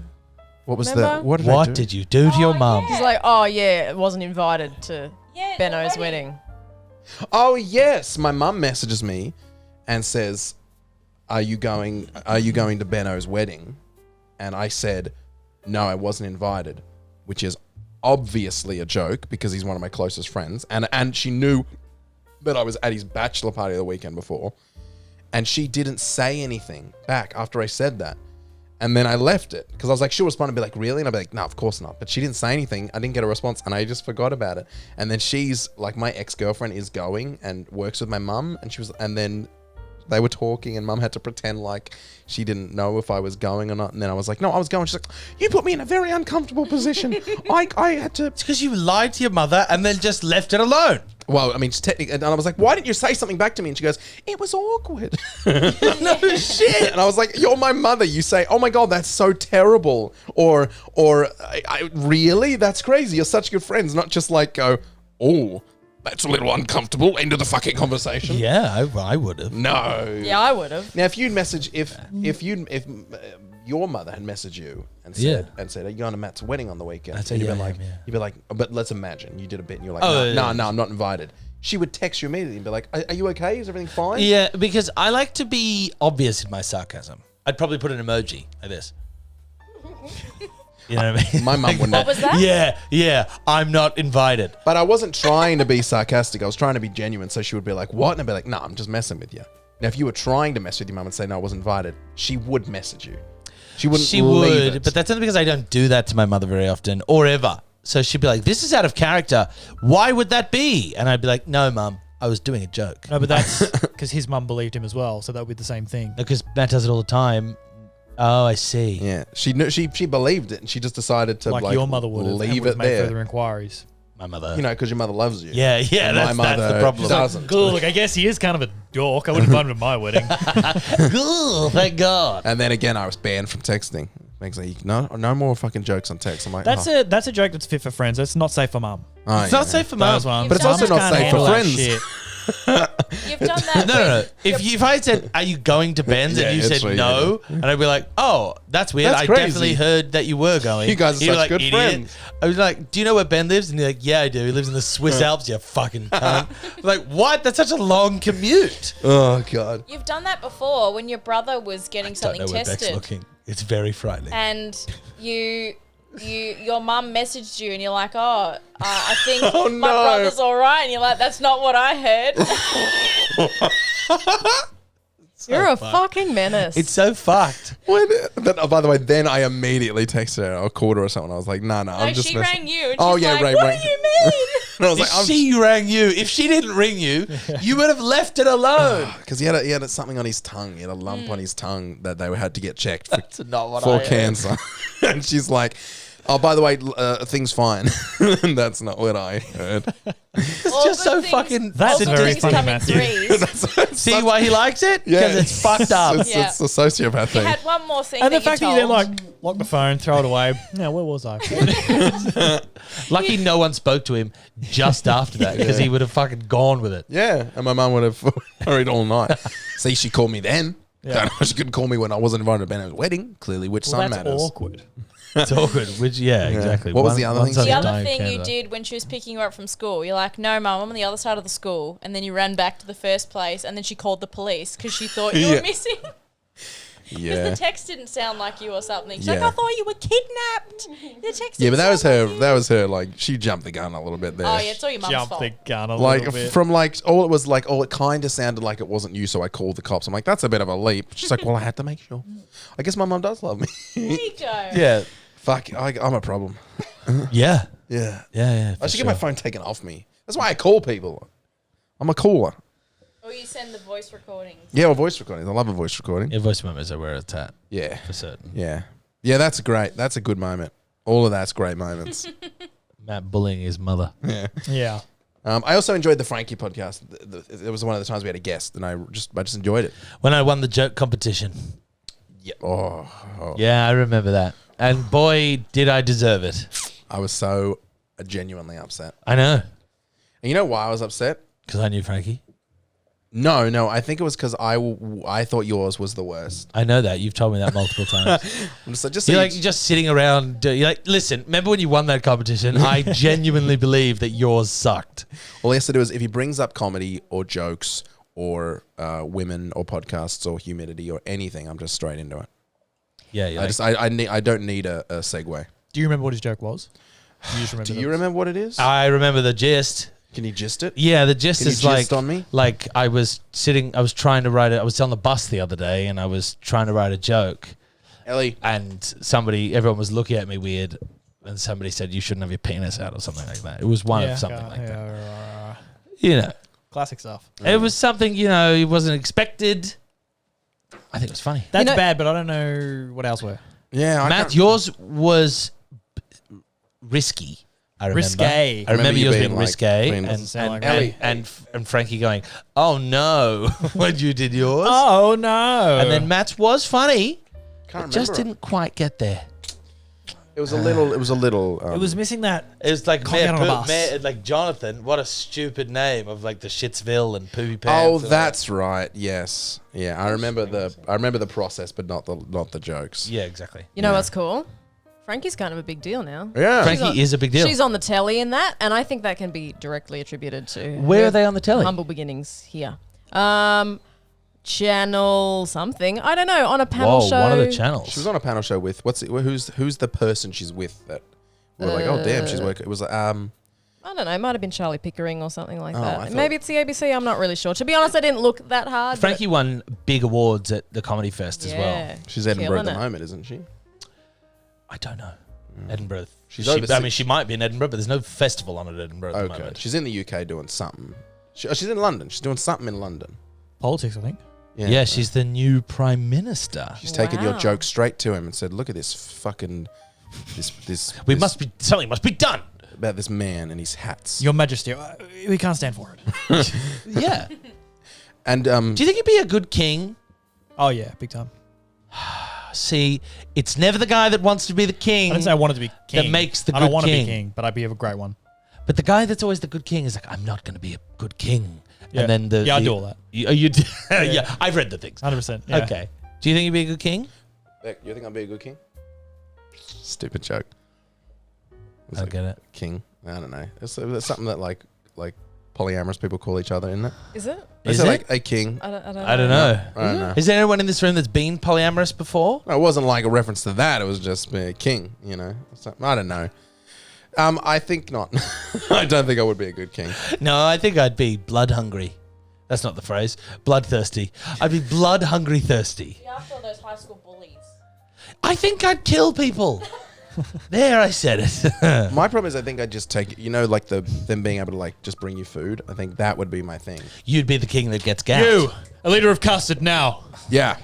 What was Remember? that? What did I do? Did you do to your mum? He's like, oh yeah, it wasn't invited to Benno's wedding. Oh yes, my mum messages me and says, "Are you going to Benno's wedding?" And I said, "No, I wasn't invited," which is obviously a joke because he's one of my closest friends, and she knew that I was at his bachelor party the weekend before, and she didn't say anything back after I said that. And then I left it because I was like, she'll respond and be like, really? And I'd be like, no, of course not. But she didn't say anything. I didn't get a response and I just forgot about it. And then she's like, my ex-girlfriend is going and works with my mum. And then they were talking and mum had to pretend like she didn't know if I was going or not. And then I was like, no, I was going. She's like, you put me in a very uncomfortable position. I had to. It's because you lied to your mother and then just left it alone. Well, I mean, technically, and I was like, why didn't you say something back to me? And she goes, it was awkward. No shit. And I was like, you're my mother. You say, oh my God, that's so terrible. Or really? That's crazy. You're such good friends. Not just like go, oh, that's a little uncomfortable. End of the fucking conversation. Yeah, I would have. No. Yeah, I would have. Now, if you'd message, if your mother had messaged you and said, are you going to Matt's wedding on the weekend? I'd say, and yeah, you'd be like, but let's imagine you did a bit and you're like, Oh, no, yeah. I'm not invited. She would text you immediately and be like, are you okay? Is everything fine? Yeah, because I like to be obvious in my sarcasm. I'd probably put an emoji like this. You know what I mean? My mum wouldn't. What was that? Yeah, I'm not invited. But I wasn't trying to be sarcastic. I was trying to be genuine. So she would be like, what? And I'd be like, no, I'm just messing with you. Now, if you were trying to mess with your mum and say, no, I wasn't invited, she would message you. She wouldn't She leave would, it. but that's only because I don't do that to my mother very often or ever. So she'd be like, this is out of character. Why would that be? And I'd be like, no, mum, I was doing a joke. No, but that's because his mum believed him as well, so that would be the same thing. Because Matt does it all the time. Oh, I see. Yeah, she knew, she believed it and she just decided to Like your mother would have leave and it made there. further inquiries. My mother. You know, because your mother loves you. Yeah, And that's the problem. doesn't. Cool, look, I guess he is kind of a dork. I wouldn't invite him to my wedding. Cool, thank God. And then again, I was banned from texting. Makes like, no more fucking jokes on text. I'm like, That's a joke that's fit for friends. It's not safe for mum. Oh, It's not safe for That was mum. one. But it's also Mums not can't safe for handle that friends. shit. You've done that. No. with- If I had said, are you going to Ben's? Yeah, And you that's said what you no, and I'd be like, oh, that's weird. That's I crazy. definitely heard that you were going. You guys are You'd be such good friends. I was like, do you know where Ben lives? And you're like, yeah, I do. He lives in the Swiss Alps, you fucking cunt. I'm like, what? That's such a long commute. oh God. You've done that before when your brother was getting something Don't know where Beck's tested, looking. It's very frightening. and your mum messaged you, and you're like, "Oh, I think Oh, my no. brother's all right," and you're like, "That's not what I heard." You're a fucking menace. It's so fucked. By the way, then I immediately texted her or called her or something. I was like, no, No, I'm just she messing. rang you, and Oh, she's yeah, like, right, "What right. do you mean?" And I was If like, she rang you, if she didn't ring you, you would have left it alone. because he had something on his tongue. He had a lump on his tongue that they had to get checked for, That's not what I for heard. cancer. And she's like, oh, by the way, thing's fine. And that's not what I heard. It's just so fucking- That's all very good funny, things come in Matthew. threes. See why he likes it? Because it's fucked up. It's, Yeah. it's a sociopath You thing. had one more thing. And the that fact you that you then told. lock the phone, throw it away. Yeah, where was I? Lucky no one spoke to him just after that because he would have fucking gone with it. Yeah, and my mum would have worried all night. See, she called me then. Yeah. She couldn't call me when I wasn't invited to Benno's wedding. Clearly, which Well, son that's matters. awkward. It's awkward. Which, yeah, exactly. What was the other thing? son's The other dying of thing you cancer. did when she was picking you up from school, you're like, "No, mum, I'm on the other side of the school," and then you ran back to the first place, and then she called the police because she thought you Yeah. were missing. Because Yeah. the text didn't sound like you or something. She's like, Yeah. "I thought you were kidnapped." The text. Yeah, but didn't that was sound her. like you. That was her. Like, she jumped the gun a little bit there. Oh yeah, it's all your mum's Jump fault. the gun a Like little bit. from like it kind of sounded like it wasn't you, so I called the cops. I'm like, that's a bit of a leap. She's like, well, I had to make sure. I guess my mum does love me. There you go. Yeah. Fuck, I'm a problem. Yeah. Yeah, Yeah. I should get my phone taken off me. That's why I call people. I'm a caller. Or you send the voice recordings. Yeah, or voice recordings. I love a voice recording. Your voice memos are where it's at Yeah, for certain. yeah, yeah. That's great. That's a good moment. All of that's great moments. Matt bullying his mother. Yeah. Yeah. I also enjoyed the Frankie podcast. It was one of the times we had a guest, and I just enjoyed it. When I won the joke competition. Yeah. Oh. Yeah, I remember that. And boy, did I deserve it. I was so genuinely upset. I know. And you know why I was upset? Because I knew Frankie. No. I think it was because I thought yours was the worst. I know that. You've told me that multiple times. I'm just like, You're just sitting around. You're like, listen, remember when you won that competition? I genuinely believe that yours sucked. All he has to do is if he brings up comedy or jokes or women or podcasts or humidity or anything, I'm just straight into it. Yeah. I don't need a segue. Do you remember what his joke was? You just remember Do you remember what it is? I remember the gist. Can you gist it? Yeah, the gist Can you is like gist on me? Like I was trying to write it. I was on the bus the other day and I was trying to write a joke. Ellie. And everyone was looking at me weird, and somebody said you shouldn't have your penis out or something like that. It was one of something like that. You know, classic stuff. It was something it wasn't expected. I think it was funny. That's bad, but I don't know what else were. Yeah, Matt, yours was risky. I remember. Risque. I remember yours being like, risque, and Frankie going, "Oh no," when you did yours. Oh no! And then Matt's was funny, Can't just remember. didn't quite get there. It was a little. It was missing that. It was like Can't get on a bus. like Jonathan. What a stupid name of like the Shitsville and Poopy Oh, Pants. that's right. Yes. Yeah, I remember the process, but not the jokes. Yeah, exactly. You know what's cool? Frankie's kind of a big deal now. Yeah. Frankie is a big deal. She's on the telly in that, and I think that can be directly attributed to Where her are they on the telly? humble beginnings here. Channel something. I don't know. On a panel show. One of the channels. She was on a panel show with who's the person she's with that we're like, oh damn, she's working. It was I don't know. It might have been Charlie Pickering or something like I that. thought- Maybe it's the ABC. I'm not really sure. To be honest, I didn't look that hard. Frankie won big awards at the Comedy Fest as well. she's Edinburgh at the Killing it. moment, isn't she? I don't know. Edinburgh. She's overseas. She might be in Edinburgh, but there's no festival on at Edinburgh at the Okay, moment. she's in the UK doing something. She's in London. She's doing something in London. Politics, I think. Yeah, she's the new Prime Minister. She's taken your joke straight to him and said, "Look at this fucking this. Something must be done about this man and his hats." Your Majesty, we can't stand for it. Yeah. And do you think he'd be a good king? Oh yeah, big time. See, it's never the guy that wants to be the king. I didn't say I wanted to be king. That makes the I good don't want to king. be king, but I'd be a great one. But the guy that's always the good king is like, I'm not going to be a good king. Yeah. And then I do all that. You do? Yeah, I've read the things. 100%. Yeah. Okay. Do you think you'd be a good king? Beck, you think I'd be a good king? Stupid joke. I don't get it. King. I don't know. It's something that like polyamorous people call each other, isn't it? Is it? Is it it? like a king? I don't know. I don't know. I don't know. Is there anyone in this room that's been polyamorous before? No, it wasn't like a reference to that. It was just being a king, you know. So, I don't know. I think not. I don't think I would be a good king. No, I think I'd be blood hungry. That's not the phrase. Bloodthirsty. I'd be blood hungry thirsty. Yeah, after all those high school bullies. I think I'd kill people. There, I said it. My problem is I think I'd just take, like them being able to like just bring you food. I think that would be my thing. You'd be the king that gets gouged. You, a liter of custard now. Yeah.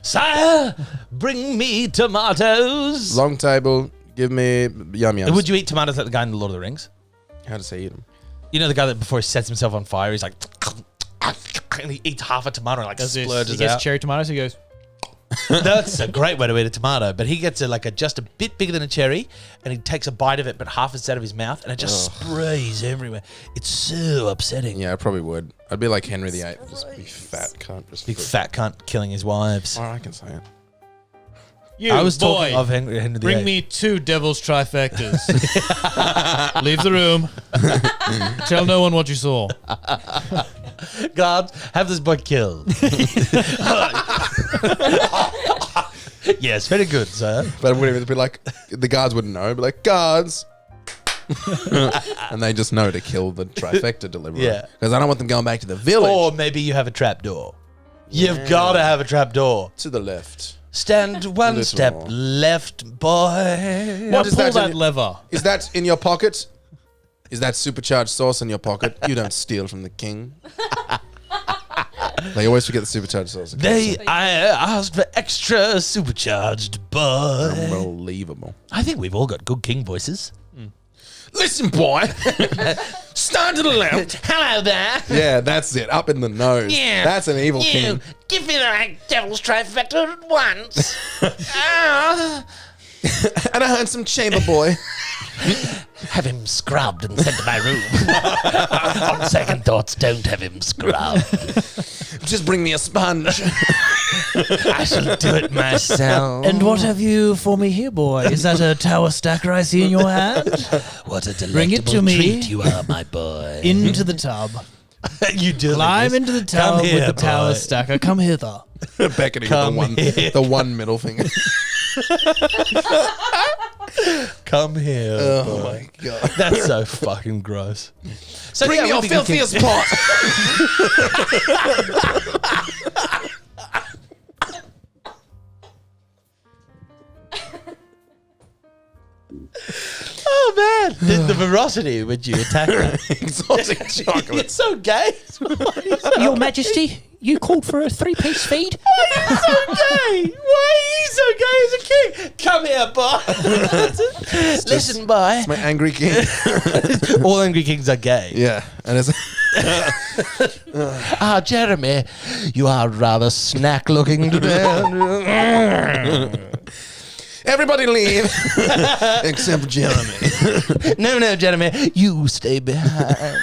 Sire, bring me tomatoes. Long table, give me yum yums. Would you eat tomatoes like the guy in the Lord of the Rings? How does he eat them? You know the guy that before he sets himself on fire, he's like, and he eats half a tomato and like splurges He gets out. cherry tomatoes. He goes. That's a great way to eat a tomato. But he gets just a bit bigger than a cherry, and he takes a bite of it, but half is out of his mouth, and it just sprays everywhere. It's so upsetting. Yeah, I probably would. I'd be like Henry VIII, just big fat cunt. Just Big fat cunt killing his wives. Oh, I can say it. You, I was boy, talking of Henry VIII. bring me 2 devil's trifectas. Leave the room. Tell no one what you saw. God, have this boy killed. Yes, very good, sir. But it wouldn't be like, the guards wouldn't know. It'd be like, guards. And they just know to kill the trifecta deliverer. Yeah. Because I don't want them going back to the village. Or maybe you have a trap door. You've got to have a trap door. To the left. Stand one Little step more. left, boy. Now What is pull that that in- lever. Is that in your pocket? Is that supercharged sauce in your pocket? You don't steal from the king. They always forget the supercharged sauce. I asked for extra supercharged, boy. Unbelievable. I think we've all got good king voices. Listen, boy. Stand to the left. Hello there. Yeah, that's it. Up in the nose. Yeah. That's an evil king. Give me the devil's trifecta at once. And a handsome chamber boy. Have him scrubbed and sent to my room. On second thoughts, don't have him scrubbed. Just bring me a sponge. I shall do it myself. And what have you for me here, boy? Is that a tower stacker I see in your hand? What a delectable Bring it to me. treat you are, my boy. Into the tub. You do Climb into the tub Come here, with the tower boy. stacker. Come hither. Beckoning the one middle finger. Come here. Oh my god. That's so fucking gross. So Bring me your filthiest pot. Oh man, the veracity in which you attack that. Exotic chocolate. It's so gay. Your Majesty, you called for a 3-piece feed? Why are you so gay? Why are you so gay as a king? Come here, boy. Listen, boy. It's my angry king. All angry kings are gay. Yeah. And it's Jeremy, you are rather snack-looking today. everybody leave. Except Jeremy. No, Jeremy, you stay behind.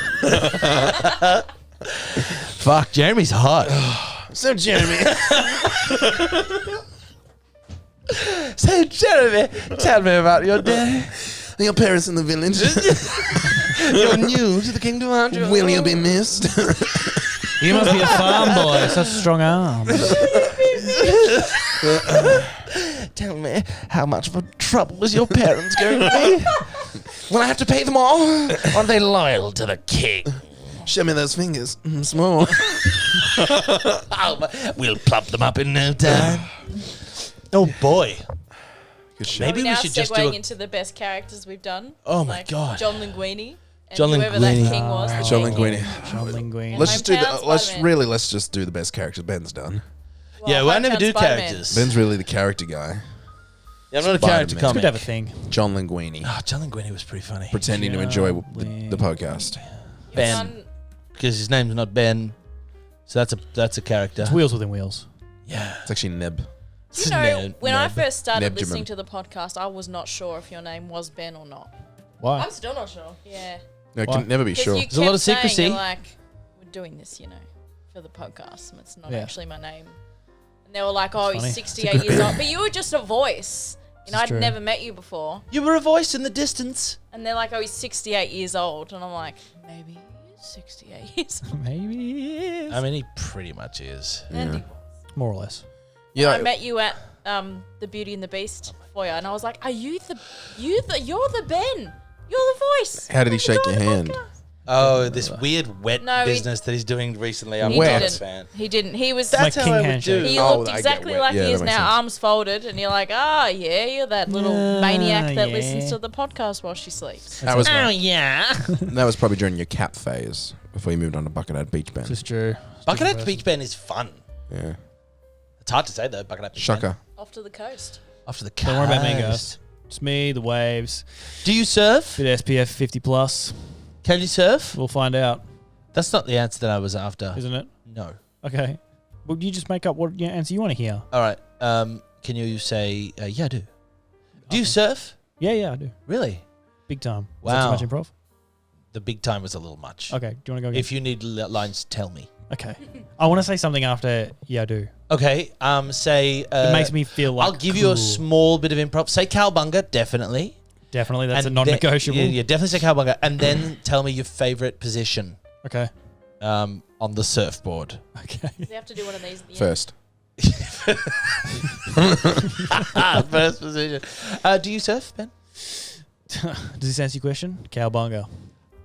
Fuck, Jeremy's hot. So Jeremy. So Jeremy, tell me about your day. Your parents in the village. You're new to the kingdom, aren't you? Will you be missed? You must be a farm boy. Such strong arms. Tell me, how much of a trouble is your parents going to be? Will I have to pay them all? Or are they loyal to the king? Show me those fingers. Small. We'll plump them up in no time. Oh boy. Good show. Maybe we now should just do segueing a... into the best characters we've done. Oh my God. John Linguini. And John whoever Linguini. that king was. the John king. Linguini. John Linguini. Let's just do Hometown let's just do the best character Ben's done. Well, Yeah, well, I never Hometown do Spider-Man. characters. Ben's really the character guy. Yeah, I'm not a Spider-Man. character It's Good comic. to have a thing. John Linguini. Oh, John Linguini was pretty funny. Pretending to enjoy the podcast. Ben. John- Because his name's not Ben. So that's a character. It's wheels within wheels. Yeah. It's actually Neb. You know, when I Neb. first started Nebjamin. listening to the podcast, I was not sure if your name was Ben or not. Why? I'm still not sure. Yeah. I Why? can never be 'Cause sure. you There's a lot of kept saying, secrecy. you're like, we're doing this, for the podcast. And it's not Yeah. actually my name. And they were like, oh, That's he's funny. 68 years old. But you were just a voice. This is I'd true. never met you before. You were a voice in the distance. And they're like, oh, he's 68 years old. And I'm like, maybe he is 68 years old. Maybe it is. I mean, he pretty much is. And he More or less. Yeah. I met you at the Beauty and the Beast foyer, and I was like, "Are you're the Ben? You're the voice." How did he shake your hand? Oh, this weird wet No, he- business that he's doing recently. I'm He not a didn't. fan. He didn't. He was. That's My how king I would handshake. do. He Oh, looked I get exactly wet. like Yeah, he that is makes now, sense. arms folded, and you're like, "Ah, yeah, you're that little Yeah, maniac that yeah. listens to the podcast while she sleeps." That was yeah. that was probably during your cap phase before you moved on to Buckethead Beach Bend. This is true. Buckethead Beach Ben is fun. Yeah. It's hard to say though. Buckethead Beach Ben. Shaka. Off to the coast. After the Don't worry about me, coast. guys. It's me, the waves. Do you surf? Bit SPF 50 plus. Can you surf? We'll find out, That's not the answer that I was after. isn't it? No. Okay. Well, you just make up what answer you want to hear. All right. Can you say yeah? I do. Do you surf? Yeah, I do. Really? Big time. Is Wow. that too much improv? The big time was a little much. Okay. Do you want to go again? If you need lines, tell me. Okay. I want to say something after yeah, I do. Okay. Say. It makes me feel like I'll give you a cool. small bit of improv. Say cowbunga, definitely. Definitely, that's And a non-negotiable. Yeah, definitely say cowbunga, and then tell me your favorite position. Okay. On the surfboard. Okay. They have to do one of these at the end. First. First position. Do you surf, Ben? Does this answer your question? Cowbunga.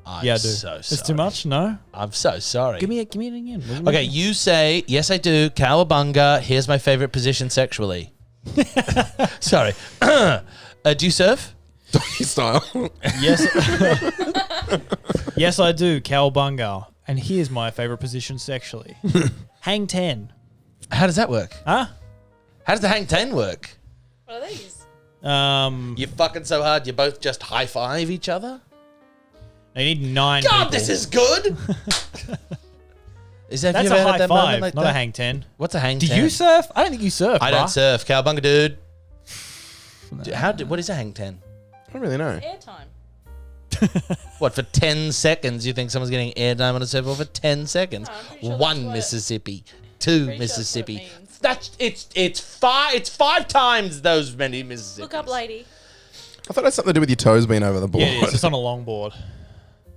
I'm Yeah, I do. so It's too sorry. much? No? I'm so sorry. Give me it again. Okay, you say, yes, I do. Cowabunga, here's my favorite position sexually. Sorry. Do you surf? Doggy style. Yes. Yes, I do. Cowabunga. And here's my favorite position sexually. Hang 10. How does that work? Huh? How does the hang 10 work? What are these? You fucking so hard, you both just high five each other? You need 9 God, people. this is good. Is that That's have you a ever high had that five, moment like not that? a hang 10. What's a hang Do 10? you surf? I don't think you surf. I don't bruh. surf. Cowabunga, dude. What is a hang 10? I don't really know. Airtime. What, for 10 seconds you think someone's getting airtime on a surfboard for 10 seconds? No, I'm pretty sure One that's what- Mississippi, two Pretty sure that's what it Mississippi. means. That's it's 5 times those many Mississippi. Look up, lady. I thought it had something to do with your toes being over the board. Yeah, it's just on a longboard.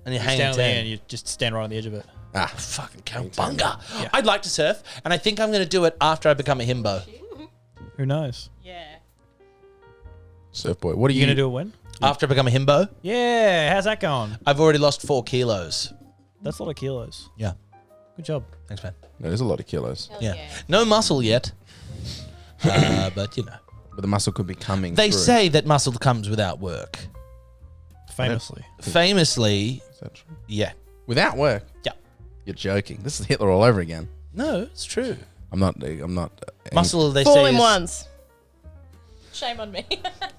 And you You hang stand on the 10. end and you just stand right on the edge of it. Fucking cowabunga. I'd like to surf, and I think I'm going to do it after I become a himbo. Who knows? Yeah. Surfboard. What are You you going to do a win? After I become a himbo, Yeah, how's that going? I've already lost 4 kilos. That's a lot of kilos. Yeah. Good job. Thanks, man. No, there's a lot of kilos. Hell Yeah. No muscle yet. But, you know. But the muscle could be coming They through. say that muscle comes without work. Famously. Is that true? Yeah. Without work? Yeah. You're joking. This is Hitler all over again. No, it's true. I'm not. Muscle, they say, Falling is... ones. Shame on me.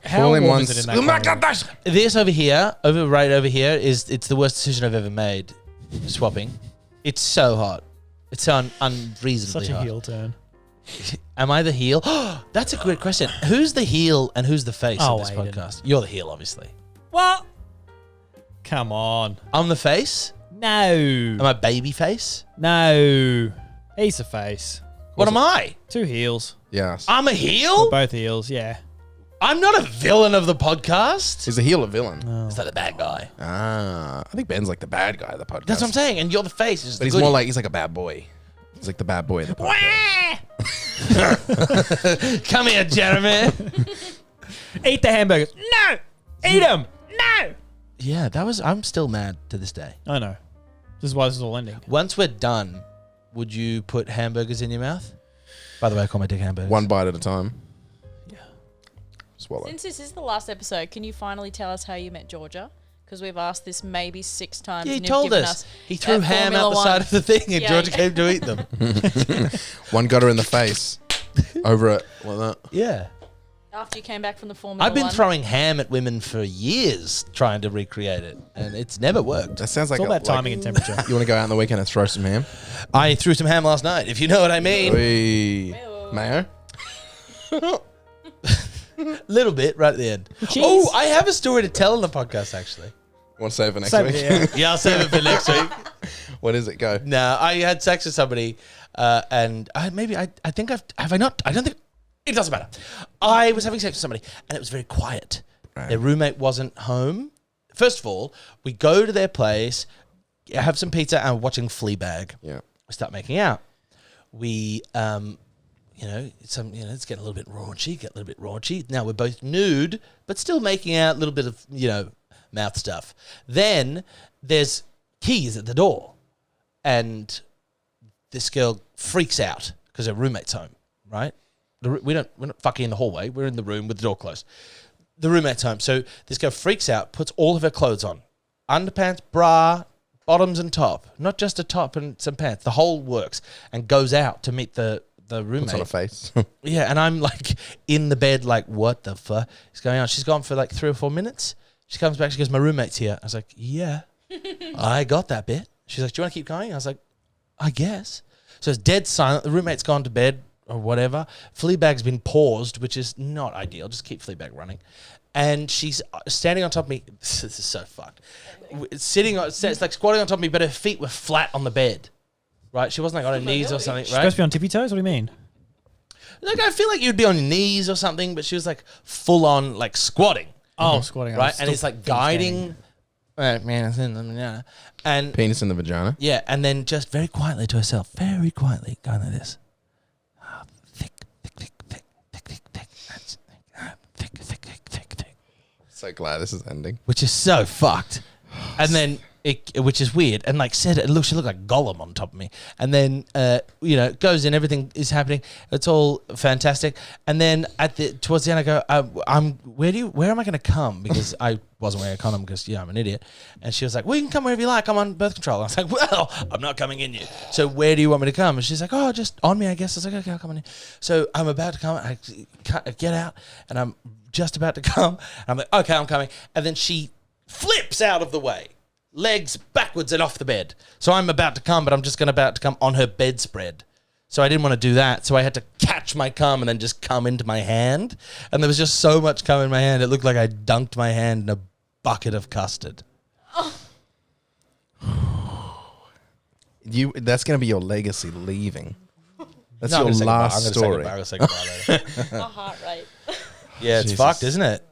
How Falling warm ones. is it in that kind of room? This right over here, it's the worst decision I've ever made. Swapping. It's so hot. It's so unreasonably Such a hot. heel turn. Am I the heel? That's a great question. Who's the heel and who's the face of this Aidan. podcast? You're the heel, obviously. What? Come on. I'm the face? No. Am I baby face? No. He's the face. What am I? 2 heels. Yes. I'm a heel? We're both heels, yeah. I'm not a villain of the podcast. Is a heel a villain? Is that a bad guy? I think Ben's like the bad guy of the podcast. That's what I'm saying. And you're the face. But he's more like he's like a bad boy. He's like the bad boy of the podcast. Come here, Jeremy. Eat the hamburgers. No. Eat them. No. Yeah, I'm still mad to this day. I know. This is why this is all ending. Once we're done, would you put hamburgers in your mouth? By the way, I call my dick hamburgers. One bite at a time. Yeah. Swallow. Since this is the last episode, can you finally tell us how you met Georgia? Because we've asked this maybe 6 times. Yeah, he and you've told given us. He threw that ham Formula out the One. side of the thing and Yeah. Georgia came to eat them. One got her in the face. Over it. Like that. Yeah. After you came back from the Formula I've been One. throwing ham at women for years trying to recreate it, and it's never worked. That sounds like It's all about timing and temperature. You want to go out on the weekend and throw some ham? I threw some ham last night, if you know what I mean. Mayo? Little bit right at the end. Cheese. Oh, I have a story to tell on the podcast, actually. Want to save it next Save week? it, Yeah, I'll save it for next week. What is it? Go. No, I had sex with somebody, and I think have I not? I don't think it doesn't matter. I was having sex with somebody, and it was very quiet. Right. Their roommate wasn't home. First of all, we go to their place, have some pizza, and we're watching Fleabag. Yeah. We start making out. We, it's getting a little bit raunchy. Now we're both nude, but still making out, a little bit of, mouth stuff. Then there's keys at the door, and this girl freaks out because her roommate's home, right? We're not fucking in the hallway. We're in the room with the door closed. The roommate's home. So this girl freaks out, puts all of her clothes on. Underpants, bra, bottoms and top. Not just a top and some pants. The whole works. And goes out to meet the roommate. What's on her face? Yeah, and I'm like in the bed like, what the fuck is going on? She's gone for like 3 or 4 minutes. She comes back, she goes, my roommate's here. I was like, yeah, I got that bit. She's like, do you want to keep going? I was like, I guess. So it's dead silent. The roommate's gone to bed or whatever. Fleabag's been paused, which is not ideal. Just keep Fleabag running. And she's standing on top of me. This is so fucked. It's like squatting on top of me, but her feet were flat on the bed. Right? She wasn't like on her knees or something, She's right? supposed to be on tippy toes? What do you mean? Like, I feel like you'd be on your knees or something, but she was like full on like squatting. Oh, squatting. Right? And it's like guiding. And Penis in the vagina. yeah, and then just very quietly to herself, very quietly, going like this. Thick. So glad this is ending. Which is so fucked. And then which is weird, and like said, she looked like Gollum on top of me. And then goes in, everything is happening. It's all fantastic. And then towards the end, I go, where am I going to come? Because I wasn't wearing a condom because I'm an idiot. And she was like, well, you can come wherever you like. I'm on birth control. I was like, well, I'm not coming in you. So where do you want me to come? And she's like, oh, just on me, I guess. I was like, okay, I'll come in you. So I'm about to come. I get out, and I'm just about to come. And I'm like, okay, I'm coming. And then she flips out of the way. legs backwards and off the bed. So I'm about to come, but I'm just about to come on her bedspread. So I didn't want to do that. So I had to catch my cum and then just come into my hand. And there was just so much cum in my hand. It looked like I dunked my hand in a bucket of custard. That's going to be your legacy leaving. That's No, I'm your gonna say goodbye. last story. I'm going to say goodbye later. My heart rate. Yeah, it's Jesus. fucked, isn't it?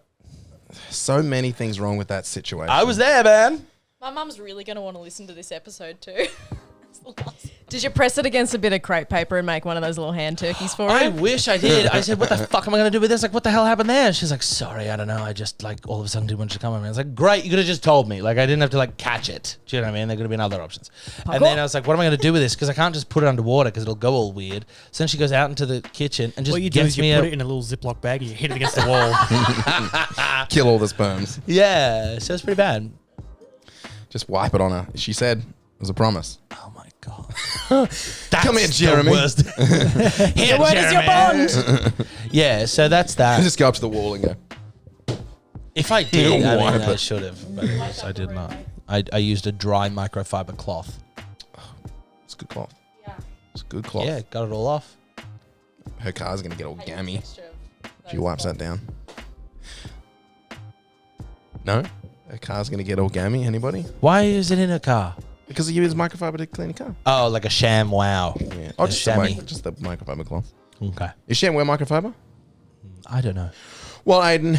So many things wrong with that situation. I was there, man. My mum's really going to want to listen to this episode too. That's the last. Did you press it against a bit of crepe paper and make one of those little hand turkeys for I her? wish I did. I said, what the fuck am I going to do with this? Like, what the hell happened there? She's like, sorry, I don't know. I just, like, all of a sudden didn't want you to come on me. I was like, great, you could have just told me. Like, I didn't have to, like, catch it. Do you know what I mean? There could have been other options. And then I was like, what am I going to do with this? Because I can't just put it underwater because it'll go all weird. So then she goes out into the kitchen and just What you do gets is you me put it in a little Ziploc bag and you hit it against the wall. Kill all the sperms. Yeah, so it's pretty bad. Just wipe it on her. She said it was a promise. Oh, my God. Come here, Jeremy. Here, What is your bond? Yeah, so that's that. Just go up to the wall and go. If I did, I Wipe mean, I it. should have, but I did not. I used a dry microfiber cloth. It's good cloth. It's good cloth. Yeah, got it all off. Her car's going to get all gammy. She wipes that down. No? Her car's going to get all gammy. Anybody? Why is it in a car? Because you use microfiber to clean your car. Oh, like a sham wow. Yeah. Oh, A just chamois. just the microfiber cloth. Okay. Is Shem wear microfiber? I don't know. Well, Aidan,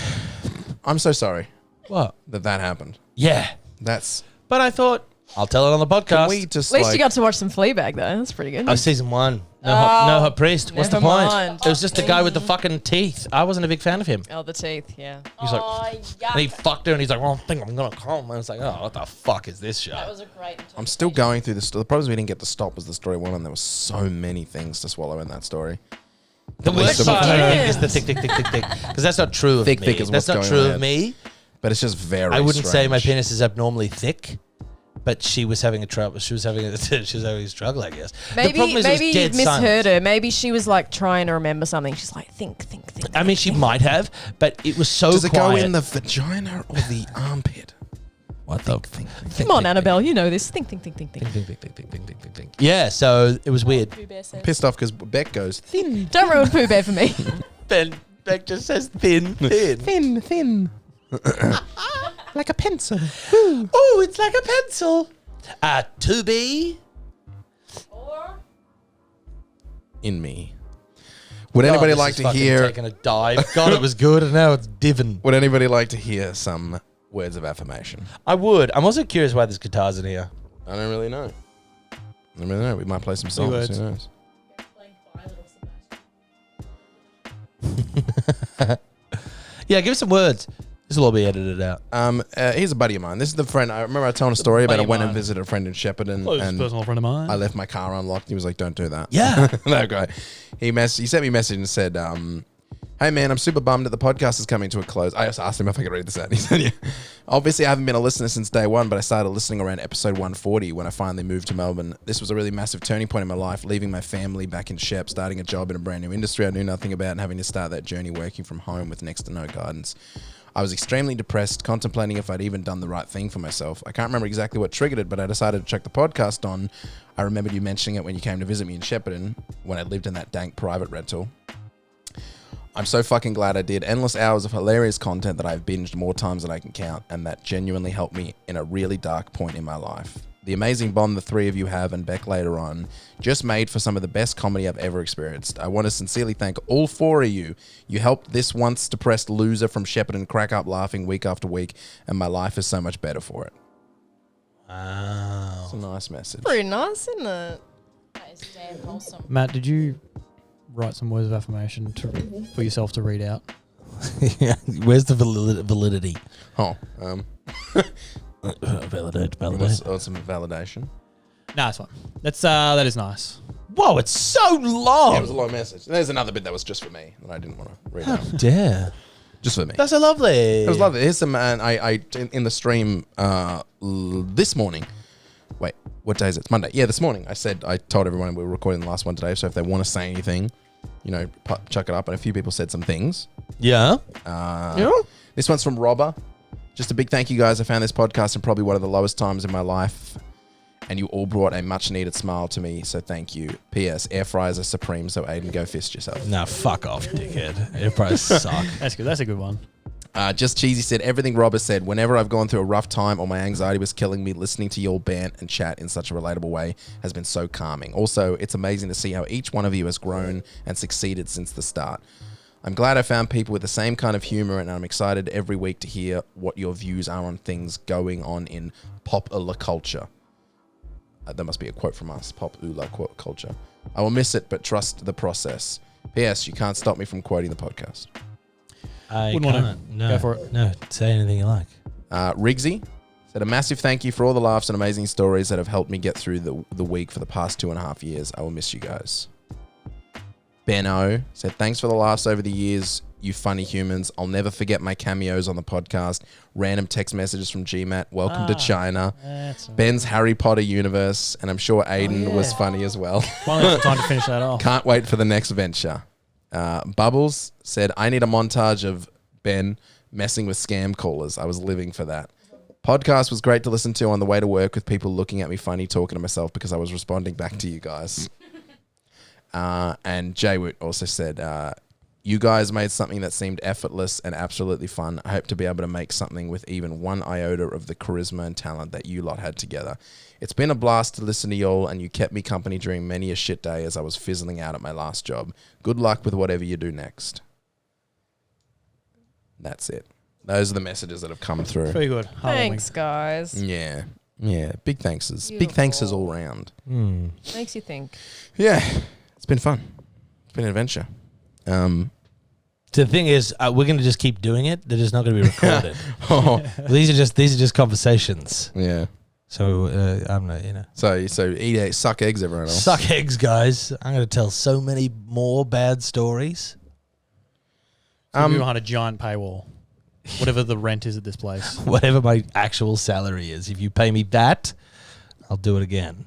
I'm so sorry What? that happened. Yeah. That's. But I thought, I'll tell it on the podcast. Can we just At least like, you got to watch some Fleabag though. That's pretty good. Oh, season 1. No hot priest. What's the never point? mind. It was just the guy with the fucking teeth. I wasn't a big fan of him. Oh, the teeth. Yeah. He's like, Oh, yeah. and he fucked her and he's like, well, I think I'm going to come. And I was like, oh, what the fuck is this show? That was a great. I'm still going through this. The problem is we didn't get to stop as the story went on. There was so many things to swallow in that story. The worst least of part all. I think is the thick. Because that's not true of Thick, me. thick is That's what's not going true on of me. But it's just very. I wouldn't say my strange. penis is abnormally thick, but she was having a trouble. She was having a struggle, I guess. The Maybe problem is it was maybe you dead misheard silence. her. Maybe she was like trying to remember something. She's like, think. I mean, she might have, but it was so Does it quiet. go in the vagina or the armpit? What the? Come on, Annabelle, you know this. Think. Think. Yeah, so it was weird. Pissed off because Beck goes thin. Don't ruin Pooh Bear for me. Beck just says thin. Thin. Like a pencil. Oh, it's like a pencil. To be. In me. Would anybody this like is to fucking hear? Taking a dive. God, it was good, and now it's divin. Would anybody like to hear some words of affirmation? I would. I'm also curious why there's guitars in here. I don't really know. We might play some songs. words. Who knows? Yeah, give us some words. This will all be edited out. Here's a buddy of mine. This is the friend. I remember I telling a story about buddy I went of and mine. visited a friend in Shepparton, Close and personal friend of mine. I left my car unlocked. He was like, "Don't do that." Yeah. That guy. He sent me a message and said, "Hey man, I'm super bummed that the podcast is coming to a close." I just asked him if I could read this out. He said, "Yeah." Obviously, I haven't been a listener since day one, but I started listening around episode 140 when I finally moved to Melbourne. This was a really massive turning point in my life, leaving my family back in Shep, starting a job in a brand new industry I knew nothing about, and having to start that journey working from home with next to no guidance. I was extremely depressed, contemplating if I'd even done the right thing for myself. I can't remember exactly what triggered it, but I decided to check the podcast on. I remembered you mentioning it when you came to visit me in Shepparton, when I lived in that dank private rental. I'm so fucking glad I did. Endless hours of hilarious content that I've binged more times than I can count, and that genuinely helped me in a really dark point in my life. The amazing bond the three of you have, and Beck later on, just made for some of the best comedy I've ever experienced. I want to sincerely thank all four of you. You helped this once depressed loser from Shepparton crack up laughing week after week, and my life is so much better for it. Wow. It's a nice message. Pretty nice, isn't it? That is damn wholesome. Matt, did you write some words of affirmation for yourself to read out? Yeah. Where's the validity? Oh, Validate. some validation. No, it's fine. That is nice. Whoa, it's so long. Yeah, it was a long message. There's another bit that was just for me that I didn't want to read How out. dare. Just for me. That's so lovely. It was lovely. Here's some, man. I in the stream this morning. Wait, what day is it? It's Monday. Yeah, this morning. I told everyone we were recording the last one today. So if they want to say anything, chuck it up. And a few people said some things. Yeah. This one's from Robber. Just a big thank you, guys. I found this podcast in probably one of the lowest times in my life, and you all brought a much-needed smile to me, so thank you. P.S. Air fryers are supreme, so Aidan, go fist yourself. No, fuck off, dickhead. Air fryers suck. That's good. That's a good one. Just Cheesy said, everything Rob has said. Whenever I've gone through a rough time or my anxiety was killing me, listening to your bant and chat in such a relatable way has been so calming. Also, it's amazing to see how each one of you has grown and succeeded since the start. I'm glad I found people with the same kind of humor, and I'm excited every week to hear what your views are on things going on in popular culture. That must be a quote from us, popular culture. I will miss it, but trust the process. P.S. You can't stop me from quoting the podcast. I Wouldn't wanna can't. No, go for it. No, say anything you like. Riggsy said, a massive thank you for all the laughs and amazing stories that have helped me get through the week for the past 2.5 years. I will miss you guys. Benno said, thanks for the laughs over the years, you funny humans. I'll never forget my cameos on the podcast. Random text messages from GMat. Welcome to China. Ben's Harry Potter universe. And I'm sure Aidan was funny as well. Finally, time to finish that off. Can't wait for the next venture. Bubbles said, I need a montage of Ben messing with scam callers. I was living for that. Podcast was great to listen to on the way to work with people looking at me funny, talking to myself because I was responding back to you guys. And Jaywoot also said, you guys made something that seemed effortless and absolutely fun. I hope to be able to make something with even one iota of the charisma and talent that you lot had together. It's been a blast to listen to y'all, and you kept me company during many a shit day as I was fizzling out at my last job. Good luck with whatever you do next. That's it. Those are the messages that have come through. Very good. Thanks, guys. Yeah. Yeah. Big thankses. Big Beautiful. thankses all round. Makes you think. Yeah. It's been fun. It's been an adventure. The thing is, we're going to just keep doing it. They're just not going to be recorded. Oh. These are just conversations. Yeah. So I'm not, So eat suck eggs, everyone else. Suck eggs, guys. I'm going to tell so many more bad stories. So we're behind a giant paywall. Whatever the rent is at this place. Whatever my actual salary is. If you pay me that, I'll do it again.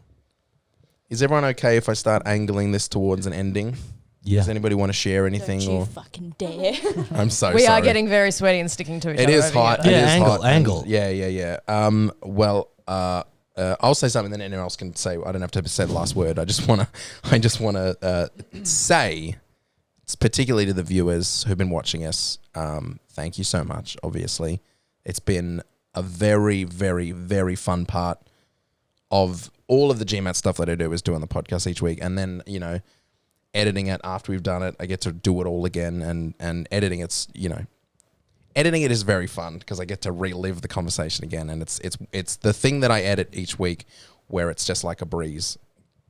Is everyone okay if I start angling this towards an ending? Yeah. Does anybody want to share anything? Don't you or fucking dare. I'm so We sorry. are getting very sweaty and sticking to each It other. is over hot. here, It though. is hot. angle. And yeah. Well, I'll say something, then anyone else can say. I don't have to say the last word. I just want to say, particularly to the viewers who've been watching us, thank you so much. Obviously, it's been a very, very, very fun part of all of the GMat stuff that I do is doing the podcast each week, and then editing it after we've done it. I get to do it all again, and editing editing it is very fun because I get to relive the conversation again, and it's the thing that I edit each week where it's just like a breeze.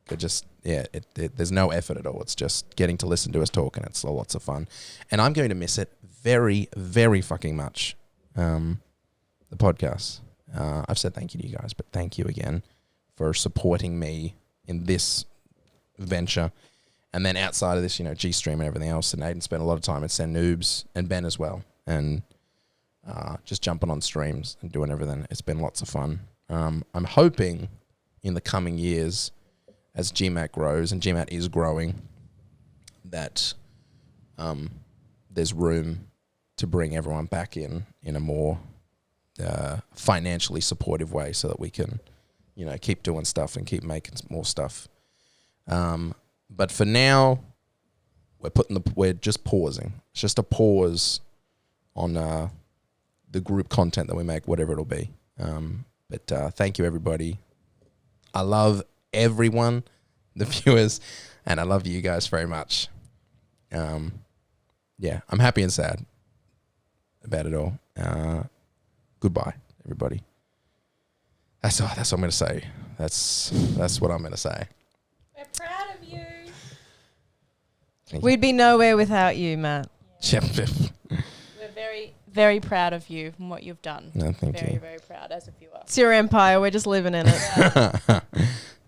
There's no effort at all. It's just getting to listen to us talk, and it's lots of fun. And I'm going to miss it very, very fucking much. The podcast. I've said thank you to you guys, but thank you again for supporting me in this venture. And then outside of this, G-Stream and everything else, and Aidan spent a lot of time at Send Noobs, and Ben as well, and just jumping on streams and doing everything. It's been lots of fun. I'm hoping in the coming years, as GMat grows, and GMat is growing, that there's room to bring everyone back in a more financially supportive way, so that we can, keep doing stuff and keep making more stuff. But for now, we're just pausing. It's just a pause on the group content that we make, whatever it'll be. But thank you, everybody. I love everyone, the viewers, and I love you guys very much. I'm happy and sad about it all. Goodbye, everybody. That's what I'm going to say. That's what I'm going to say. We're proud of you. We'd be nowhere without you, Matt. We're very, very proud of you and what you've done. No, thank you. Very, very proud as a viewer. It's your empire. We're just living in it.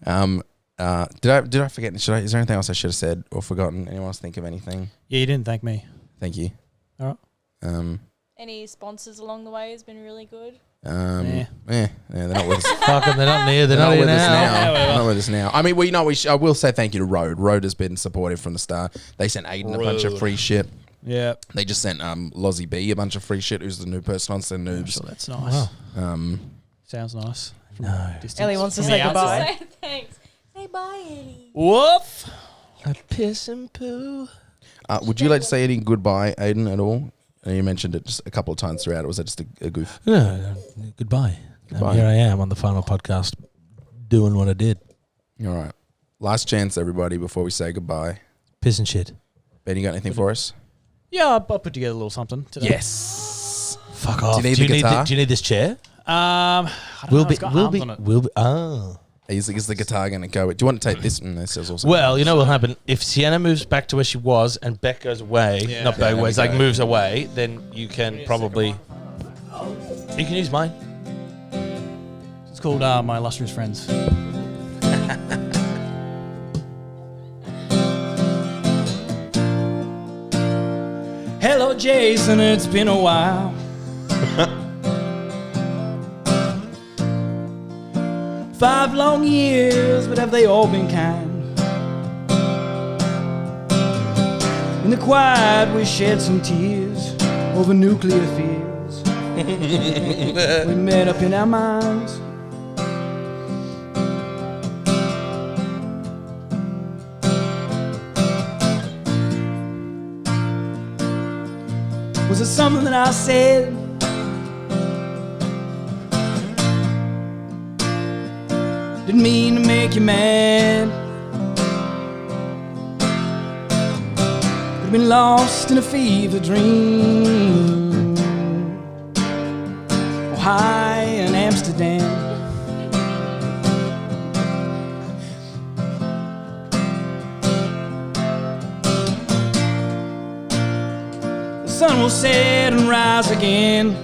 Did I forget? Is there anything else I should have said or forgotten? Anyone else think of anything? Yeah, you didn't thank me. Thank you. All right. Any sponsors along the way has been really good. They're not with us. Fuck them, they're not near. They're not with here us now. now. They're not with us now. I mean, I will say thank you to Road. Road has been supportive from the start. They sent Aidan a bunch of free shit. Yeah. They just sent Lozzie B a bunch of free shit. Who's the new person on Send Noobs? So that's nice. Wow. Sounds nice. No. Ellie wants to From say the goodbye. outside. Say thanks. Say bye, Eddie. Woof. A piss and poo. Would you like to say any goodbye, Aidan, at all? You mentioned it just a couple of times throughout. Or was that just a goof? No, goodbye. Here I am on the final podcast doing what I did. All right. Last chance, everybody, before we say goodbye. Piss and shit. Ben, you got anything for us? Yeah, I'll put together a little something today. Yes. Fuck off. Do you need the guitar? Do you need this chair? I don't know, it's got arms on it. Oh. Is the guitar going to go? Do you want to take this? This is also. Well, you know what'll happen if Sienna moves back to where she was and Beck goes away, not back away, like moves away, then you can probably. You can use mine. It's called My Illustrious Friends. Hello, Jason, it's been a while. Five long years, but have they all been kind? In the quiet, we shed some tears over nuclear fears. We met up in our minds. Was it something that I said? Didn't mean to make you mad. Could have been lost in a fever dream, or high in Amsterdam. The sun will set and rise again.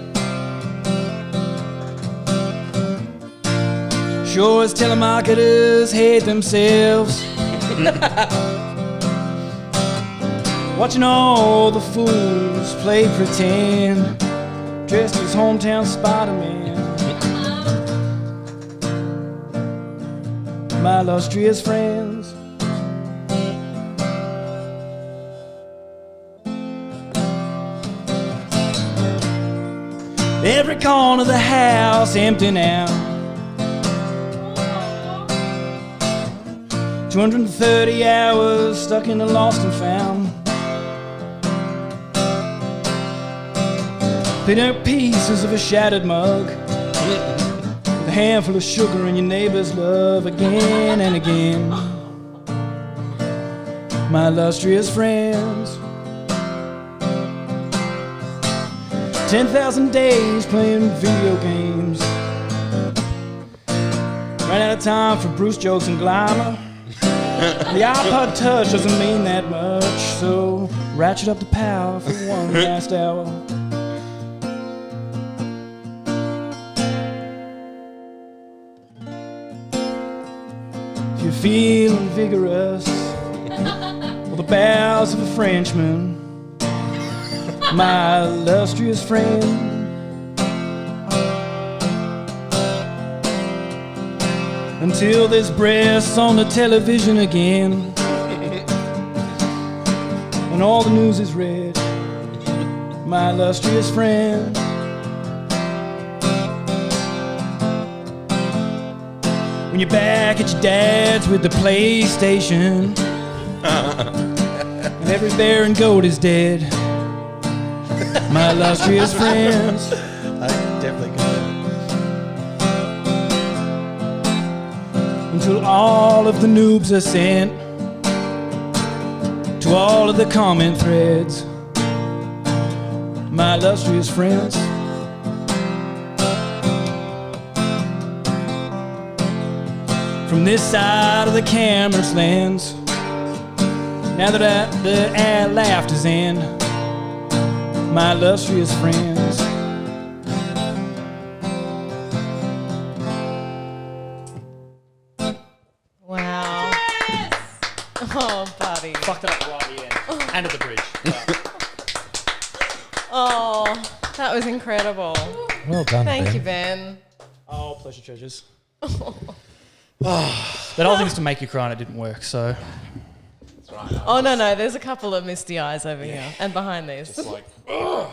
Sure as telemarketers hate themselves. Watching all the fools play pretend, dressed as hometown Spider-Man. My illustrious friends. Every corner of the house empty now. 230 hours stuck in the lost and found. Picking up pieces of a shattered mug with a handful of sugar and your neighbor's love again and again. My illustrious friends. 10,000 days playing video games. Ran out of time for Bruce jokes and glamour. The iPod Touch doesn't mean that much, so ratchet up the power for one last hour. If you're feeling vigorous, or the bowels of a Frenchman, my illustrious friend. Until there's breasts on the television again, and all the news is red, my illustrious friend. When you're back at your dad's with the PlayStation, and every bear and goat is dead, my illustrious friends. I definitely could. Until all of the noobs are sent to all of the comment threads, my illustrious friends. From this side of the camera's lens, now that the laugh is in, my illustrious friends. Wow. Oh, buddy. Fucked it up right at the end. And at the bridge. Oh, that was incredible. Well done, Thank Ben. you, Ben. Oh, pleasure treasures. That whole thing was to make you cry and it didn't work, so. That's Oh, no, there's a couple of misty eyes over here and behind these. Just like, ugh.